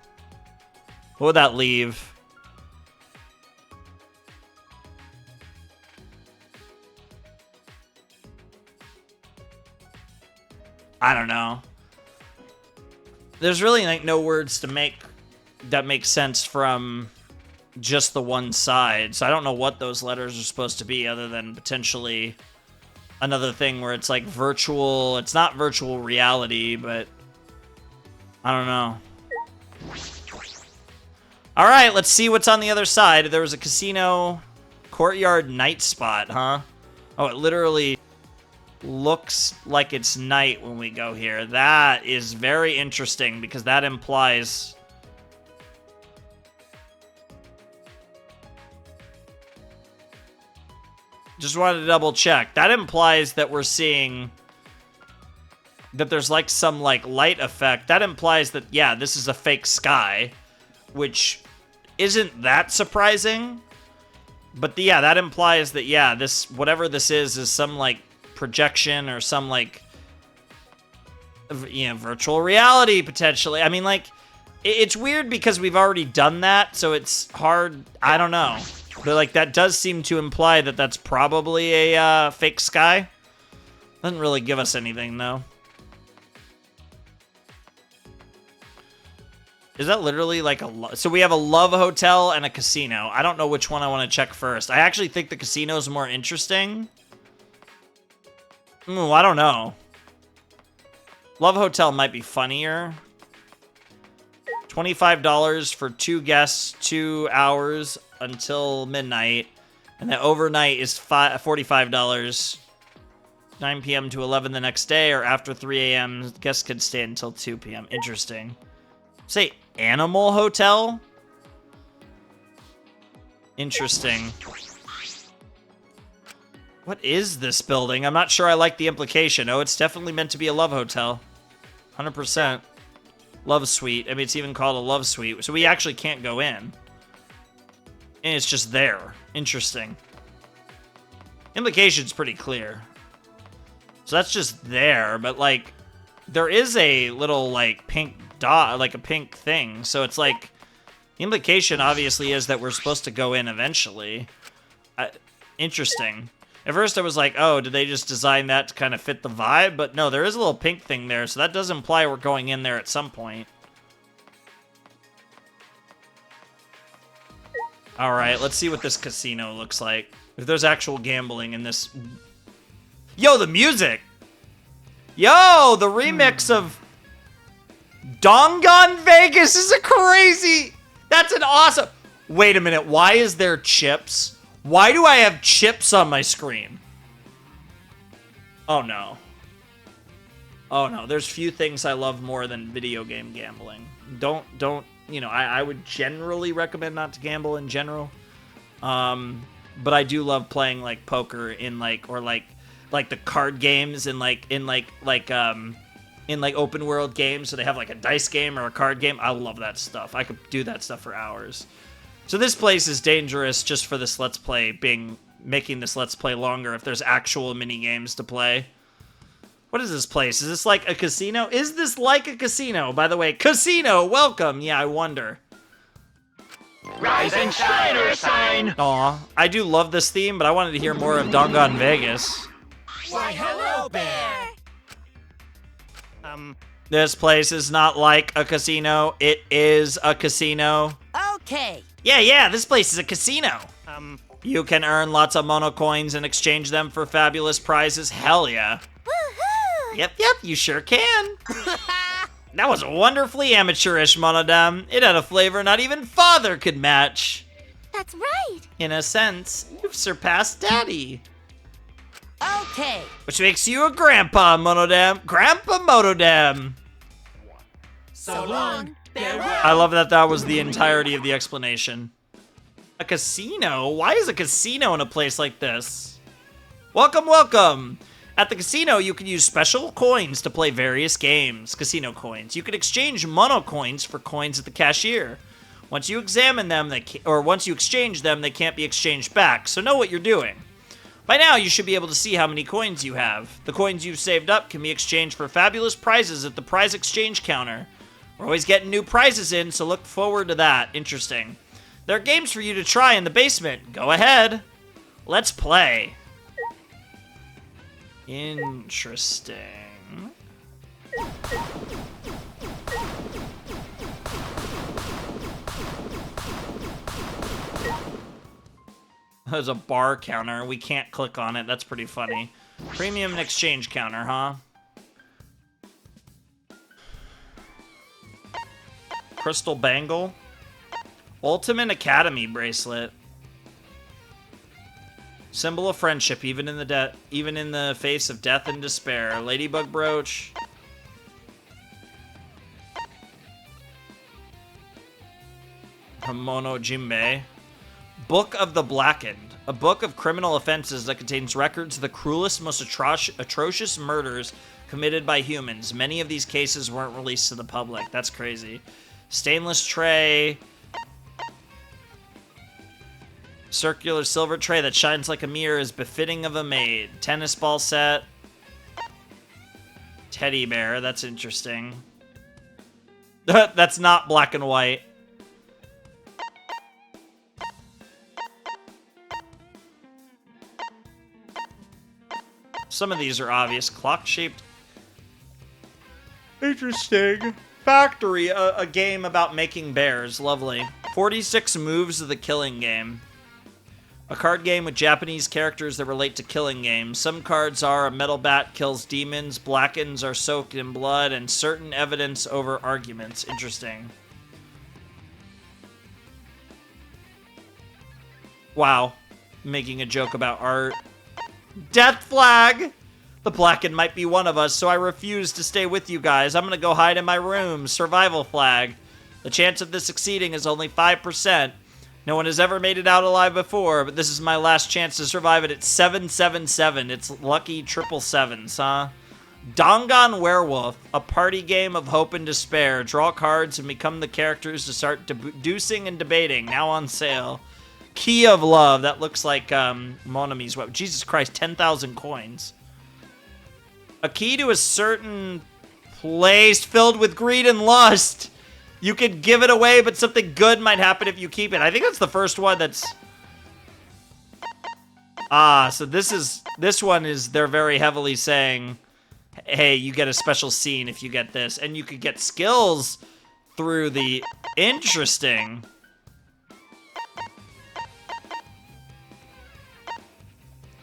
What would that leave? I don't know. There's really like no words to make that make sense from just the one side. So I don't know what those letters are supposed to be other than potentially another thing where it's like virtual. It's not virtual reality, but I don't know. All right, let's see what's on the other side. There was a casino courtyard night spot, huh? Oh, it literally looks like it's night when we go here. That is very interesting because that implies... Just wanted to double check. That implies that we're seeing that there's like some like light effect. That implies that, yeah, this is a fake sky, which isn't that surprising. But yeah, that implies that, yeah, this, whatever this is some like projection or some like, you know, virtual reality potentially. I mean, like, it's weird because we've already done that, so it's hard. I don't know. But like, that does seem to imply that that's probably a fake sky. Doesn't really give us anything, though. Is that literally like a... So we have a love hotel and a casino. I don't know which one I want to check first. I actually think the casino is more interesting. Ooh, I don't know. Love hotel might be funnier. $25 for 2 guests, 2 hours until midnight. And the overnight is $45. 9 p.m. to 11 the next day, or after 3 a.m. Guests could stay until 2 p.m. Interesting. Say animal hotel? Interesting. What is this building? I'm not sure I like the implication. Oh, it's definitely meant to be a love hotel. 100%. Love suite. I mean, it's even called a love suite. So we actually can't go in. And it's just there. Interesting. Implication's pretty clear. So that's just there, but like, there is a little like pink dot, like a pink thing. So it's like, the implication obviously is that we're supposed to go in eventually. Interesting. At first I was like, oh, did they just design that to kind of fit the vibe? But no, there is a little pink thing there, so that does imply we're going in there at some point. Alright, let's see what this casino looks like. If there's actual gambling in this... Yo, the music! Yo, the remix of Danganronpa Vegas is a crazy... That's an awesome... Wait a minute, why is there chips? Why do I have chips on my screen? Oh no. Oh no, there's few things I love more than video game gambling. Don't, you know, I would generally recommend not to gamble in general. But I do love playing like poker in like, or like the card games in open world games. So they have like a dice game or a card game. I love that stuff. I could do that stuff for hours. So this place is dangerous just for this Let's Play making this Let's Play longer if there's actual mini games to play. What is this place? Is this like a casino? Is this like a casino? By the way, casino, welcome. Yeah, I wonder. Rise and shine or sign. Aw, I do love this theme, but I wanted to hear more of Dangan Vegas. Why, hello, bear. This place is not like a casino. It is a casino. Okay. Yeah, this place is a casino. You can earn lots of mono coins and exchange them for fabulous prizes. Hell yeah. Woohoo! Yep, you sure can. That was wonderfully amateurish, Monodam. It had a flavor not even Father could match. That's right. In a sense, you've surpassed Daddy. Okay. Which makes you a grandpa, Monodam. Grandpa Monodam. So long, farewell. I love that was the entirety of the explanation. A casino? Why is a casino in a place like this? Welcome. At the casino, you can use special coins to play various games. Casino coins. You can exchange mono coins for coins at the cashier. Once you examine them, once you exchange them, they can't be exchanged back. So know what you're doing. By now, you should be able to see how many coins you have. The coins you've saved up can be exchanged for fabulous prizes at the prize exchange counter. We're always getting new prizes in, so look forward to that. Interesting. There are games for you to try in the basement. Go ahead. Let's play. Interesting. There's a bar counter. We can't click on it. That's pretty funny. Premium and exchange counter, huh? Crystal bangle. Ultimate Academy bracelet. Symbol of friendship, even in the face of death and despair. Ladybug brooch. Hamono Jimbe. Book of the Blackened. A book of criminal offenses that contains records of the cruelest, most atrocious murders committed by humans. Many of these cases weren't released to the public. That's crazy. Stainless tray. Circular silver tray that shines like a mirror is befitting of a maid. Tennis ball set. Teddy bear. That's interesting. That's not black and white. Some of these are obvious. Clock-shaped. Interesting. Factory, a game about making bears. Lovely. 46 moves of the killing game. A card game with Japanese characters that relate to killing games. Some cards are a metal bat kills demons, blackens are soaked in blood, and certain evidence over arguments. Interesting. Wow. Making a joke about art. Death flag! The blackened might be one of us, so I refuse to stay with you guys. I'm gonna go hide in my room. Survival flag. The chance of this succeeding is only 5%. No one has ever made it out alive before, but this is my last chance to survive it. It's 777. It's lucky 777s, huh? Dangan Werewolf, a party game of hope and despair. Draw cards and become the characters to start deducing and debating. Now on sale. Key of Love. That looks like Monami's web. Jesus Christ, 10,000 coins. A key to a certain place filled with greed and lust. You could give it away, but something good might happen if you keep it. I think that's the first one that's... so this one is, they're very heavily saying, hey, you get a special scene if you get this. And you could get skills through the... Interesting.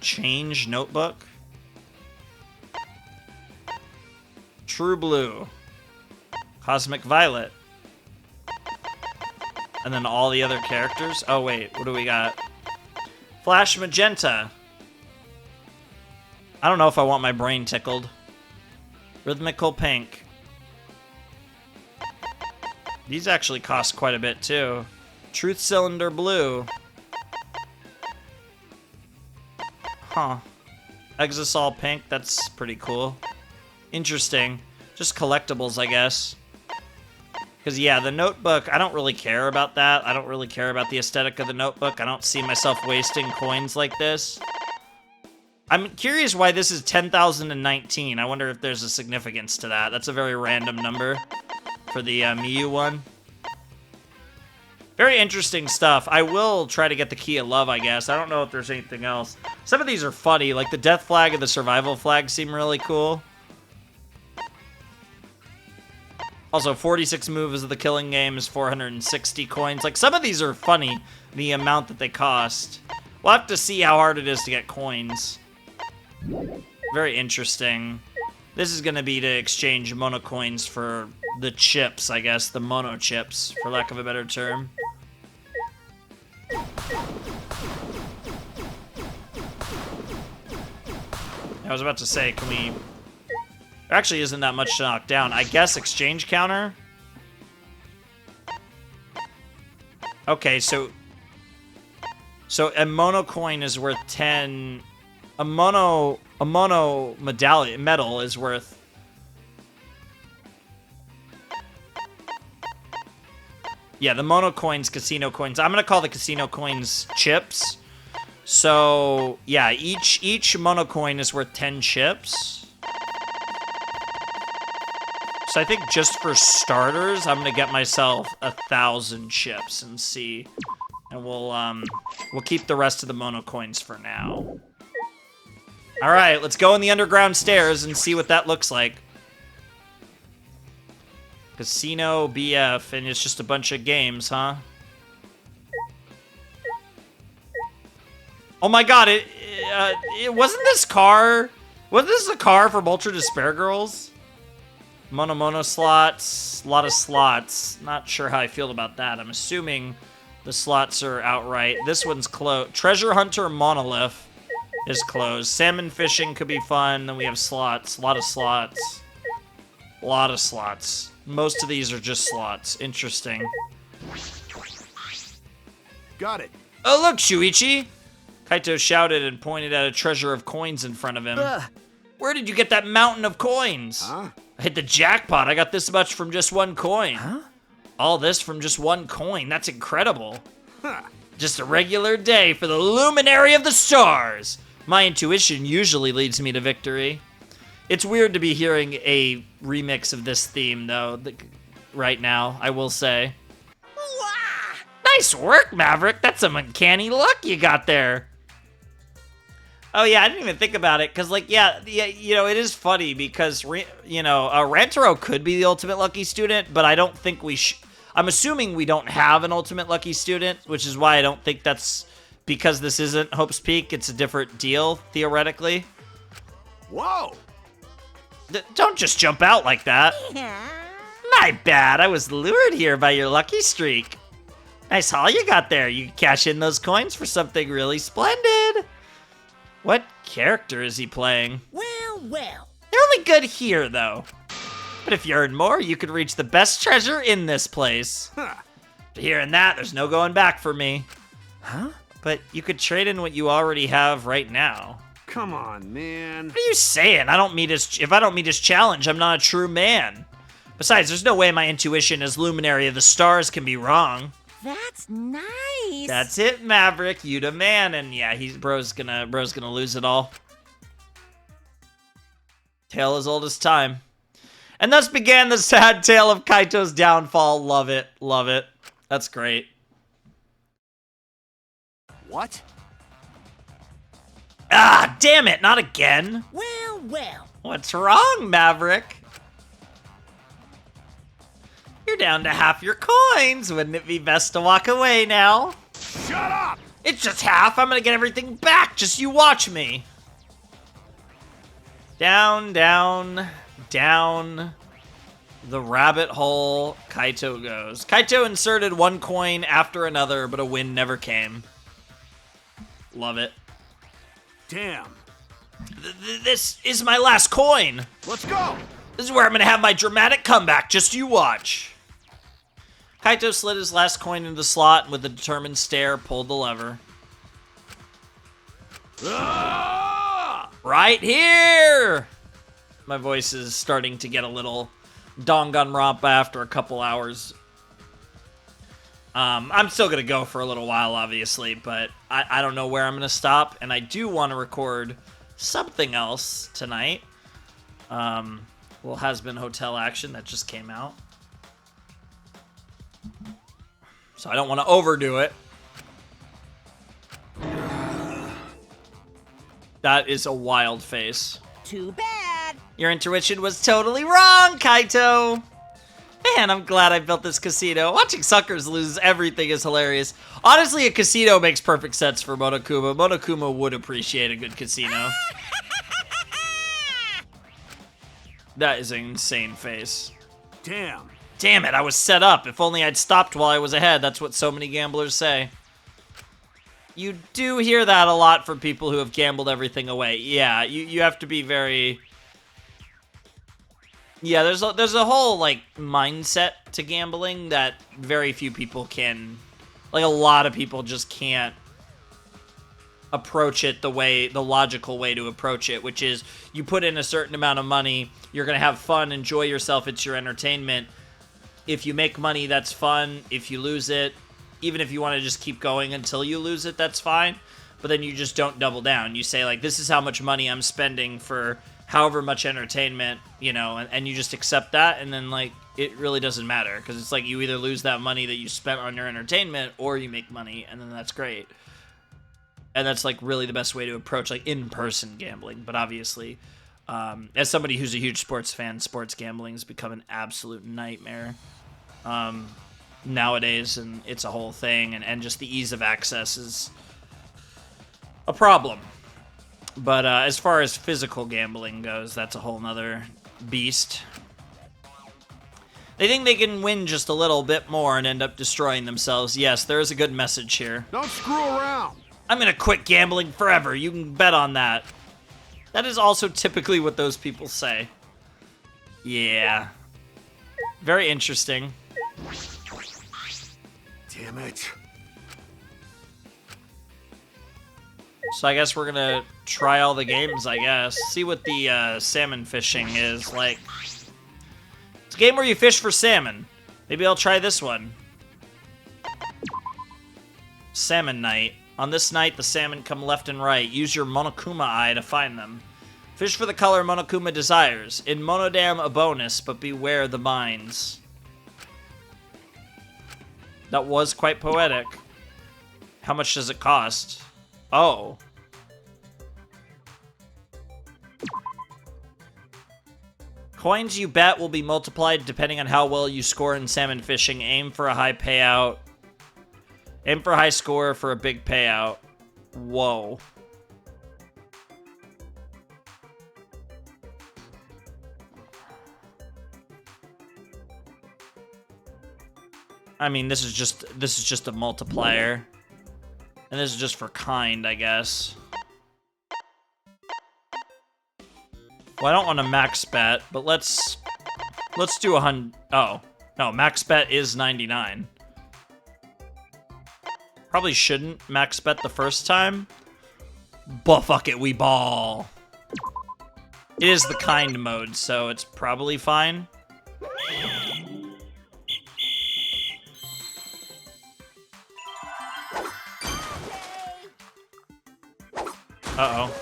Change notebook. True Blue. Cosmic Violet. And then all the other characters. Oh, wait. What do we got? Flash Magenta. I don't know if I want my brain tickled. Rhythmical Pink. These actually cost quite a bit, too. Truth Cylinder Blue. Huh. Exisol Pink. That's pretty cool. Interesting. Just collectibles, I guess. Because, yeah, the notebook, I don't really care about that. I don't really care about the aesthetic of the notebook. I don't see myself wasting coins like this. I'm curious why this is 10,019. I wonder if there's a significance to that. That's a very random number for the Miyu one. Very interesting stuff. I will try to get the Key of Love, I guess. I don't know if there's anything else. Some of these are funny. Like the Death Flag and the Survival Flag seem really cool. Also, 46 moves of the Killing Game is 460 coins. Like, some of these are funny, the amount that they cost. We'll have to see how hard it is to get coins. Very interesting. This is going to be to exchange Mono coins for the chips, I guess. The Mono chips, for lack of a better term. I was about to say, can we... There actually isn't that much to knock down. I guess exchange counter? Okay, so a Mono coin is worth 10... A mono medallion medal is worth... Yeah, the Mono coins, casino coins. I'm gonna call the casino coins chips. So, yeah, each Mono coin is worth 10 chips. So I think just for starters, I'm gonna get myself 1,000 chips and see. And we'll keep the rest of the Mono coins for now. All right, let's go in the underground stairs and see what that looks like. Casino BF, and it's just a bunch of games, huh? Oh my god, it wasn't this car... Wasn't this a car from Ultra Despair Girls? Mono slots, a lot of slots. Not sure how I feel about that. I'm assuming the slots are outright. This one's closed. Treasure Hunter Monolith is closed. Salmon fishing could be fun. Then we have slots. A lot of slots. A lot of slots. Most of these are just slots. Interesting. Got it. Oh, look, Shuichi! Kaito shouted and pointed at a treasure of coins in front of him. Where did you get that mountain of coins? Huh? I hit the jackpot. I got this much from just one coin. Huh? All this from just one coin. That's incredible. Huh. Just a regular day for the luminary of the stars. My intuition usually leads me to victory. It's weird to be hearing a remix of this theme, though, right now, I will say. Nice work, Maverick. That's some uncanny luck you got there. Oh, yeah, I didn't even think about it, because, like, yeah, you know, it is funny, because, you know, Rantaro could be the ultimate lucky student, but I don't think we I'm assuming we don't have an ultimate lucky student, which is why I don't think that's... Because this isn't Hope's Peak, it's a different deal, theoretically. Whoa! Don't just jump out like that. My bad, I was lured here by your lucky streak. Nice haul you got there. You can cash in those coins for something really splendid. What character is he playing? Well. They're only good here, though. But if you earn more, you could reach the best treasure in this place. Huh. Hearing that, there's no going back for me. Huh? But you could trade in what you already have right now. Come on, man. What are you saying? If I don't meet his challenge, I'm not a true man. Besides, there's no way my intuition as Luminary of the Stars can be wrong. That's nice. That's it, Maverick. You the man, and yeah, bro's gonna lose it all. Tale as old as time. And thus began the sad tale of Kaito's downfall. Love it. Love it. That's great. What? Ah, damn it, not again. Well. What's wrong, Maverick? You're down to half your coins. Wouldn't it be best to walk away now? Shut up! It's just half. I'm gonna get everything back. Just you watch me. Down, down, down the rabbit hole Kaito goes. Kaito inserted one coin after another, but a win never came. Love it. Damn. This is my last coin. Let's go. This is where I'm gonna have my dramatic comeback. Just you watch. Kaito slid his last coin into the slot and with a determined stare pulled the lever. Ah! Right here! My voice is starting to get a little Danganronpa after a couple hours. I'm still gonna go for a little while, obviously, but I don't know where I'm gonna stop, and I do want to record something else tonight. Well, Has Been Hotel action that just came out. So I don't want to overdo it. That is a wild face. Too bad. Your intuition was totally wrong, Kaito. Man, I'm glad I built this casino. Watching suckers lose everything is hilarious. Honestly, a casino makes perfect sense for MonoKubs. MonoKubs would appreciate a good casino. That is an insane face. Damn. Damn it, I was set up. If only I'd stopped while I was ahead. That's what so many gamblers say. You do hear that a lot from people who have gambled everything away. Yeah, you have to be very... Yeah, there's a whole, like, mindset to gambling that very few people can... Like, a lot of people just can't approach it the logical way to approach it, which is you put in a certain amount of money, you're going to have fun, enjoy yourself, it's your entertainment. If you make money, that's fun. If you lose it, even if you want to just keep going until you lose it, that's fine. But then you just don't double down. You say, like, this is how much money I'm spending for however much entertainment, you know, and you just accept that, and then, like, it really doesn't matter, because it's like you either lose that money that you spent on your entertainment, or you make money, and then that's great. And that's, like, really the best way to approach, like, in-person gambling. But obviously, as somebody who's a huge sports fan, sports gambling has become an absolute nightmare nowadays, and it's a whole thing, and just the ease of access is a problem. But as far as physical gambling goes, that's a whole nother beast. They think they can win just a little bit more and end up destroying themselves. Yes, there is a good message here. Don't screw around. I'm gonna quit gambling forever. You can bet on that. That is also typically what those people say. Yeah. Very interesting. Damn it. So I guess we're gonna try all the games, I guess. See what the salmon fishing is like. It's a game where you fish for salmon. Maybe I'll try this one. Salmon night. On this night, the salmon come left and right. Use your Monokuma eye to find them. Fish for the color Monokuma desires. In Monodam, a bonus, but beware the mines. That was quite poetic. How much does it cost? Oh. Coins you bet will be multiplied depending on how well you score in salmon fishing. Aim for a high payout. Aim for a high score for a big payout. Whoa. I mean, this is just a multiplier. And this is just for kind, I guess. Well, I don't want to max bet, but let's do 100. Oh, no, max bet is 99. Probably shouldn't max bet the first time, but fuck it, we ball. It is the kind mode, so it's probably fine. Uh-oh.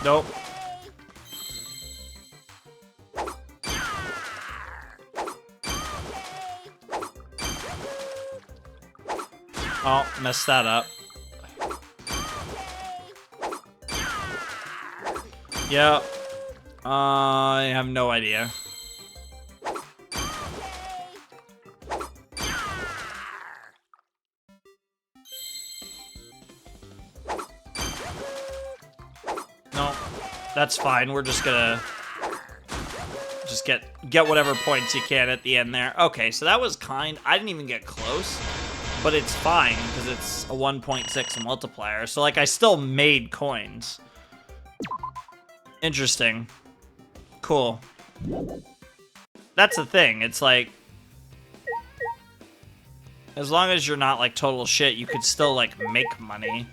Nope. Oh, messed that up. Yeah. I have no idea. No, that's fine. We're just gonna get whatever points you can at the end there. Okay, so that was I didn't even get close, but it's fine because it's a 1.6 multiplier. So like I still made coins. Interesting. Cool. That's the thing. It's like, as long as you're not like total shit, you could still like make money.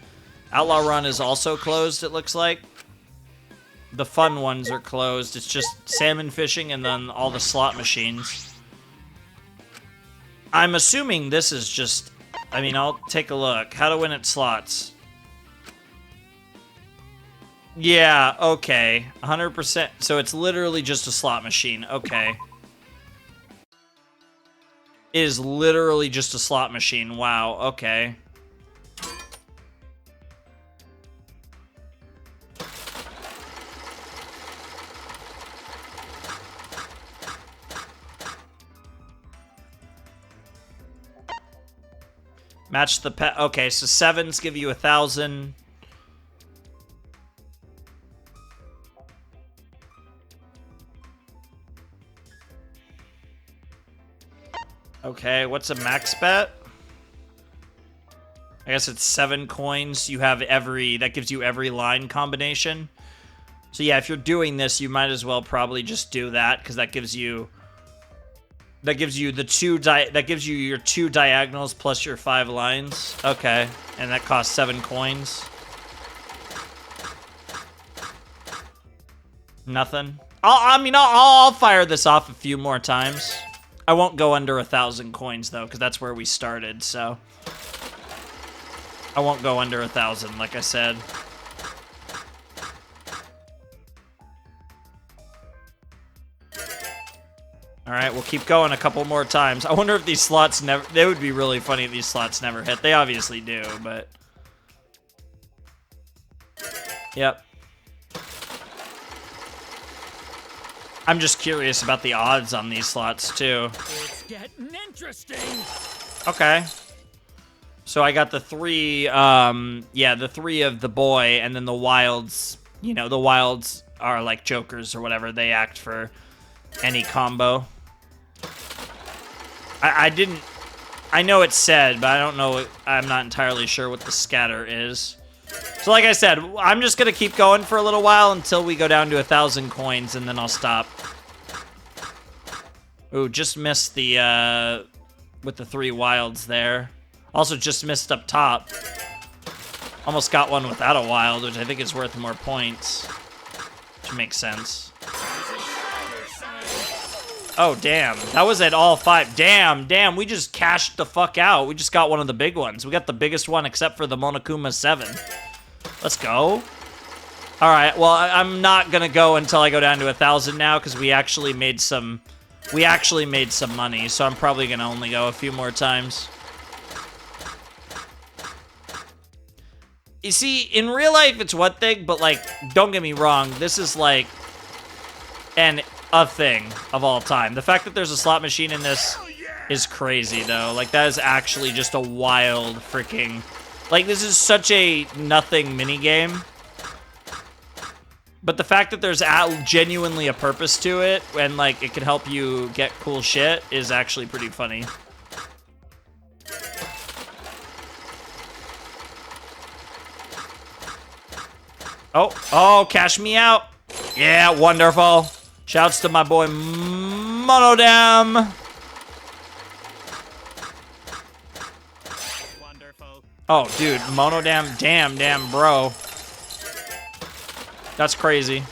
Outlaw Run is also closed, it looks like. The fun ones are closed. It's just salmon fishing and then all the slot machines. I'm assuming this is just... I mean, I'll take a look. How to win at slots. Yeah, okay. 100%. So it's literally just a slot machine. Okay. It is literally just a slot machine. Wow, okay. Match the pet. Okay, so 7s give you 1,000. Okay, what's a max bet? I guess it's 7 coins. You have that gives you every line combination. So yeah, if you're doing this, you might as well probably just do that, because that gives you your 2 diagonals plus your 5 lines. Okay, and that costs 7 coins. Nothing. I'll fire this off a few more times. I won't go under 1,000 coins though, because that's where we started. So I won't go under 1,000, like I said. Alright, we'll keep going a couple more times. I wonder if these slots never... They would be really funny if these slots never hit. They obviously do, but... Yep. I'm just curious about the odds on these slots, too. It's getting interesting. Okay. So I got the 3, the 3 of the boy, and then the wilds. You know, the wilds are like jokers or whatever. They act for any combo. I know it's said, but I don't know. I'm not entirely sure what the scatter is. So like I said, I'm just going to keep going for a little while until we go down to 1,000 coins, and then I'll stop. Ooh, just missed the, with the 3 wilds there. Also just missed up top. Almost got one without a wild, which I think is worth more points. Which makes sense. Oh, damn. That was at all 5. Damn, we just cashed the fuck out. We just got one of the big ones. We got the biggest one except for the MonoKubs 7. Let's go. All right, well, I'm not going to go until I go down to 1,000 now, because we actually made some money, so I'm probably going to only go a few more times. You see, in real life, it's one thing, but, like, don't get me wrong, this is, like, a thing of all time. The fact that there's a slot machine in this is crazy, though. Like, that is actually just a wild freaking... Like, this is such a nothing minigame. But the fact that there's genuinely a purpose to it, and, like, it can help you get cool shit, is actually pretty funny. Oh, cash me out. Yeah, wonderful. Shouts to my boy Monodam. Wonderful. Oh, dude, Monodam, damn, bro. That's crazy.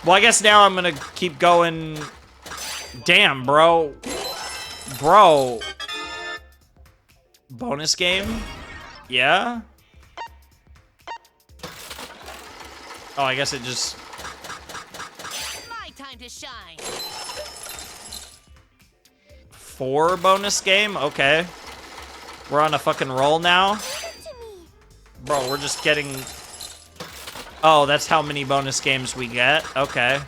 Well, I guess now I'm gonna keep going. Damn, bro. Bro. Bonus game? Yeah? Oh, I guess it just... My time to shine. 4 bonus game? Okay. We're on a fucking roll now? Bro, we're just getting... Oh, that's how many bonus games we get? Okay.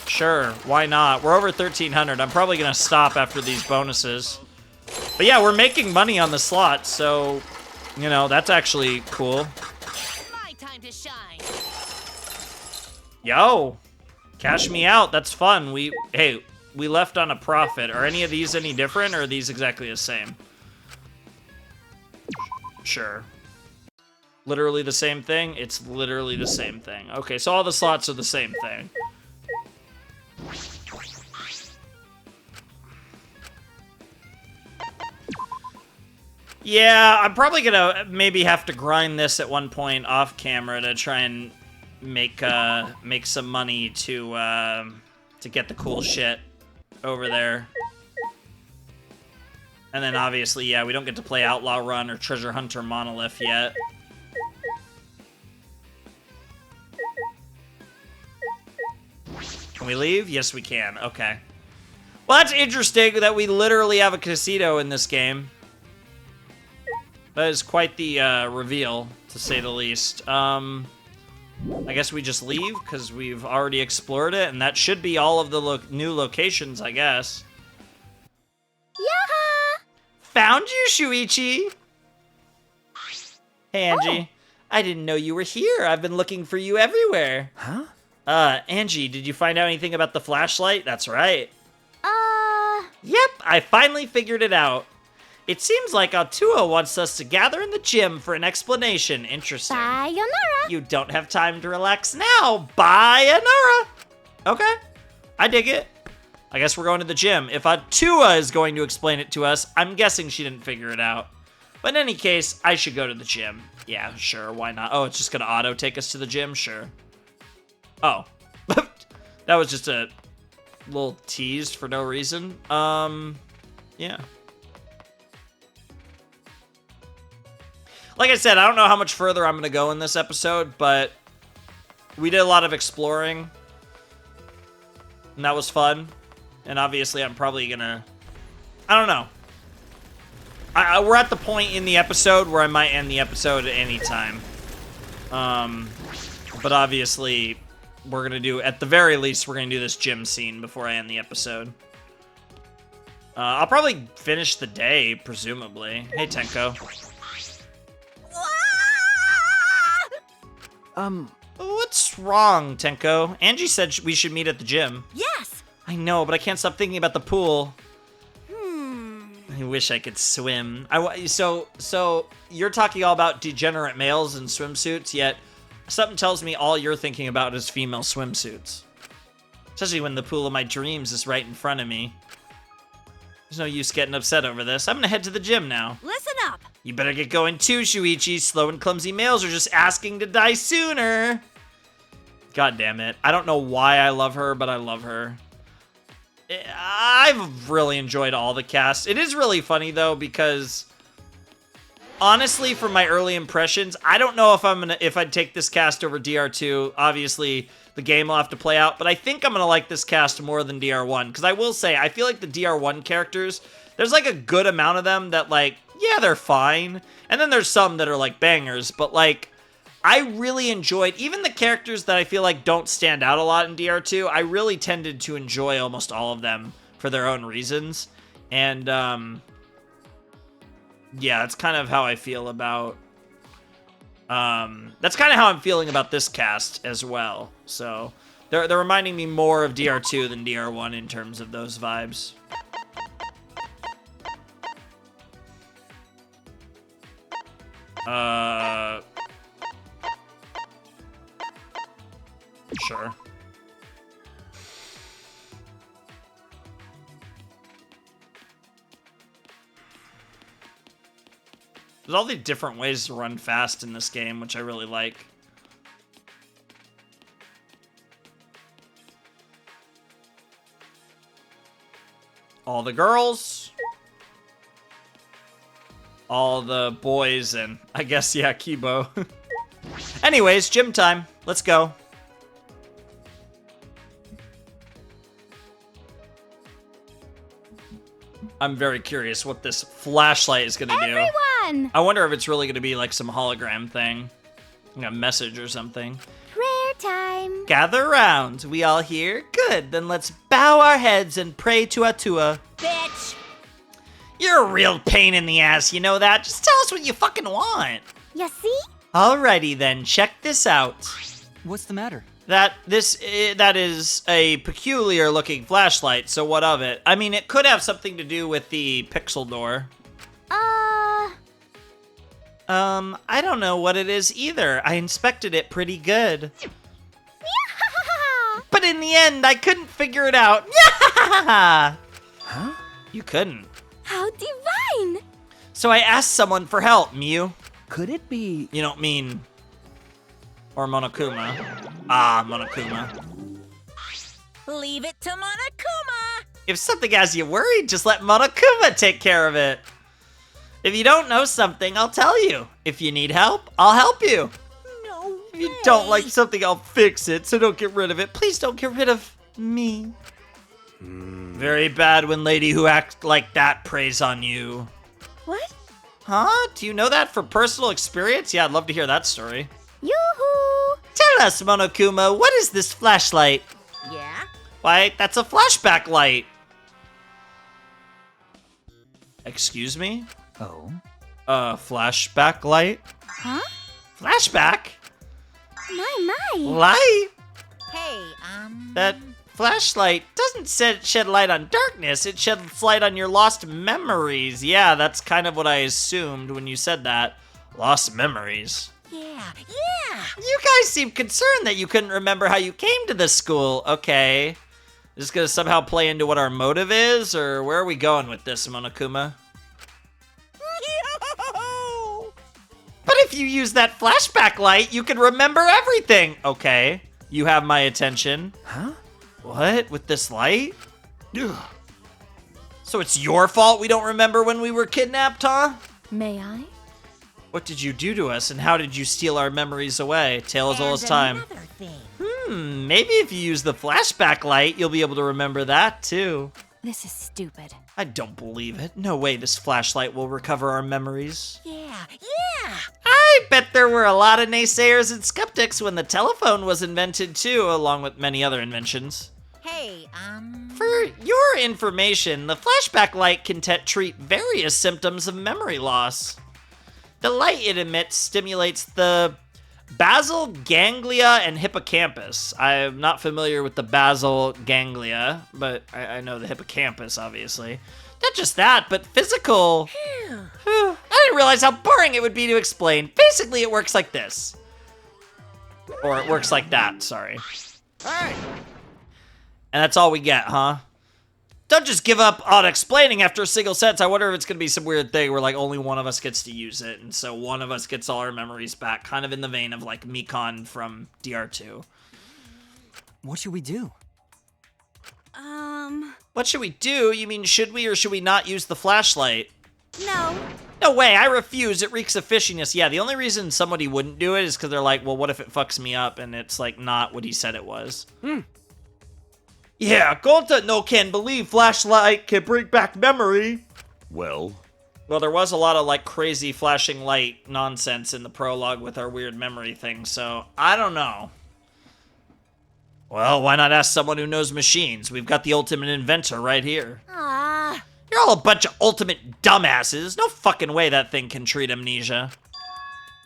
Sure, why not? We're over 1,300. I'm probably gonna stop after these bonuses. But yeah, we're making money on the slot, so, you know, that's actually cool. My time to shine. Yo, cash me out. That's fun. Hey, we left on a profit. Are any of these any different, or are these exactly the same? Sure. Literally the same thing? It's literally the same thing. Okay, so all the slots are the same thing. Yeah, I'm probably gonna maybe have to grind this at one point off camera to try and make some money to get the cool shit over there. And then obviously, yeah, we don't get to play Outlaw Run or Treasure Hunter Monolith yet. Can we leave? Yes, we can. Okay. Well, that's interesting that we literally have a casino in this game. That is quite the reveal, to say the least. I guess we just leave, because we've already explored it, and that should be all of the new locations, I guess. Yaha! Found you, Shuichi! Hey, Angie. Oh. I didn't know you were here. I've been looking for you everywhere. Huh? Angie, did you find out anything about the flashlight? That's right. Yep, I finally figured it out. It seems like Altua wants us to gather in the gym for an explanation. Interesting. sayonara. You don't have time to relax now. Sayonara. Okay. I dig it. I guess we're going to the gym. If Altua is going to explain it to us, I'm guessing she didn't figure it out. But in any case, I should go to the gym. Yeah, sure. Why not? Oh, it's just going to auto take us to the gym? Sure. Oh. That was just a little tease for no reason. Yeah. Like I said, I don't know how much further I'm going to go in this episode, but we did a lot of exploring, and that was fun. And obviously, I'm probably going to... I don't know. We're at the point in the episode where I might end the episode at any time. But obviously, we're going to do... At the very least, we're going to do this gym scene before I end the episode. I'll probably finish the day, presumably. Hey, Tenko. What's wrong, Tenko? Angie said we should meet at the gym. Yes. I know, but I can't stop thinking about the pool. I wish I could swim. So you're talking all about degenerate males in swimsuits, yet something tells me all you're thinking about is female swimsuits. Especially when the pool of my dreams is right in front of me. There's no use getting upset over this. I'm gonna head to the gym now. Listen up. You better get going too, Shuichi. Slow and clumsy males are just asking to die sooner. God damn it. I don't know why I love her, but I love her. I've really enjoyed all the cast. It is really funny, though, because honestly, from my early impressions, I don't know if I'd take this cast over DR2. Obviously, the game will have to play out, but I think I'm gonna like this cast more than DR1, because I will say, I feel like the DR1 characters, there's like a good amount of them that, like, yeah, they're fine, and then there's some that are like bangers, but like, I really enjoyed, even the characters that I feel like don't stand out a lot in DR2, I really tended to enjoy almost all of them for their own reasons. And, yeah, that's kind of how I feel about, that's kind of how I'm feeling about this cast as well. So, they're reminding me more of DR2 than DR1 in terms of those vibes. Sure. There's all the different ways to run fast in this game, which I really like. All the girls. All the boys, and I guess, yeah, Kibo. Anyways, gym time. Let's go. I'm very curious what this flashlight is gonna do. Everyone! I wonder if it's really gonna be like some hologram thing. A message or something. Prayer time. Gather round. We all here? Good. Then let's bow our heads and pray to Atua. Bitch! You're a real pain in the ass, you know that? Just tell us what you fucking want. You see? Alrighty then, check this out. What's the matter? That is a peculiar looking flashlight, so what of it? I mean, it could have something to do with the pixel door. I don't know what it is either. I inspected it pretty good. But in the end, I couldn't figure it out. Huh? You couldn't. How divine! So I asked someone for help, Mew. Could it be... You don't mean... Or Monokuma. Ah, Monokuma. Leave it to MonoKubs! If something has you worried, just let Monokuma take care of it. If you don't know something, I'll tell you. If you need help, I'll help you. No If you don't like something, I'll fix it, so don't get rid of it. Please don't get rid of me. Very bad when lady who acts like that preys on you. What? Huh? Do you know that from personal experience? Yeah, I'd love to hear that story. Yoo-hoo! Tell us, Monokuma, what is this flashlight? Yeah? Why, that's a flashback light. Excuse me? Oh? Flashback light? Huh? Flashback? My. Light? Hey, That flashlight doesn't shed light on darkness, it sheds light on your lost memories. Yeah, that's kind of what I assumed when you said that. Lost memories. Yeah. You guys seem concerned that you couldn't remember how you came to this school. Okay. Is this gonna somehow play into what our motive is, or where are we going with this, Monokuma? But if you use that flashback light, you can remember everything. Okay, you have my attention. Huh? What? With this light? Ugh. So it's your fault we don't remember when we were kidnapped, huh? May I? What did you do to us, and how did you steal our memories away? Tale as old as time. Maybe if you use the flashback light, you'll be able to remember that, too. This is stupid. I don't believe it. No way this flashlight will recover our memories. Yeah. I bet there were a lot of naysayers and skeptics when the telephone was invented, too, along with many other inventions. Hey, For your information, the flashback light can treat various symptoms of memory loss. The light it emits stimulates the basal ganglia and hippocampus. I'm not familiar with the basal ganglia, but I know the hippocampus, obviously. Not just that, but physical... I didn't realize how boring it would be to explain. Basically, it works like this. Or it works like that, sorry. Hey! And that's all we get, huh? Don't just give up on explaining after a single sentence. I wonder if it's going to be some weird thing where, like, only one of us gets to use it, and so one of us gets all our memories back, kind of in the vein of, like, Mikon from DR2. What should we do? What should we do? You mean, should we or should we not use the flashlight? No. No way, I refuse. It reeks of fishiness. Yeah, the only reason somebody wouldn't do it is because they're like, well, what if it fucks me up and it's, like, not what he said it was? Yeah, Gonta no can believe flashlight can bring back memory. Well, there was a lot of, like, crazy flashing light nonsense in the prologue with our weird memory thing, so I don't know. Well, why not ask someone who knows machines? We've got the ultimate inventor right here. You're all a bunch of ultimate dumbasses. No fucking way that thing can treat amnesia.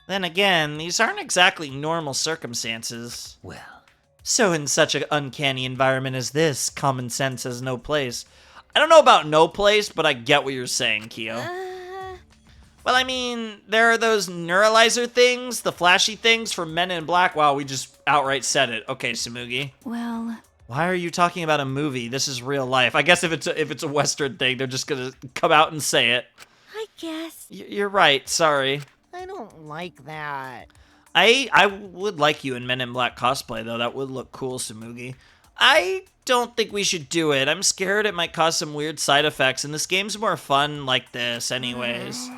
Then again, these aren't exactly normal circumstances. Well... So in such an uncanny environment as this, common sense has no place. I don't know about no place, but I get what you're saying, Kyo. Well, I mean, there are those neuralizer things, the flashy things from Men in Black. Wow, we just outright said it. Okay, Tsumugi. Well... Why are you talking about a movie? This is real life. I guess if it's a Western thing, they're just gonna come out and say it. I guess. You're right, sorry. I don't like that. I would like you in Men in Black cosplay, though. That would look cool, Tsumugi. I don't think we should do it. I'm scared it might cause some weird side effects, and this game's more fun like this anyways.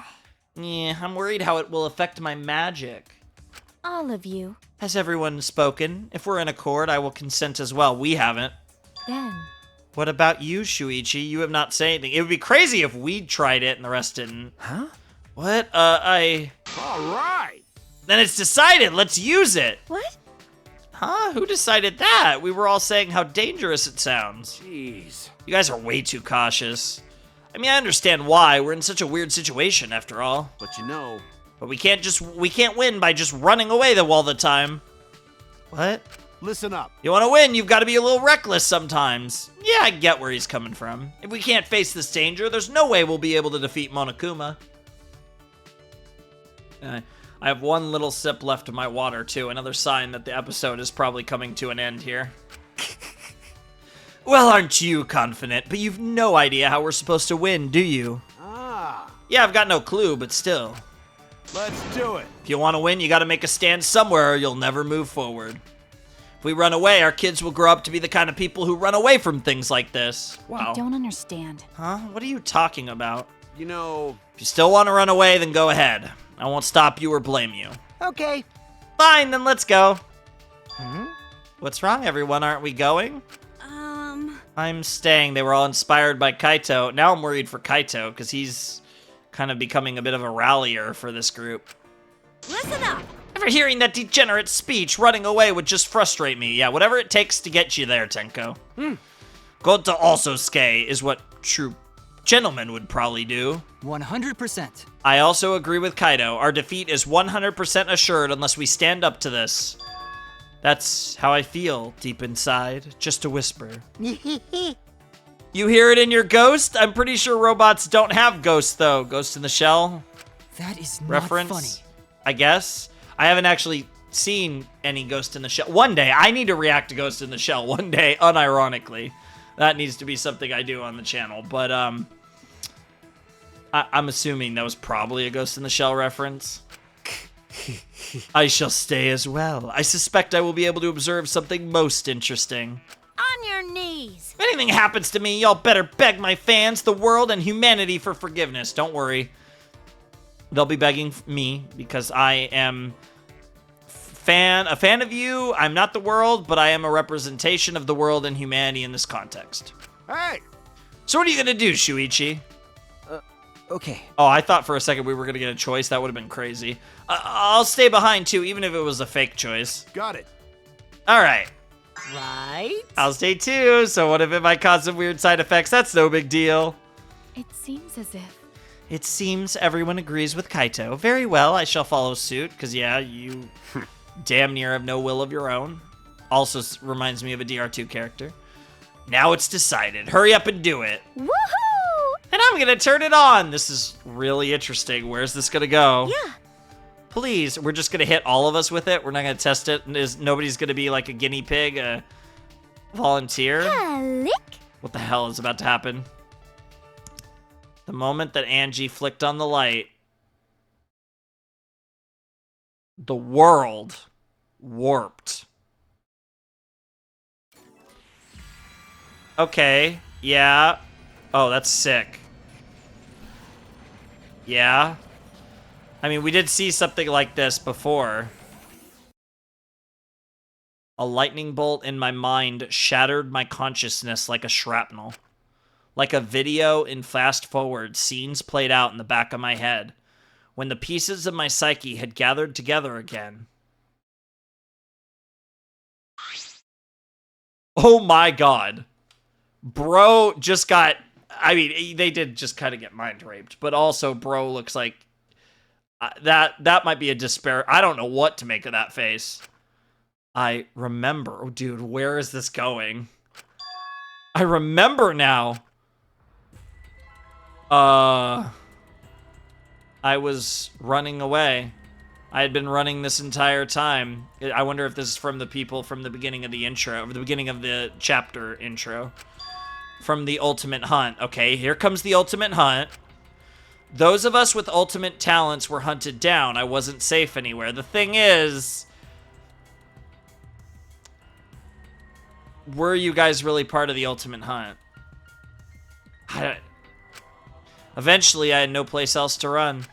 Yeah, I'm worried how it will affect my magic. All of you. Has everyone spoken? If we're in accord, I will consent as well. We haven't. Then. What about you, Shuichi? You have not said anything. It would be crazy if we tried it and the rest didn't. Huh? What? All right. Then it's decided. Let's use it. What? Huh? Who decided that? We were all saying how dangerous it sounds. Jeez. You guys are way too cautious. I mean, I understand why. We're in such a weird situation after all. But you know... But we can't win by just running away all the time. What? Listen up. You want to win, you've got to be a little reckless sometimes. Yeah, I get where he's coming from. If we can't face this danger, there's no way we'll be able to defeat Monokuma. I have one little sip left of my water, too. Another sign that the episode is probably coming to an end here. Well, aren't you confident? But you've no idea how we're supposed to win, do you? Ah. Yeah, I've got no clue, but still. Let's do it. If you want to win, you got to make a stand somewhere or you'll never move forward. If we run away, our kids will grow up to be the kind of people who run away from things like this. Wow. I don't understand. Huh? What are you talking about? You know... If you still want to run away, then go ahead. I won't stop you or blame you. Okay. Fine, then let's go. What's wrong, everyone? Aren't we going? I'm staying. They were all inspired by Kaito. Now I'm worried for Kaito, because he's kind of becoming a bit of a rallier for this group. Listen up! Ever hearing that degenerate speech, running away would just frustrate me. Yeah, whatever it takes to get you there, Tenko. Go to also skay is what true gentlemen would probably do. 100%. I also agree with Kaito. Our defeat is 100% assured unless we stand up to this. That's how I feel deep inside. Just a whisper. You hear it in your ghost? I'm pretty sure robots don't have ghosts, though. Ghost in the Shell? That is not Reference, funny. I guess. I haven't actually seen any Ghost in the Shell. One day, I need to react to Ghost in the Shell. One day, unironically. That needs to be something I do on the channel. But, I'm assuming that was probably a Ghost in the Shell reference. I shall stay as well. I suspect I will be able to observe something most interesting. On your knees. If anything happens to me, y'all better beg my fans, the world, and humanity for forgiveness. Don't worry. They'll be begging me because I am a fan of you. I'm not the world, but I am a representation of the world and humanity in this context. Hey! So what are you going to do, Shuichi? Okay. Oh, I thought for a second we were going to get a choice. That would have been crazy. I'll stay behind, too, even if it was a fake choice. Got it. All right. Right? I'll stay, too. So what if it might cause some weird side effects? That's no big deal. It seems as if... It seems everyone agrees with Kaito. Very well, I shall follow suit, because, yeah, you damn near have no will of your own. Also reminds me of a DR2 character. Now it's decided. Hurry up and do it. Woohoo! And I'm going to turn it on. This is really interesting. Where's this going to go? Yeah. Please, we're just going to hit all of us with it? We're not going to test it? Nobody's going to be like a guinea pig, a volunteer? Click. What the hell is about to happen? The moment that Angie flicked on the light, the world warped. Okay, yeah. Oh, that's sick. Yeah. I mean, we did see something like this before. A lightning bolt in my mind shattered my consciousness like a shrapnel. Like a video in fast forward, scenes played out in the back of my head. When the pieces of my psyche had gathered together again. Oh my god. Bro just got... I mean, they did just kind of get mind raped, but also bro looks like... that might be a despair. I don't know what to make of that face. I remember. Oh, dude, where is this going? I remember now. I was running away. I had been running this entire time. I wonder if this is from the people from the beginning of the intro, or the beginning of the chapter intro. From the ultimate hunt. Okay, here comes the ultimate hunt. Those of us with ultimate talents were hunted down. I wasn't safe anywhere. The thing is... were you guys really part of the ultimate hunt? Eventually, I had no place else to run.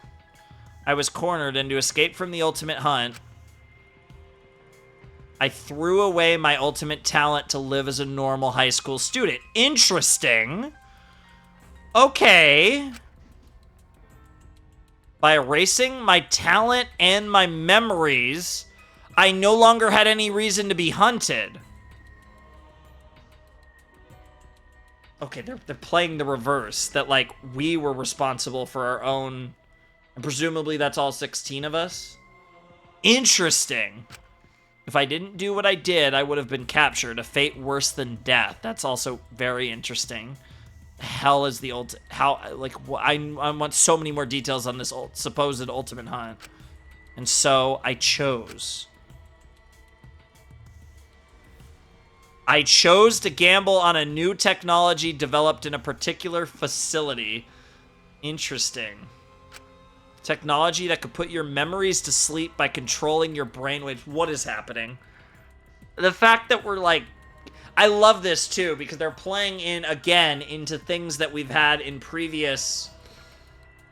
I was cornered, and to escape from the ultimate hunt, I threw away my ultimate talent to live as a normal high school student. Interesting. Okay. By erasing my talent and my memories, I no longer had any reason to be hunted. Okay, they're playing the reverse. That, like, we were responsible for our own... And presumably that's all 16 of us? Interesting. If I didn't do what I did, I would have been captured. A fate worse than death. That's also very interesting. Hell is the I want so many more details on this supposed ultimate hunt. And so I chose. I chose to gamble on a new technology developed in a particular facility. Interesting. Technology that could put your memories to sleep by controlling your brainwaves. What is happening? The fact that we're like... I love this too, because they're playing again into things that we've had in previous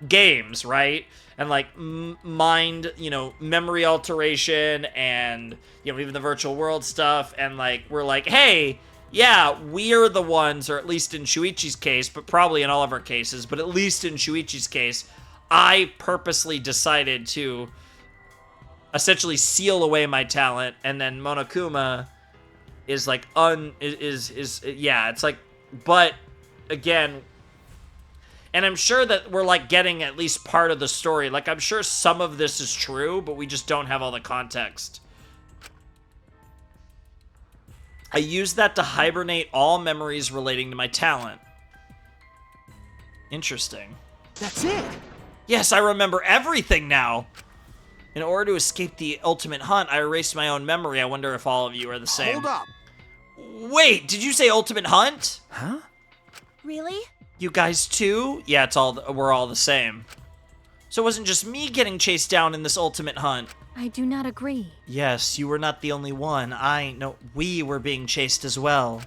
games, right? And like mind, memory alteration and, even the virtual world stuff. And like, we're like, hey, yeah, we're the ones, or at least in Shuichi's case, but probably in all of our cases, but at least in Shuichi's case, I purposely decided to essentially seal away my talent, and then Monokuma is like yeah, it's like, but again, and I'm sure that we're like getting at least part of the story. Like, I'm sure some of this is true, but we just don't have all the context. I used that to hibernate all memories relating to my talent. Interesting. That's it. Yes, I remember everything now. In order to escape the ultimate hunt, I erased my own memory. I wonder if all of you are the same. Hold up. Wait, did you say ultimate hunt? Huh? Really? You guys too? Yeah, we're all the same. So it wasn't just me getting chased down in this ultimate hunt. I do not agree. Yes, you were not the only one. We were being chased as well.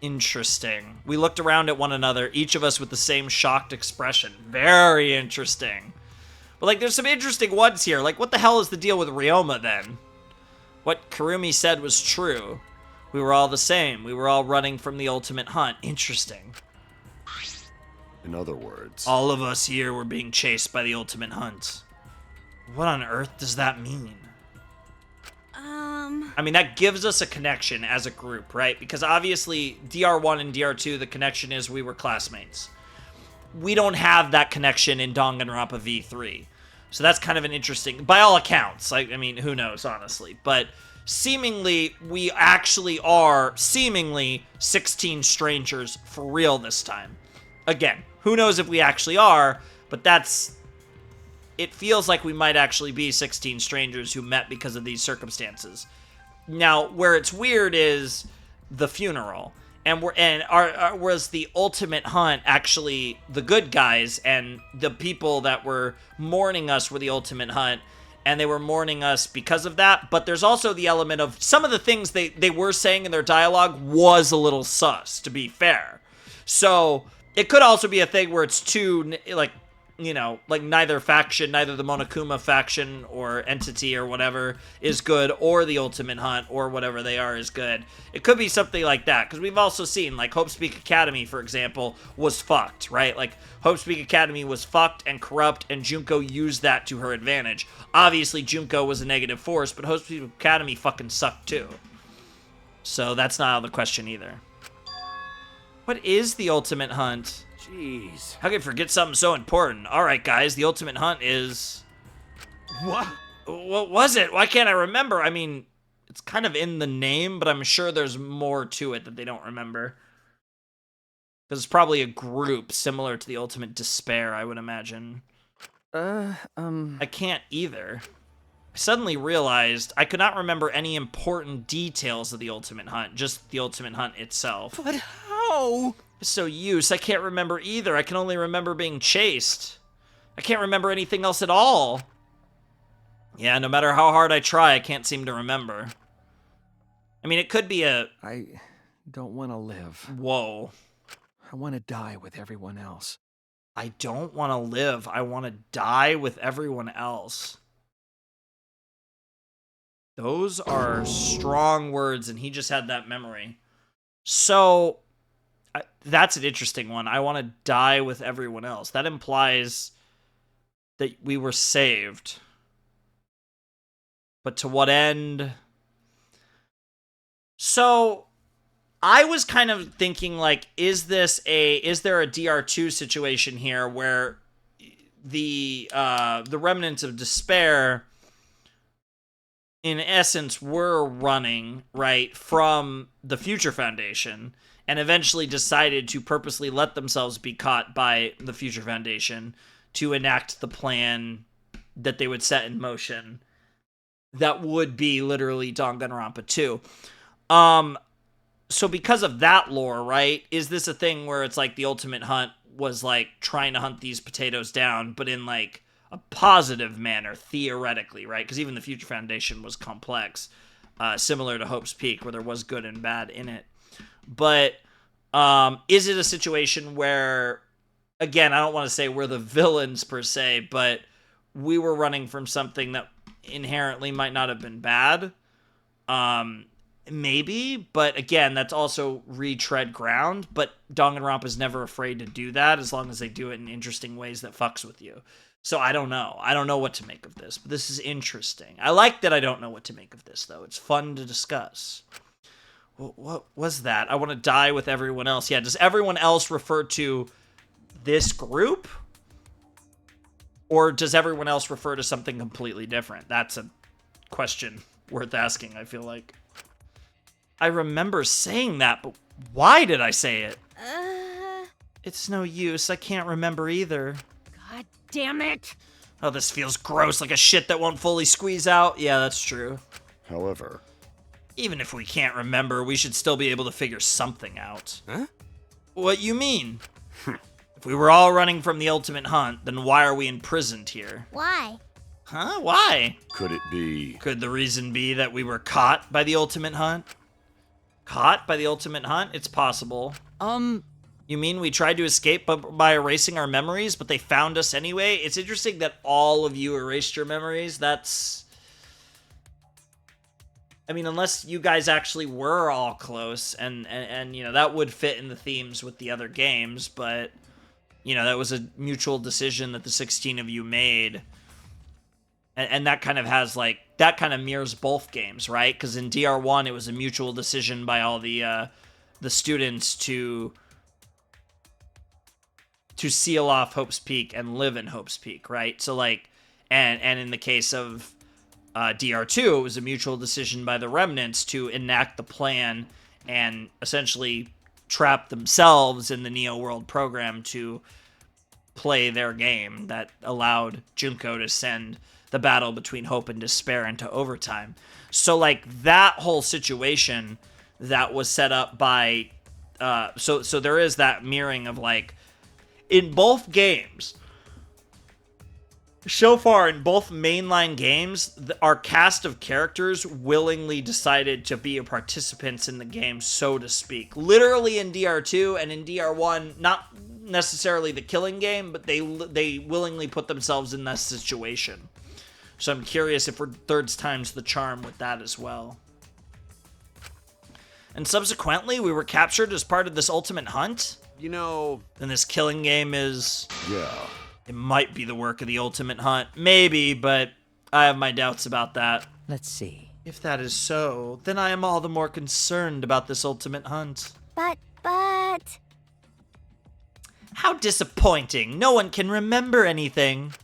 Interesting. We looked around at one another, each of us with the same shocked expression. Very interesting. But, like, there's some interesting ones here. Like, what the hell is the deal with Ryoma, then? What Kurumi said was true. We were all the same. We were all running from the ultimate hunt. Interesting. In other words... all of us here were being chased by the ultimate hunt. What on earth does that mean? I mean, that gives us a connection as a group, right? Because obviously, DR1 and DR2, the connection is we were classmates. We don't have that connection in Danganronpa V3. So that's kind of an interesting... by all accounts. I mean, who knows, honestly. But seemingly, we actually are, 16 strangers for real this time. Again, who knows if we actually are, but that's... it feels like we might actually be 16 strangers who met because of these circumstances. Now, where it's weird is the funeral. Was the ultimate hunt actually the good guys, and the people that were mourning us were the ultimate hunt, and they were mourning us because of that. But there's also the element of some of the things they were saying in their dialogue was a little sus, to be fair. So it could also be a thing where it's two, like, neither faction, neither the Monokuma faction or entity or whatever is good, or the ultimate hunt or whatever they are is good. It could be something like that, because we've also seen, like, Hope Speak Academy, for example, was fucked, right? Like, Hope Speak Academy was fucked and corrupt, and Junko used that to her advantage. Obviously, Junko was a negative force, but Hope Speak Academy fucking sucked too. So that's not out of the question either. What is the ultimate hunt? Jeez. How could I forget something so important? Alright, guys, the ultimate hunt is... What? What was it? Why can't I remember? I mean, it's kind of in the name, but I'm sure there's more to it that they don't remember. Because it's probably a group similar to the Ultimate Despair, I would imagine. I can't either. I suddenly realized I could not remember any important details of the Ultimate Hunt, just the Ultimate Hunt itself. But how? So I can't remember either. I can only remember being chased. I can't remember anything else at all. Yeah, no matter how hard I try, I can't seem to remember. I mean, it could be I don't want to live. Whoa. I want to die with everyone else. I don't want to live. I want to die with everyone else. Those are strong words, and he just had that memory. So... that's an interesting one. I want to die with everyone else. That implies that we were saved. But to what end? So I was kind of thinking, like, is there a DR2 situation here where the remnants of despair, in essence, were running, right, from the Future Foundation, and eventually decided to purposely let themselves be caught by the Future Foundation to enact the plan that they would set in motion that would be literally Danganronpa 2. So because of that lore, right, is this a thing where it's like the Ultimate Hunt was like trying to hunt these potatoes down, but in like a positive manner, theoretically, right? Because even the Future Foundation was complex, similar to Hope's Peak, where there was good and bad in it. But is it a situation where, again, I don't want to say we're the villains per se, but we were running from something that inherently might not have been bad? Maybe, but again, that's also retread ground. But Danganronpa is never afraid to do that as long as they do it in interesting ways that fucks with you. So I don't know. I don't know what to make of this, but this is interesting. I like that I don't know what to make of this, though. It's fun to discuss. What was that? I want to die with everyone else. Yeah, does everyone else refer to this group? Or does everyone else refer to something completely different? That's a question worth asking, I feel like. I remember saying that, but why did I say it? It's no use. I can't remember either. God damn it. Oh, this feels gross, like a shit that won't fully squeeze out. Yeah, that's true. However, even if we can't remember, we should still be able to figure something out. Huh? What you mean? If we were all running from the Ultimate Hunt, then why are we imprisoned here? Why? Huh? Why? could it be? Could the reason be that we were caught by the Ultimate Hunt? Caught by the Ultimate Hunt? It's possible. You mean we tried to escape by erasing our memories, but they found us anyway? It's interesting that all of you erased your memories. That's... I mean, unless you guys actually were all close, and you know, that would fit in the themes with the other games, but, you know, that was a mutual decision that the 16 of you made. And that kind of has, like, that kind of mirrors both games, right? Because in DR1, it was a mutual decision by all the students to seal off Hope's Peak and live in Hope's Peak, right? So, like, and in the case of DR2, it was a mutual decision by the remnants to enact the plan and essentially trap themselves in the Neo World program to play their game that allowed Junko to send the battle between hope and despair into overtime. So, like, that whole situation that was set up by... So there is that mirroring of, like, in both games, so far in both mainline games, our cast of characters willingly decided to be participants in the game, so to speak. Literally in DR2 and in DR1, not necessarily the killing game, but they willingly put themselves in that situation. So I'm curious if we're third time's the charm with that as well. And subsequently, we were captured as part of this Ultimate Hunt? You know... And this killing game is... Yeah. It might be the work of the Ultimate Hunt. Maybe, but I have my doubts about that. Let's see. If that is so, then I am all the more concerned about this Ultimate Hunt. But... How disappointing. No one can remember anything.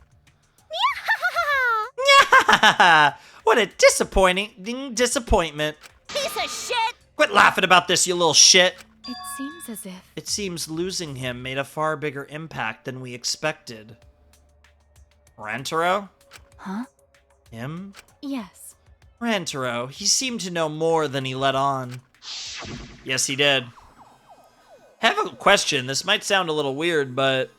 What a disappointment. Piece of shit! Quit laughing about this, you little shit. It seems as if... It seems losing him made a far bigger impact than we expected. Rantaro? Huh? Him? Yes. Rantaro, he seemed to know more than he let on. Yes, he did. I have a question. This might sound a little weird, but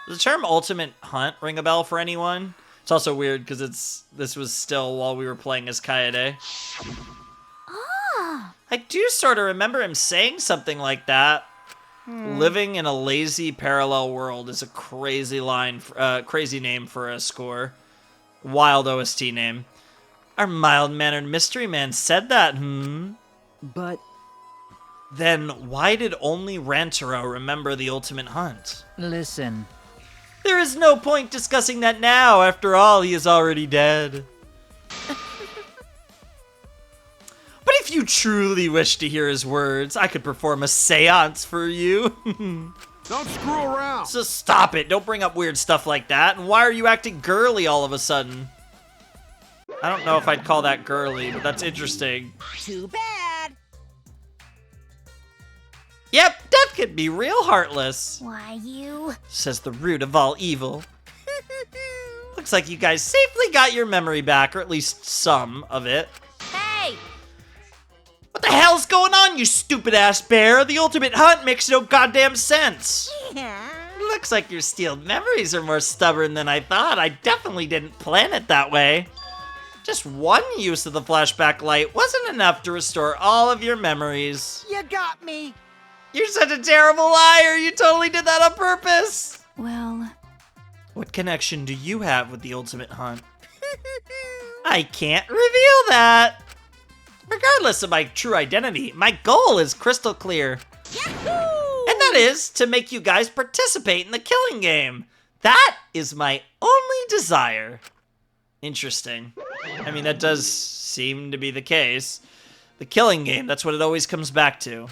does the term Ultimate Hunt ring a bell for anyone? It's also weird because this was still while we were playing as Kaede. Ah. I do sort of remember him saying something like that. Living in a lazy parallel world is a crazy crazy name for a score. Wild OST name. Our mild-mannered mystery man said that, But... Then why did only Rantaro remember the Ultimate Hunt? Listen, There is no point discussing that now. After all, he is already dead. But if you truly wish to hear his words, I could perform a seance for you. Don't screw around. So stop it. Don't bring up weird stuff like that. And why are you acting girly all of a sudden? I don't know if I'd call that girly, but that's interesting. Too bad. Yep, death can be real heartless. Why, you? Says the root of all evil. Looks like you guys safely got your memory back, or at least some of it. Hey! What the hell's going on, you stupid-ass bear? The ultimate hunt makes no goddamn sense. Looks like your stealed memories are more stubborn than I thought. I definitely didn't plan it that way. Just one use of the flashback light wasn't enough to restore all of your memories. You got me. You're such a terrible liar. You totally did that on purpose. Well... What connection do you have with the ultimate hunt? I can't reveal that. Regardless of my true identity, my goal is crystal clear. Yahoo! And that is to make you guys participate in the killing game. That is my only desire. Interesting. I mean, that does seem to be the case. The killing game, that's what it always comes back to.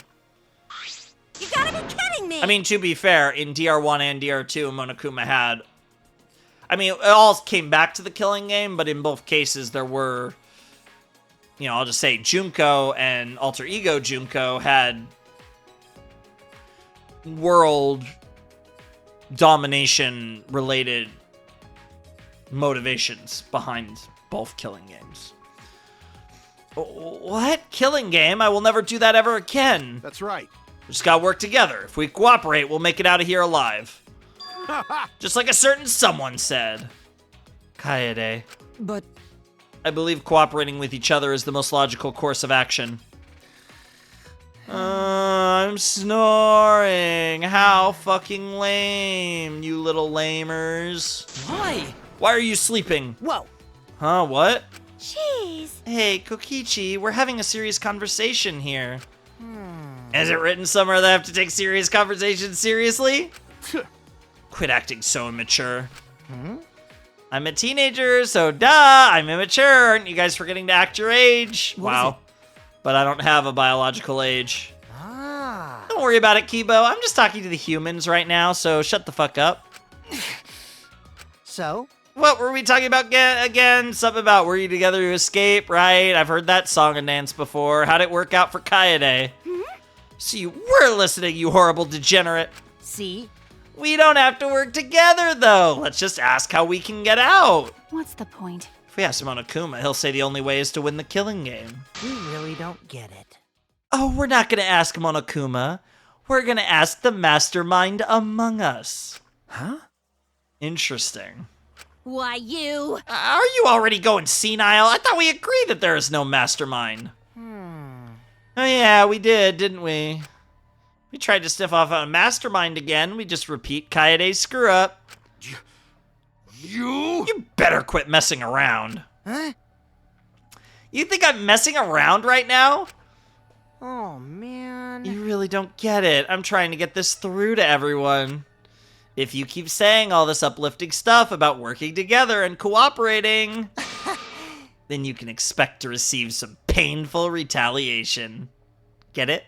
You gotta be kidding me! I mean, to be fair, in DR1 and DR2, Monokuma had... I mean, it all came back to the killing game, but in both cases there were... You know, I'll just say Junko and Alter Ego Junko had world domination related motivations behind both killing games. What? Killing game? I will never do that ever again. That's right. We just gotta work together. If we cooperate, we'll make it out of here alive. Just like a certain someone said. Kaede. But... I believe cooperating with each other is the most logical course of action. I'm snoring. How fucking lame, you little lamers. Why? Why are you sleeping? Whoa. Huh, what? Jeez. Hey, Kokichi, we're having a serious conversation here. Is it written somewhere that I have to take serious conversations seriously? Quit acting so immature. I'm a teenager, so duh, I'm immature. Aren't you guys forgetting to act your age? Wow. But I don't have a biological age. Don't worry about it, Kibo. I'm just talking to the humans right now, so shut the fuck up. So? What were we talking about again? Something about were you together to escape, right? I've heard that song and dance before. How'd it work out for Kaede? So you were listening, you horrible degenerate. See? We don't have to work together, though. Let's just ask how we can get out. What's the point? If we ask Monokuma, he'll say the only way is to win the killing game. We really don't get it. Oh, we're not gonna ask Monokuma. We're gonna ask the mastermind among us. Huh? Interesting. Why, you? Are you already going senile? I thought we agreed that there is no mastermind. Oh yeah, we did, didn't we? We tried to sniff off a mastermind again. We just repeat Kaede's screw-up. You better quit messing around. Huh? You think I'm messing around right now? Oh, man. You really don't get it. I'm trying to get this through to everyone. If you keep saying all this uplifting stuff about working together and cooperating, then you can expect to receive some painful retaliation. Get it?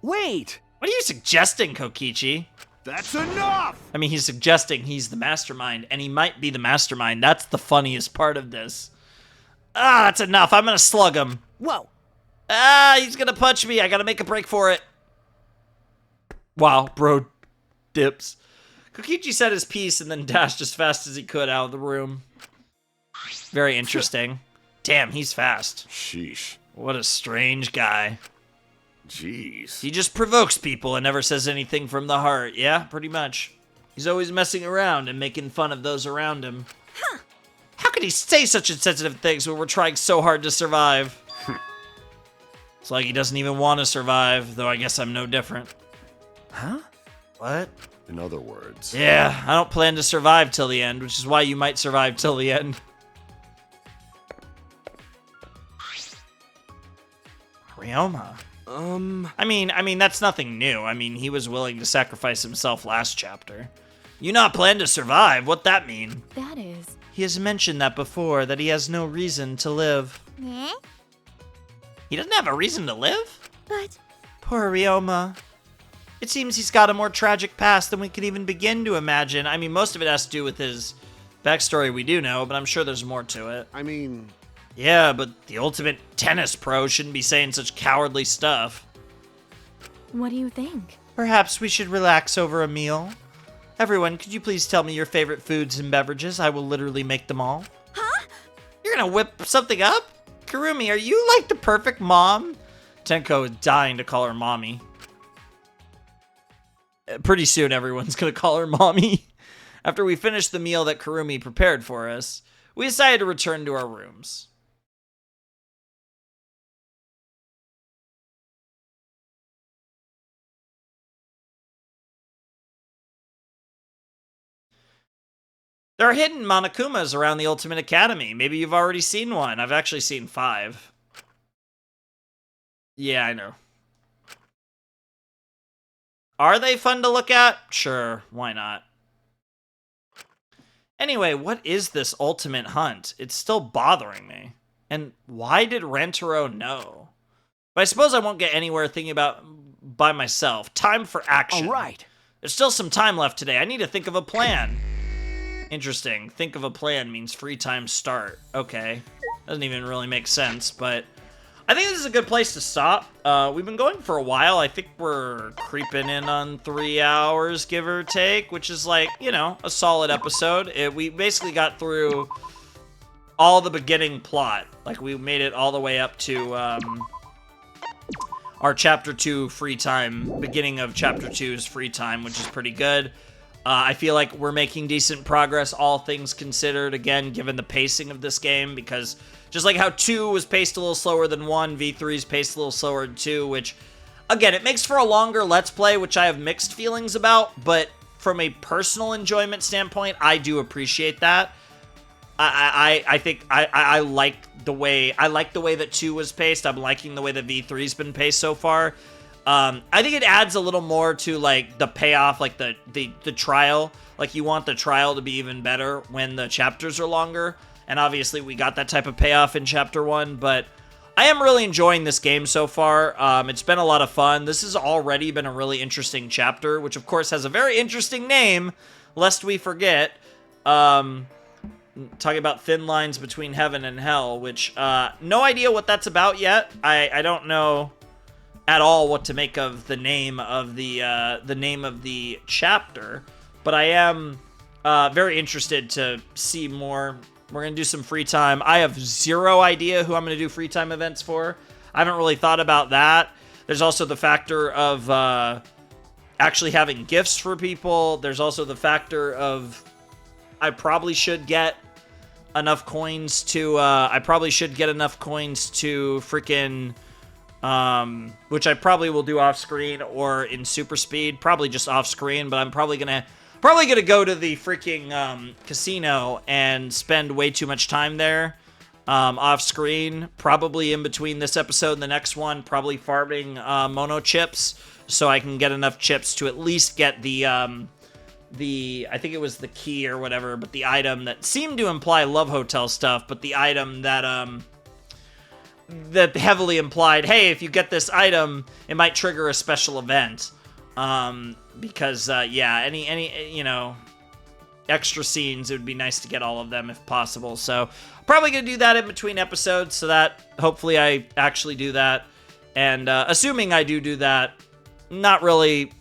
Wait! What are you suggesting, Kokichi? That's enough! I mean, he's suggesting he's the mastermind, and he might be the mastermind. That's the funniest part of this. Ah, that's enough. I'm gonna slug him. Whoa. Ah, he's gonna punch me. I gotta make a break for it. Wow, bro dips. Kokichi said his piece and then dashed as fast as he could out of the room. Very interesting. Damn, he's fast. Sheesh. What a strange guy. Jeez. He just provokes people and never says anything from the heart. Yeah, pretty much. He's always messing around and making fun of those around him. How could he say such insensitive things when we're trying so hard to survive? It's like he doesn't even want to survive, though I guess I'm no different. Huh? What? In other words. Yeah, I don't plan to survive till the end, which is why you might survive till the end. Ryoma. I mean, that's nothing new. I mean, he was willing to sacrifice himself last chapter. You not plan to survive? What that mean? That is... He has mentioned that before, that he has no reason to live. Eh? He doesn't have a reason to live? But... Poor Ryoma. It seems he's got a more tragic past than we could even begin to imagine. I mean, most of it has to do with his backstory we do know, but I'm sure there's more to it. I mean... Yeah, but the ultimate tennis pro shouldn't be saying such cowardly stuff. What do you think? Perhaps we should relax over a meal. Everyone, could you please tell me your favorite foods and beverages? I will literally make them all. Huh? You're gonna whip something up? Kurumi, are you like the perfect mom? Tenko is dying to call her mommy. Pretty soon everyone's gonna call her mommy. After we finished the meal that Kurumi prepared for us, we decided to return to our rooms. There are hidden MonoKubs around the Ultimate Academy. Maybe you've already seen one. I've actually seen 5. Yeah, I know. Are they fun to look at? Sure, why not? Anyway, what is this ultimate hunt? It's still bothering me. And why did Rentaro know? But I suppose I won't get anywhere thinking about by myself. Time for action. All right. There's still some time left today. I need to think of a plan. Interesting. Think of a plan means free time start. Okay. Doesn't even really make sense, but I think this is a good place to stop. We've been going for a while. I think we're creeping in on 3 hours, give or take, which is like, you know, a solid episode. We basically got through all the beginning plot. Like, we made it all the way up to our Chapter 2 free time, beginning of Chapter 2's free time, which is pretty good. I feel like we're making decent progress, all things considered, again, given the pacing of this game, because just like how 2 was paced a little slower than 1, V3's paced a little slower than 2, which, again, it makes for a longer Let's Play, which I have mixed feelings about, but from a personal enjoyment standpoint, I do appreciate that. I think I like the way that 2 was paced. I'm liking the way that V3's been paced so far. I think it adds a little more to, like, the payoff, like, the trial. Like, you want the trial to be even better when the chapters are longer. And obviously, we got that type of payoff in Chapter 1. But I am really enjoying this game so far. It's been a lot of fun. This has already been a really interesting chapter, which, of course, has a very interesting name, lest we forget. Talking about thin lines between heaven and hell, which, no idea what that's about yet. I don't know at all what to make of the name of the chapter, but I am very interested to see more. We're gonna do some free time. I have zero idea who I'm gonna do free time events for. I haven't really thought about that. There's also the factor of actually having gifts for people. There's also the factor of I probably should get enough coins to freaking which I probably will do off screen or in super speed, probably just off screen, but I'm probably gonna go to the freaking casino and spend way too much time there off screen, probably in between this episode and the next one, probably farming mono chips so I can get enough chips to at least get the I think it was the key or whatever, but the item that seemed to imply Love Hotel stuff, but the item that that heavily implied, hey, if you get this item, it might trigger a special event. Because, yeah, any you know, extra scenes, it would be nice to get all of them if possible. So, probably gonna do that in between episodes, so that hopefully I actually do that. And, assuming I do that, not really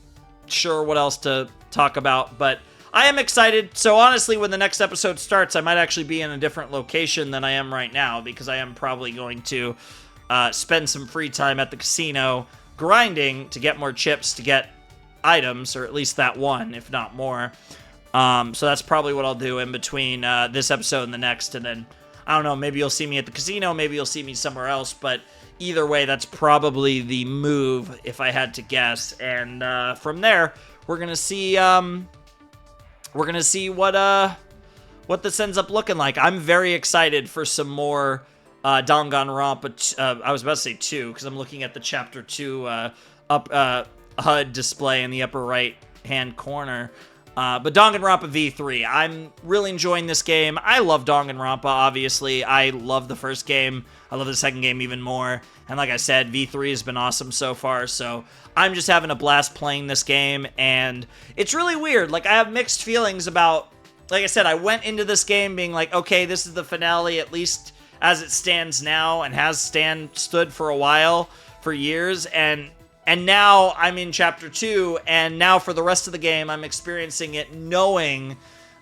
sure what else to talk about, but I am excited. So honestly, when the next episode starts, I might actually be in a different location than I am right now, because I am probably going to spend some free time at the casino grinding to get more chips to get items, or at least that one, if not more. So that's probably what I'll do in between this episode and the next, and then, I don't know, maybe you'll see me at the casino, maybe you'll see me somewhere else, but either way, that's probably the move, if I had to guess. And from there, we're gonna see what this ends up looking like. I'm very excited for some more Danganronpa. I was about to say 2, because I'm looking at the Chapter 2 HUD display in the upper right hand corner. But Danganronpa V3, I'm really enjoying this game. I love Danganronpa, obviously. I love the first game. I love the second game even more. And like I said, V3 has been awesome so far, so I'm just having a blast playing this game, and it's really weird. Like, I have mixed feelings about, like I said, I went into this game being like, okay, this is the finale, at least as it stands now, and has stood for a while, for years, and now I'm in Chapter 2, and now for the rest of the game, I'm experiencing it knowing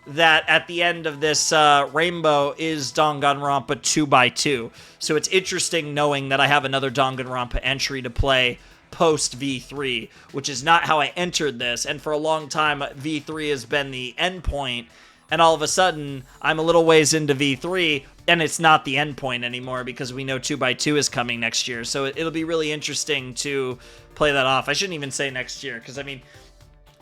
that at the end of this rainbow is Danganronpa 2x2. So it's interesting knowing that I have another Danganronpa entry to play post V3, which is not how I entered this, and for a long time, V3 has been the endpoint, and all of a sudden, I'm a little ways into V3, and it's not the endpoint anymore because we know 2x2 is coming next year, so it'll be really interesting to play that off. I shouldn't even say next year, because, I mean,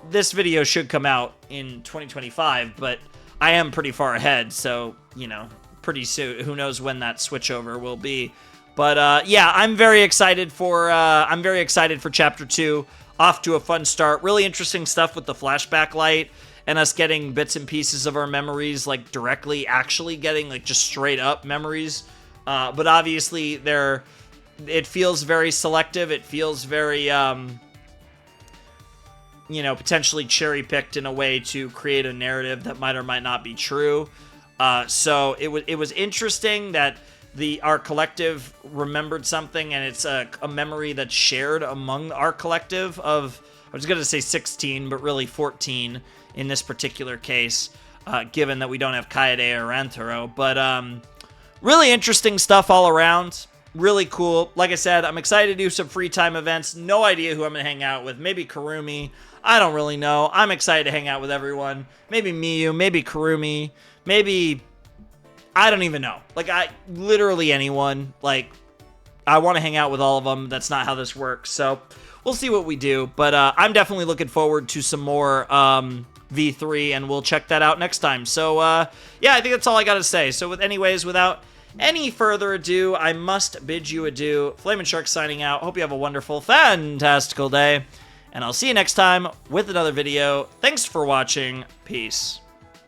this video should come out in 2025, but I am pretty far ahead, so, you know, pretty soon. Who knows when that switchover will be. But, yeah, I'm very excited for Chapter 2. Off to a fun start. Really interesting stuff with the flashback light, and us getting bits and pieces of our memories, like, directly actually getting, like, just straight up memories. But obviously, it feels very selective. It feels very, you know, potentially cherry-picked in a way to create a narrative that might or might not be true. So it was interesting that our collective remembered something, and it's a memory that's shared among our collective of, I was going to say 16, but really 14 in this particular case, given that we don't have Kaede or Rantaro. But really interesting stuff all around. Really cool. Like I said, I'm excited to do some free time events. No idea who I'm going to hang out with. Maybe Kurumi. I don't really know. I'm excited to hang out with everyone. Maybe Miyu. Maybe Kurumi. Maybe... I don't even know. Like, literally anyone. Like, I want to hang out with all of them. That's not how this works. So, we'll see what we do. But I'm definitely looking forward to some more V3, and we'll check that out next time. So, yeah, I think that's all I got to say. So, without any further ado, I must bid you adieu. Flamin' Shark signing out. Hope you have a wonderful, fantastical day. And I'll see you next time with another video. Thanks for watching. Peace.